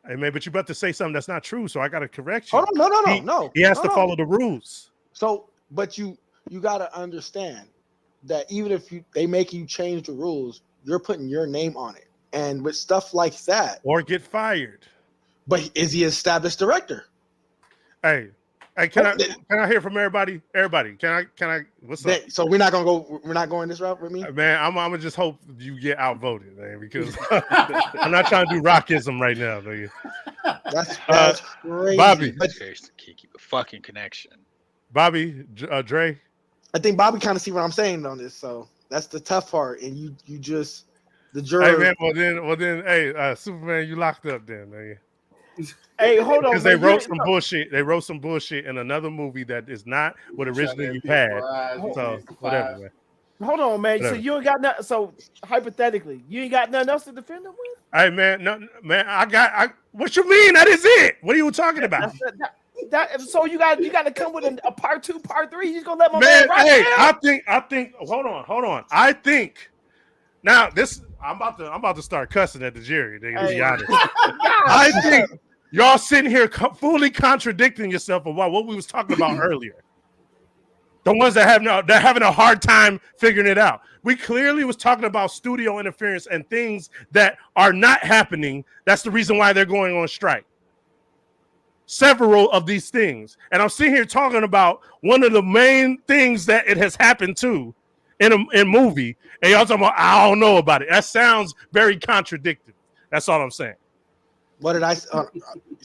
Hey man, but you about to say something that's not true, so I gotta correct you. Hold on, no. He has to follow the rules. So, but you gotta understand that even if they make you change the rules, you're putting your name on it, and with stuff like that, or get fired. But is he an established director? Hey, can I hear from everybody? Everybody, can I? What's up? So we're not going this route with me, man. I'm gonna just hope you get outvoted, man, because I'm not trying to do rockism right now, man. That's crazy. Bobby, keep a fucking connection. Bobby, Dre. I think Bobby kind of see what I'm saying on this, so that's the tough part, and you just the juror. Hey man, well then, hey, Superman, you locked up then, man. Hey, hold on. Because they wrote some bullshit. They wrote some bullshit in another movie that is not what originally you had. So whatever, man. Hold on, man. Whatever. So you ain't got nothing. So hypothetically, you ain't got nothing else to defend them with? Hey man, no, man. What you mean? That is it. What are you talking about? So you got to come with a part 2, part 3. You just gonna let my man? man Hey, down? I think. Hold on. I think now this. I'm about to start cussing at the jury. To be honest, I think y'all sitting here fully contradicting yourself about what we was talking about earlier. The ones that they're having a hard time figuring it out. We clearly was talking about studio interference and things that are not happening. That's the reason why they're going on strike. Several of these things, and I'm sitting here talking about one of the main things that it has happened to in a movie, and y'all talking about I don't know about it. That sounds very contradictory. That's all I'm saying. What did I?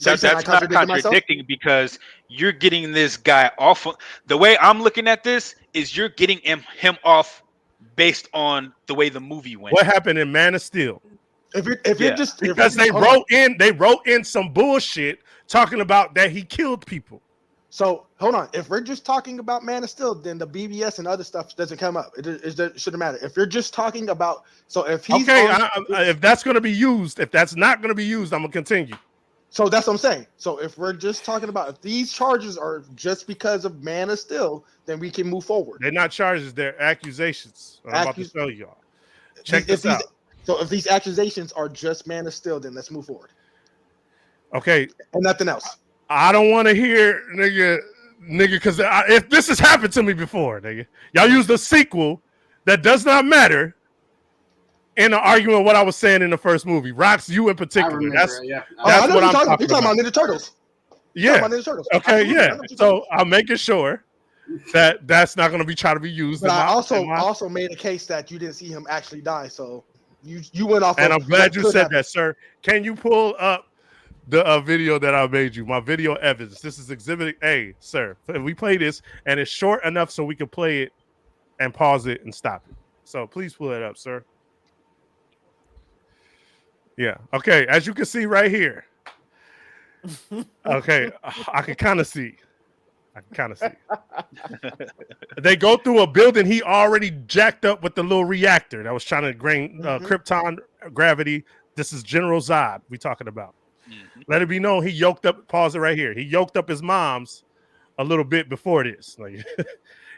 That's not contradicting because you're getting this guy off. The way I'm looking at this is you're getting him off based on the way the movie went. What happened in Man of Steel? They wrote in some bullshit talking about that he killed people. So hold on. If we're just talking about Man of Steel, then the BBS and other stuff doesn't come up. It shouldn't matter. If you're just talking about, so if he's if that's going to be used, if that's not going to be used, I'm gonna continue. So that's what I'm saying. So if we're just talking about if these charges are just because of Man of Steel, then we can move forward. They're not charges; they're accusations. I'm about to show y'all. Check this out. So if these accusations are just Man of Steel, then let's move forward. Okay. And nothing else. I don't want to hear nigga, because if this has happened to me before, nigga, y'all used a sequel that does not matter in an argument of what I was saying in the first movie. Rocks, you in particular. That's what I'm talking about. You're talking about Ninja Turtles. Yeah. Okay, yeah. So I'm making sure that that's not going to be trying to be used. But I also made a case that you didn't see him actually die. So you went off. And I'm glad you said that, sir. Can you pull up the video that I made you, my video evidence? This is Exhibit A, sir. We play this, and it's short enough so we can play it and pause it and stop it. So please pull it up, sir. Yeah. Okay. As you can see right here. Okay. I can kind of see. They go through a building he already jacked up with the little reactor that was trying to drain Krypton gravity. This is General Zod we talking about. Let it be known he yoked up, pause it right here. He yoked up his mom's a little bit before this. Like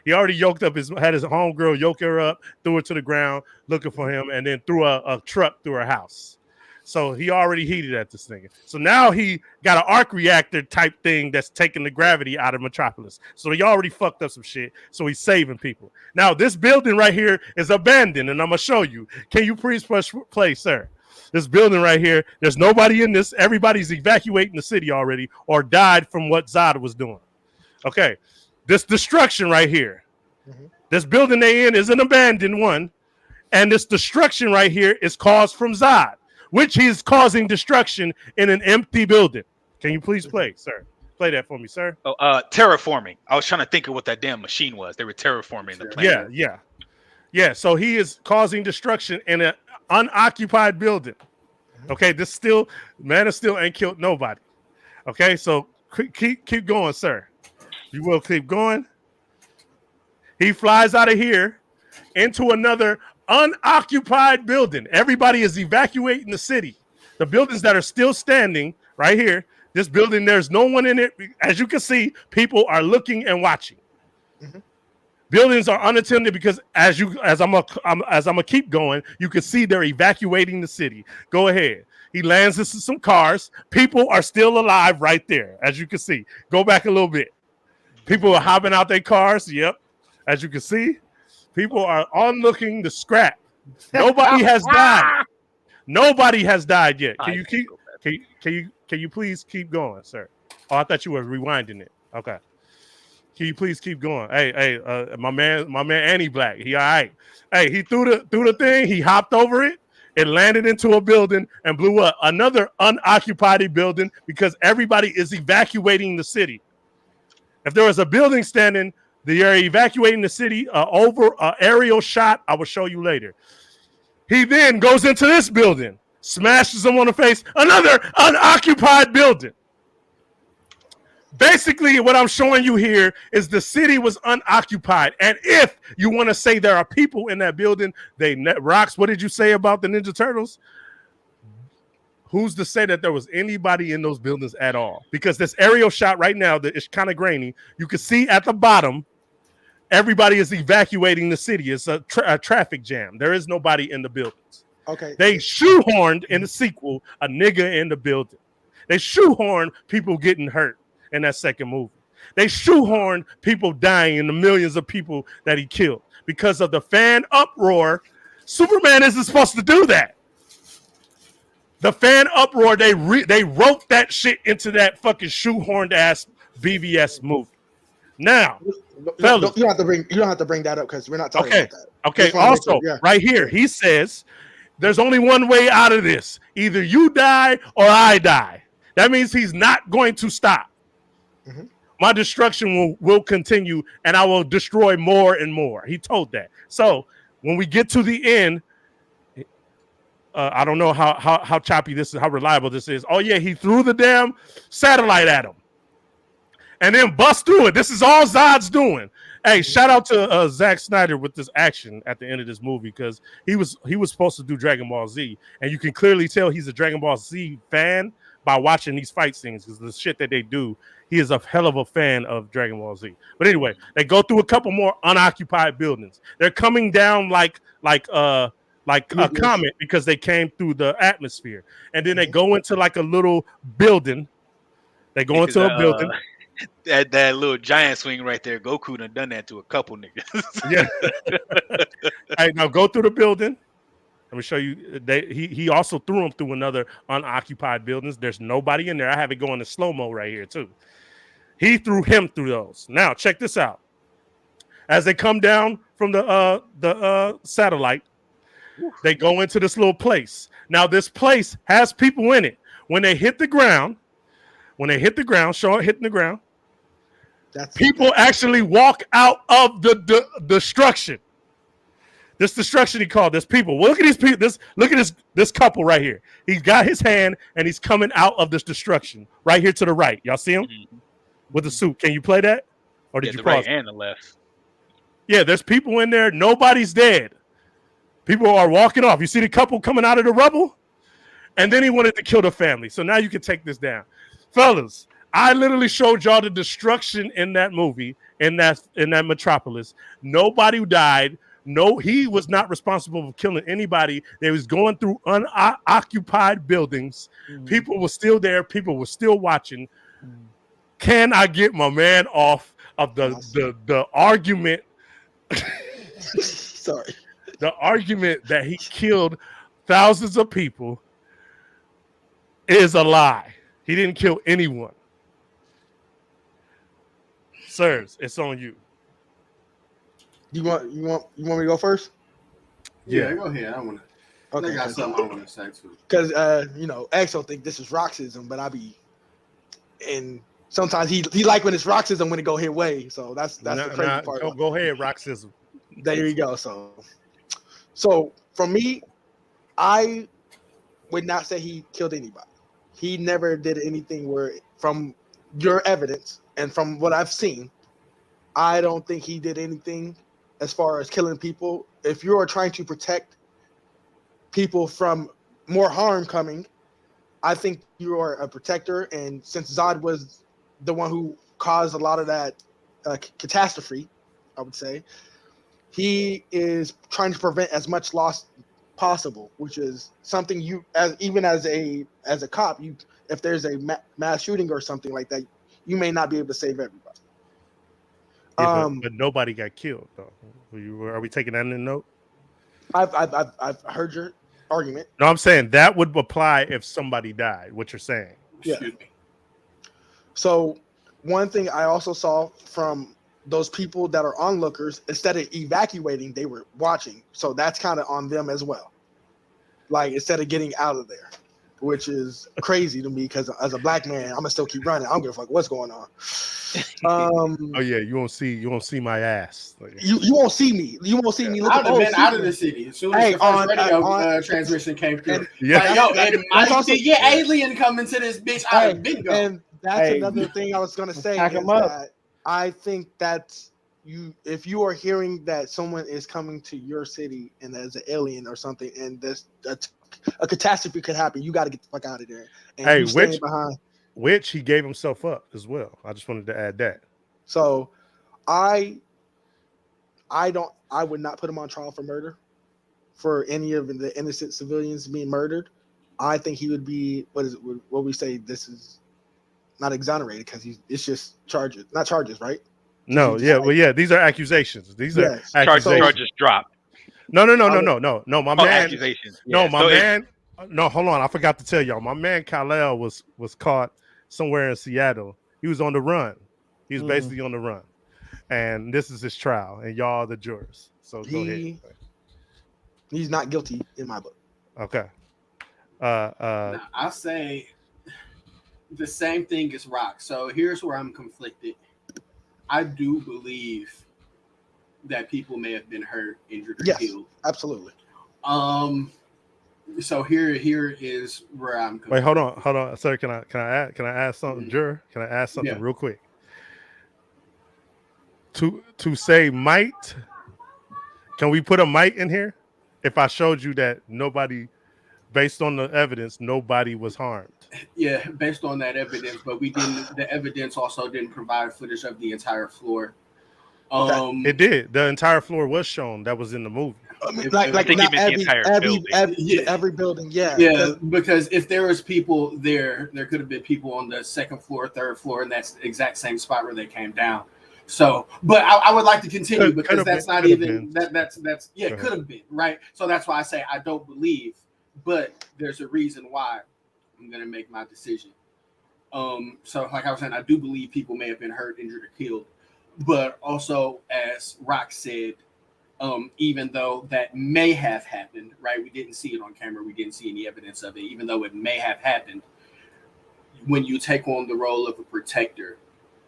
he already yoked up had his homegirl yoke her up, threw her to the ground looking for him, and then threw a truck through her house. So he already heated at this thing. So now he got an arc reactor type thing that's taking the gravity out of Metropolis. So he already fucked up some shit. So he's saving people. Now this building right here is abandoned, and I'm gonna show you. Can you please push play, sir? This building right here, there's nobody in this. Everybody's evacuating the city already or died from what Zod was doing. Okay, this destruction right here. This building they in is an abandoned one, and this destruction right here is caused from Zod, which he's causing destruction in an empty building. Can you please play, sir? Play that for me, sir. Oh, terraforming. I was trying to think of what that damn machine was. They were terraforming the planet. Yeah. So he is causing destruction in an unoccupied building. Okay, this still Man of Steel ain't killed nobody. Okay, so keep going, sir. You will keep going. He flies out of here into another unoccupied building. Everybody is evacuating the city. The buildings that are still standing right here. This building, there's no one in it. As you can see, people are looking and watching. Buildings are unattended because as I'm gonna keep going, you can see they're evacuating the city. Go ahead. He lands into some cars. People are still alive right there, as you can see. Go back a little bit. People are hopping out their cars. Yep, as you can see, people are onlooking the scrap. Nobody has died. Nobody has died yet. Can you please keep going, sir? Oh, I thought you were rewinding it. Okay. Can you please keep going? Hey, my man Annie Black. He all right. Hey, he threw the thing, he hopped over it, it landed into a building and blew up another unoccupied building because everybody is evacuating the city. If there was a building standing, they are evacuating the city over an aerial shot. I will show you later. He then goes into this building, smashes him on the face, another unoccupied building. Basically, what I'm showing you here is the city was unoccupied. And if you want to say there are people in that building, Rocks, what did you say about the Ninja Turtles? Who's to say that there was anybody in those buildings at all? Because this aerial shot right now, that it's kind of grainy. You can see at the bottom, everybody is evacuating the city. It's a traffic jam. There is nobody in the buildings. Okay. They shoehorned in the sequel a nigga in the building. They shoehorned people getting hurt in that second movie. They shoehorned people dying and the millions of people that he killed because of the fan uproar. Superman isn't supposed to do that. The fan uproar, they wrote that shit into that fucking shoehorned ass BVS movie. Now, fellas, you don't have to bring that up because we're not talking about that. Okay. Also, right here, he says there's only one way out of this. Either you die or I die. That means he's not going to stop. Mm-hmm. My destruction will continue, and I will destroy more and more. He told that. So when we get to the end, I don't know how choppy this is, how reliable this is. Oh yeah, he threw the damn satellite at him, and then bust through it. This is all Zod's doing. Hey, shout out to Zack Snyder with this action at the end of this movie because he was supposed to do Dragon Ball Z, and you can clearly tell he's a Dragon Ball Z fan by watching these fight scenes because the shit that they do. He is a hell of a fan of Dragon Ball Z. But anyway, they go through a couple more unoccupied buildings. They're coming down like a comet because they came through the atmosphere, and then they go into like a little building. They go into a building. That little giant swing right there, Goku done that to a couple niggas. Yeah. All right, now go through the building. Let me show you. He also threw him through another unoccupied buildings. There's nobody in there. I have it going to slow-mo right here too. He threw him through those. Now check this out. As they come down from the satellite, they go into this little place. Now this place has people in it. When they hit the ground, show it hitting the ground. People actually walk out of the destruction. This destruction he called. There's people. Well, look at these people. Look at this couple right here. He's got his hand and he's coming out of this destruction right here to the right. Y'all see him with the suit? Can you play that, or did you pause? Right and the left. Yeah, there's people in there. Nobody's dead. People are walking off. You see the couple coming out of the rubble, and then he wanted to kill the family. So now you can take this down, fellas. I literally showed y'all the destruction in that movie, in that metropolis. Nobody died. No, he was not responsible for killing anybody. They was going through unoccupied buildings. People were still there. People were still watching. Can I get my man off of the argument? Sorry. The argument that he killed thousands of people is a lie. He didn't kill anyone. Sirs, it's on you. You want me to go first? Yeah, go ahead. I got something I want to say too. Because Axel think this is Roxism, but and sometimes he like when it's Roxism when it go his way. So that's the crazy part. Go ahead, Roxism. There you go. So for me, I would not say he killed anybody. He never did anything where, from your evidence and from what I've seen, I don't think he did anything as far as killing people. If you are trying to protect people from more harm coming, I think you are a protector. And since Zod was the one who caused a lot of that catastrophe, I would say. He is trying to prevent as much loss possible, which is something you, as a cop, you, if there's a mass shooting or something like that, you may not be able to save everybody. Yeah, but nobody got killed though. Are we taking that in the note? I've heard your argument. No, I'm saying that would apply if somebody died. What you're saying? Yeah. So one thing I also saw from those people that are onlookers, instead of evacuating, they were watching. So that's kind of on them as well. Like, instead of getting out of there, which is crazy to me because as a black man, I'm gonna still keep running. I don't give a fuck what's going on. Oh yeah, you won't see my ass. You won't see me. You won't see me. I'd have been out of the city as soon as the first radio transmission came through. Yeah, yo, it might be an alien coming to this bitch. I'd have been gone. And that's another thing I was gonna say. Is that I think that's if you are hearing that someone is coming to your city and there's an alien or something, and there's a catastrophe could happen, you got to get the fuck out of there. And hey, which he gave himself up as well. I just wanted to add that. So, I would not put him on trial for murder, for any of the innocent civilians being murdered. I think he would be what we say. This is not exonerated because it's just not charges, right? No, yeah, these are accusations. These are accusations. Charges dropped. No. My man. Accusations. No, my man. No, hold on. I forgot to tell y'all. My man Kal-El was caught somewhere in Seattle. He was on the run. He was basically on the run, and this is his trial, and y'all are the jurors. So go ahead. He's not guilty in my book. Okay. I'll say the same thing as Rock. So here's where I'm conflicted. I do believe that people may have been hurt, injured, or killed. Absolutely. So here is where I'm conflicted. Wait, hold on. Sir, can I add something, juror? Can I add something real quick? To say might, can we put a might in here? If I showed you that nobody, based on the evidence, nobody was harmed. Yeah, based on that evidence, but we didn't. The evidence also didn't provide footage of the entire floor. It did. The entire floor was shown. That was in the movie. Like not every building. Yeah, because if there was people there could have been people on the second floor, third floor, and that's the exact same spot where they came down. So, but I would like to continue because that's not even that's could have been, right? So that's why I say I don't believe, but there's a reason why I'm gonna make my decision. So like I was saying, I do believe people may have been hurt, injured, or killed, but also as Rock said, even though that may have happened, right? We didn't see it on camera, we didn't see any evidence of it, even though it may have happened. When you take on the role of a protector,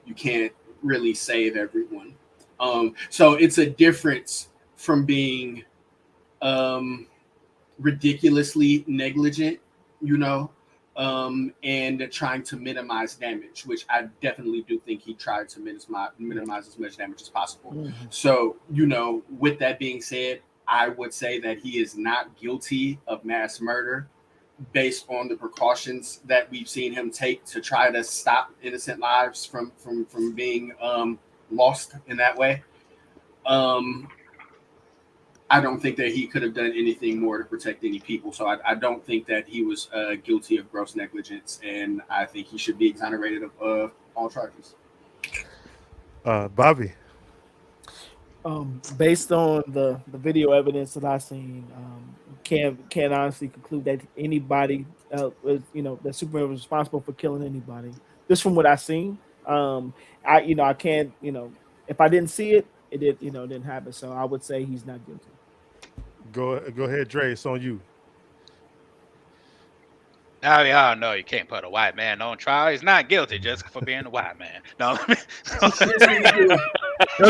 you can't really save everyone. So it's a difference from being ridiculously negligent, and trying to minimize damage, which I definitely do think he tried to minimize as much damage as possible. Mm-hmm. So, with that being said, I would say that he is not guilty of mass murder based on the precautions that we've seen him take to try to stop innocent lives from being lost in that way. I don't think that he could have done anything more to protect any people. So I don't think that he was guilty of gross negligence, and I think he should be exonerated of all charges. Bobby. Based on the video evidence that I've seen, can't honestly conclude that anybody that Superman was responsible for killing anybody. Just from what I've seen, I can't, if I didn't see it, it didn't happen. So I would say he's not guilty. Go ahead, Dre. It's on you. I mean, I don't know. You can't put a white man on trial. He's not guilty just for being a white man. No. Don't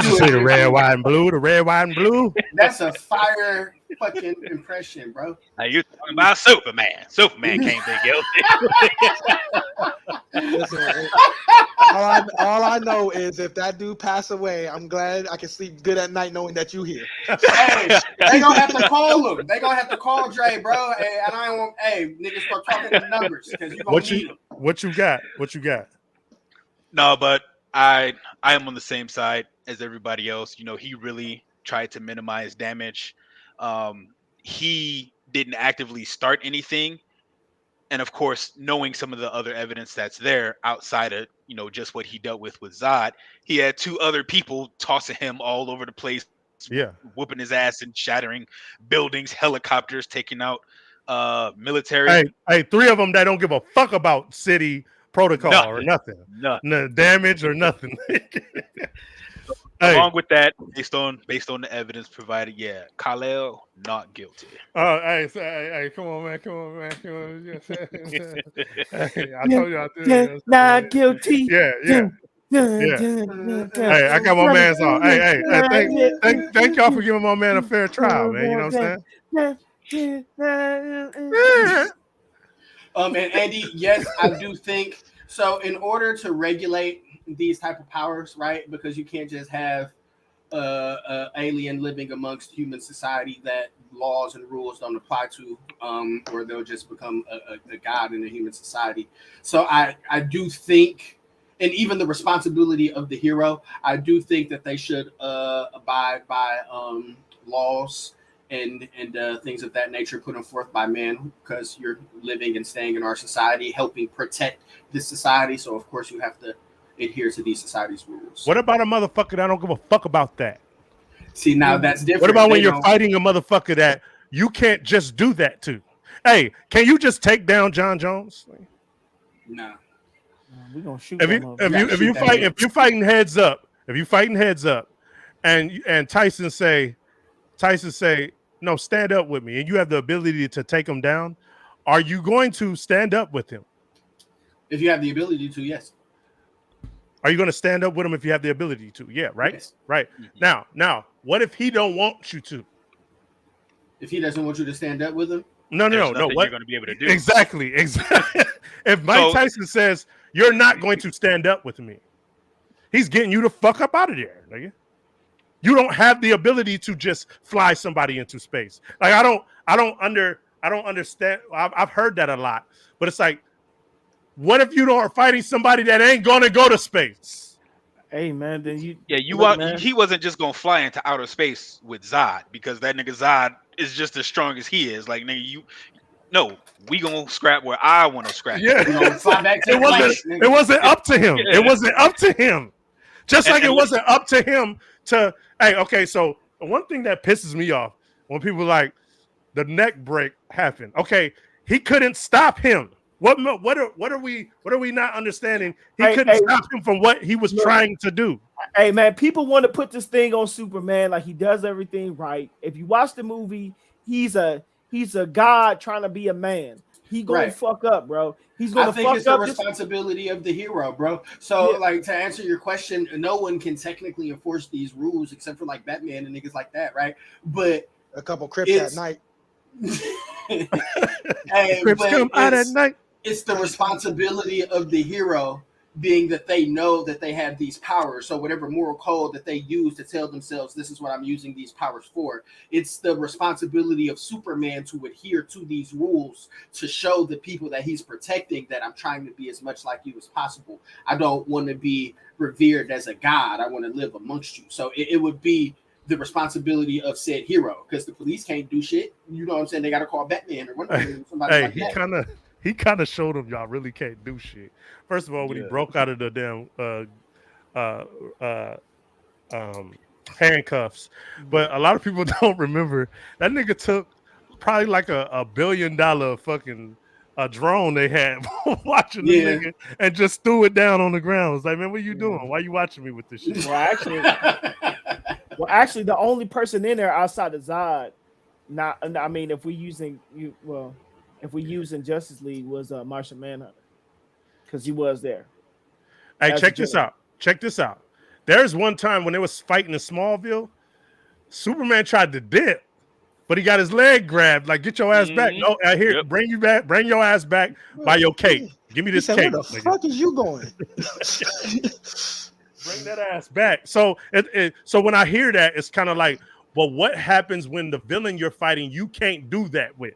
you say the red, white, and blue? The red, white, and blue? That's a fire fucking impression, bro. Now you talking about Superman. Superman can't be guilty. Listen, all I know is if that dude pass away, I'm glad I can sleep good at night knowing that you here. Hey, they gonna have to call him. They gonna have to call Dre, bro. Hey, and I don't want. Hey, niggas, start talking the numbers because you gonna need them. What you got? No, but I am on the same side. as everybody else. He really tried to minimize damage. He didn't actively start anything, and of course, knowing some of the other evidence that's there outside of just what he dealt with Zod, he had two other people tossing him all over the place, Yeah. whooping his ass and shattering buildings, helicopters, taking out military. Hey, three of them that don't give a fuck about city protocol or nothing. No damage or nothing. Along with that, based on the evidence provided, yeah, Kal-El not guilty. Oh, hey, come on, man. Hey, I told you I did. Not guilty. Yeah. Hey, I got my man's on. Hey, thank y'all for giving my man a fair trial, man. You know what I'm saying? And Andy, yes, I do think so. In order to regulate these type of powers, right? Because you can't just have alien living amongst human society that laws and rules don't apply to, or they'll just become a god in a human society. So I do think, and even the responsibility of the hero, I do think that they should abide by laws and things of that nature put forth by man, because you're living and staying in our society, helping protect this society. So of course you have to adhere to these society's rules. What about a motherfucker that don't give a fuck about that? See, now that's different. What about when you're fighting a motherfucker that you can't just do that to? Hey, can you just take down John Jones? No. We're gonna shoot. If you're fighting heads up, and Tyson say, no, stand up with me, and you have the ability to take him down, are you going to stand up with him? If you have the ability to, yes. Are you going to stand up with him if you have the ability to? Yeah, right? Yes. Right. Mm-hmm. Now, what if he don't want you to? If he doesn't want you to stand up with him? No. What you're going to be able to do? Exactly. If Mike Tyson says, you're not going to stand up with me, he's getting you the fuck up out of there, nigga. You don't have the ability to just fly somebody into space. Like, I don't understand. I've heard that a lot, but it's like, what if you are fighting somebody that ain't gonna go to space? Hey man, then he wasn't just gonna fly into outer space with Zod, because that nigga Zod is just as strong as he is. Like, nigga, we gonna scrap where I want to scrap. Yeah, it wasn't up to him. Yeah. It wasn't up to him. Just like it wasn't up to him to. Hey, okay. So one thing that pisses me off when people like the neck break happened. Okay, he couldn't stop him. What are we not understanding? He couldn't stop him from what he was trying to do. Hey man, people want to put this thing on Superman like he does everything right. If you watch the movie, he's a god trying to be a man. He gonna fuck up, bro. He's gonna fuck up. I think it's the responsibility of the hero, bro. So like, to answer your question, no one can technically enforce these rules except for like Batman and niggas like that, right? But a couple Crips at night. Crips come out at night. It's the responsibility of the hero, being that they know that they have these powers. So whatever moral code that they use to tell themselves, this is what I'm using these powers for, it's the responsibility of Superman to adhere to these rules, to show the people that he's protecting that I'm trying to be as much like you as possible. I don't want to be revered as a god. I want to live amongst you. So it would be the responsibility of said hero, because the police can't do shit. You know what I'm saying? They got to call Batman or somebody like that. He kind of showed them y'all really can't do shit. First of all, when he broke out of the damn handcuffs, but a lot of people don't remember that nigga took probably like a $1 billion fucking drone they had watching the nigga and just threw it down on the ground. It's like, man, what are you doing? Why are you watching me with this shit? Well, actually, the only person in there outside of Zod, if we using Justice League, was Martian Manhunter, because he was there. Hey, check this out. There's one time when they was fighting in Smallville, Superman tried to dip, but he got his leg grabbed. Like, get your ass back. No, bring you back. Bring your ass back by your cape. Give me this cape. Where the fuck is you going? Bring that ass back. So so when I hear that, it's kind of like, well, what happens when the villain you're fighting you can't do that with?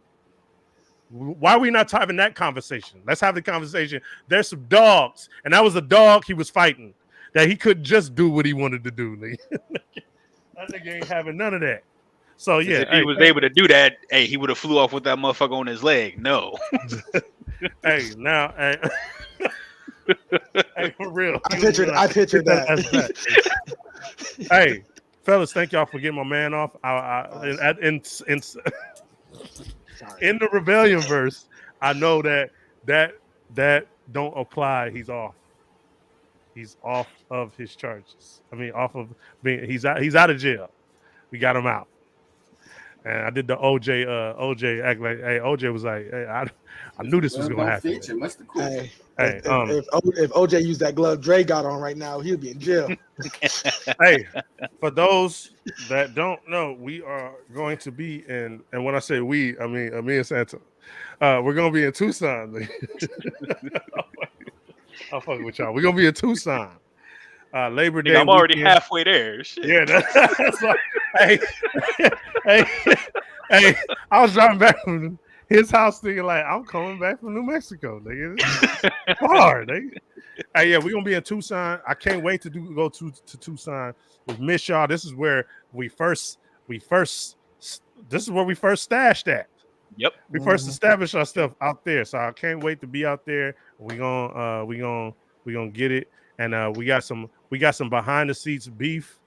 Why are we not having that conversation? Let's have the conversation. There's some dogs, and that was a dog he was fighting. that he couldn't just do what he wanted to do. Nigga. That nigga ain't having none of that. So yeah, if he was able to do that, hey, he would have flew off with that motherfucker on his leg. No. Hey, now, hey, hey, for real. I pictured that. Hey, fellas, thank y'all for getting my man off. In the Rebellion verse, I know that don't apply. He's off. He's off of his charges. I mean, off of being he's out of jail. We got him out. And I did the OJ act like, hey, OJ was like, hey, I knew this was gonna happen. Hey, if OJ used that glove Dre got on right now, he'd be in jail. Hey, for those that don't know, we are going to be in, and when I say we, I mean me and Santa. We're gonna be in Tucson. I'll fuck with y'all. We're gonna be in Tucson. Labor Day. I'm already halfway there. Shit. Yeah, that's like, hey, I was driving back from his house thinking like, I'm coming back from New Mexico, nigga. It's hard, nigga. Hey, yeah, we're gonna be in Tucson. I can't wait to go to Tucson. We miss y'all. This is where we first this is where we first stashed at. Yep. We first established our stuff out there. So I can't wait to be out there. We gonna get it. And we got some behind the seats beef.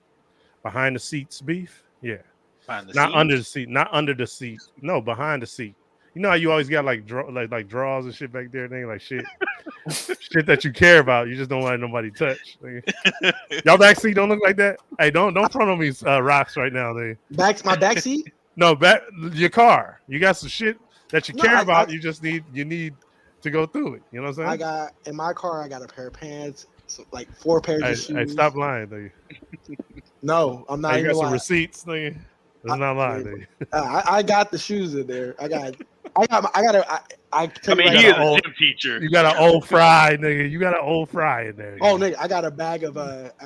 Behind the seats beef. Yeah. Not under the seat. Not under the seat. No, behind the seat. You know how you always got like draws and shit back there, nigga, like shit. Shit that you care about. You just don't want nobody touch. Y'all back seat don't look like that. Hey, don't front on me rocks right now, nigga. My back seat? No, your car. You got some shit that you care about. You just need to go through it. You know what I'm saying? In my car, I got a pair of pants, like 4 pairs of shoes. Hey, stop lying, nigga. No, I'm not. You got some receipts, nigga. That's not lying, nigga. I got the shoes in there. I mean, he is a gym teacher. You got an old fry, nigga. You got an old fry in there. Oh, nigga, I got a bag of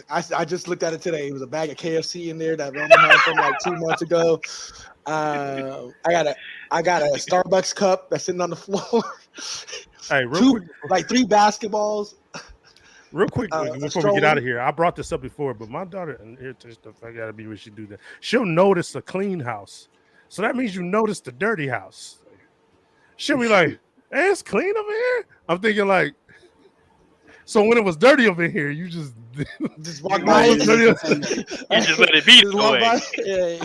I just looked at it today. It was a bag of KFC in there that Roman had from like 2 months ago. I got a Starbucks cup that's sitting on the floor. Hey, quick, like 3 basketballs. Real quick, before we get out of here, I brought this up before, but my daughter, and I gotta be where she do that. She'll notice a clean house, so that means you notice the dirty house. She'll be like, "Hey, it's clean over here." I'm thinking like, so when it was dirty over here, you just walk by. You just let it be the way.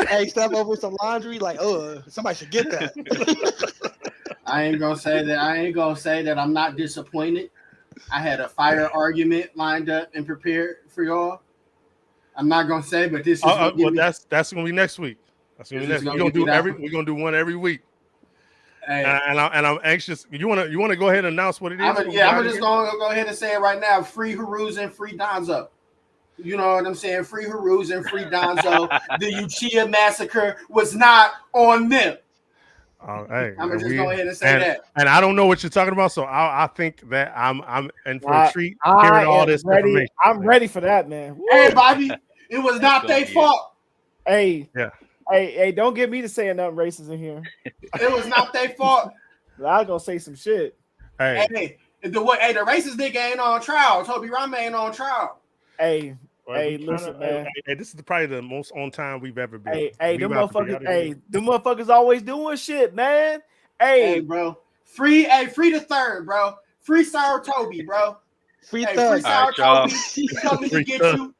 Hey, step over some laundry, like, somebody should get that. I ain't gonna say that I'm not disappointed. I had a fire argument lined up and prepared for y'all. I'm not gonna say, but this is that's gonna be next week. That's gonna be next. We're gonna do one every week. Hey. And I'm anxious. You wanna go ahead and announce what it is? I'm just gonna go ahead and say it right now. Free Haruz and free Donzo. You know what I'm saying? Free Haruz and free Donzo. The Uchiha massacre was not on them. Hey, I'm gonna just go ahead and say that. And I don't know what you're talking about, so I think that I'm in for a treat hearing all this information. I'm ready for that, man. Woo. Hey, Bobby, it was not their fault. Hey, yeah. Hey, don't get me to saying nothing racist in here. It was not their fault. I was gonna say some shit. Hey, the racist nigga ain't on trial. Toby Rama ain't on trial. Hey, listen, man. Hey, this is probably the most on time we've ever been. Them motherfuckers always doing shit, man. Hey, bro. Free the third, bro. Free Sour Toby, bro. Free Sour Toby. We coming to get you.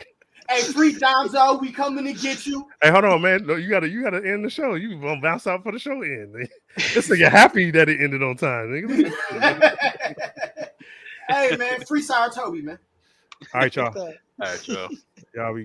Hey, free Donzo, we coming to get you. Hey, hold on, man. No, you gotta end the show. You gonna bounce out for the show end. This nigga happy that it ended on time. Hey, man, free Sour Toby, man. All right, y'all. All right, y'all. Y'all be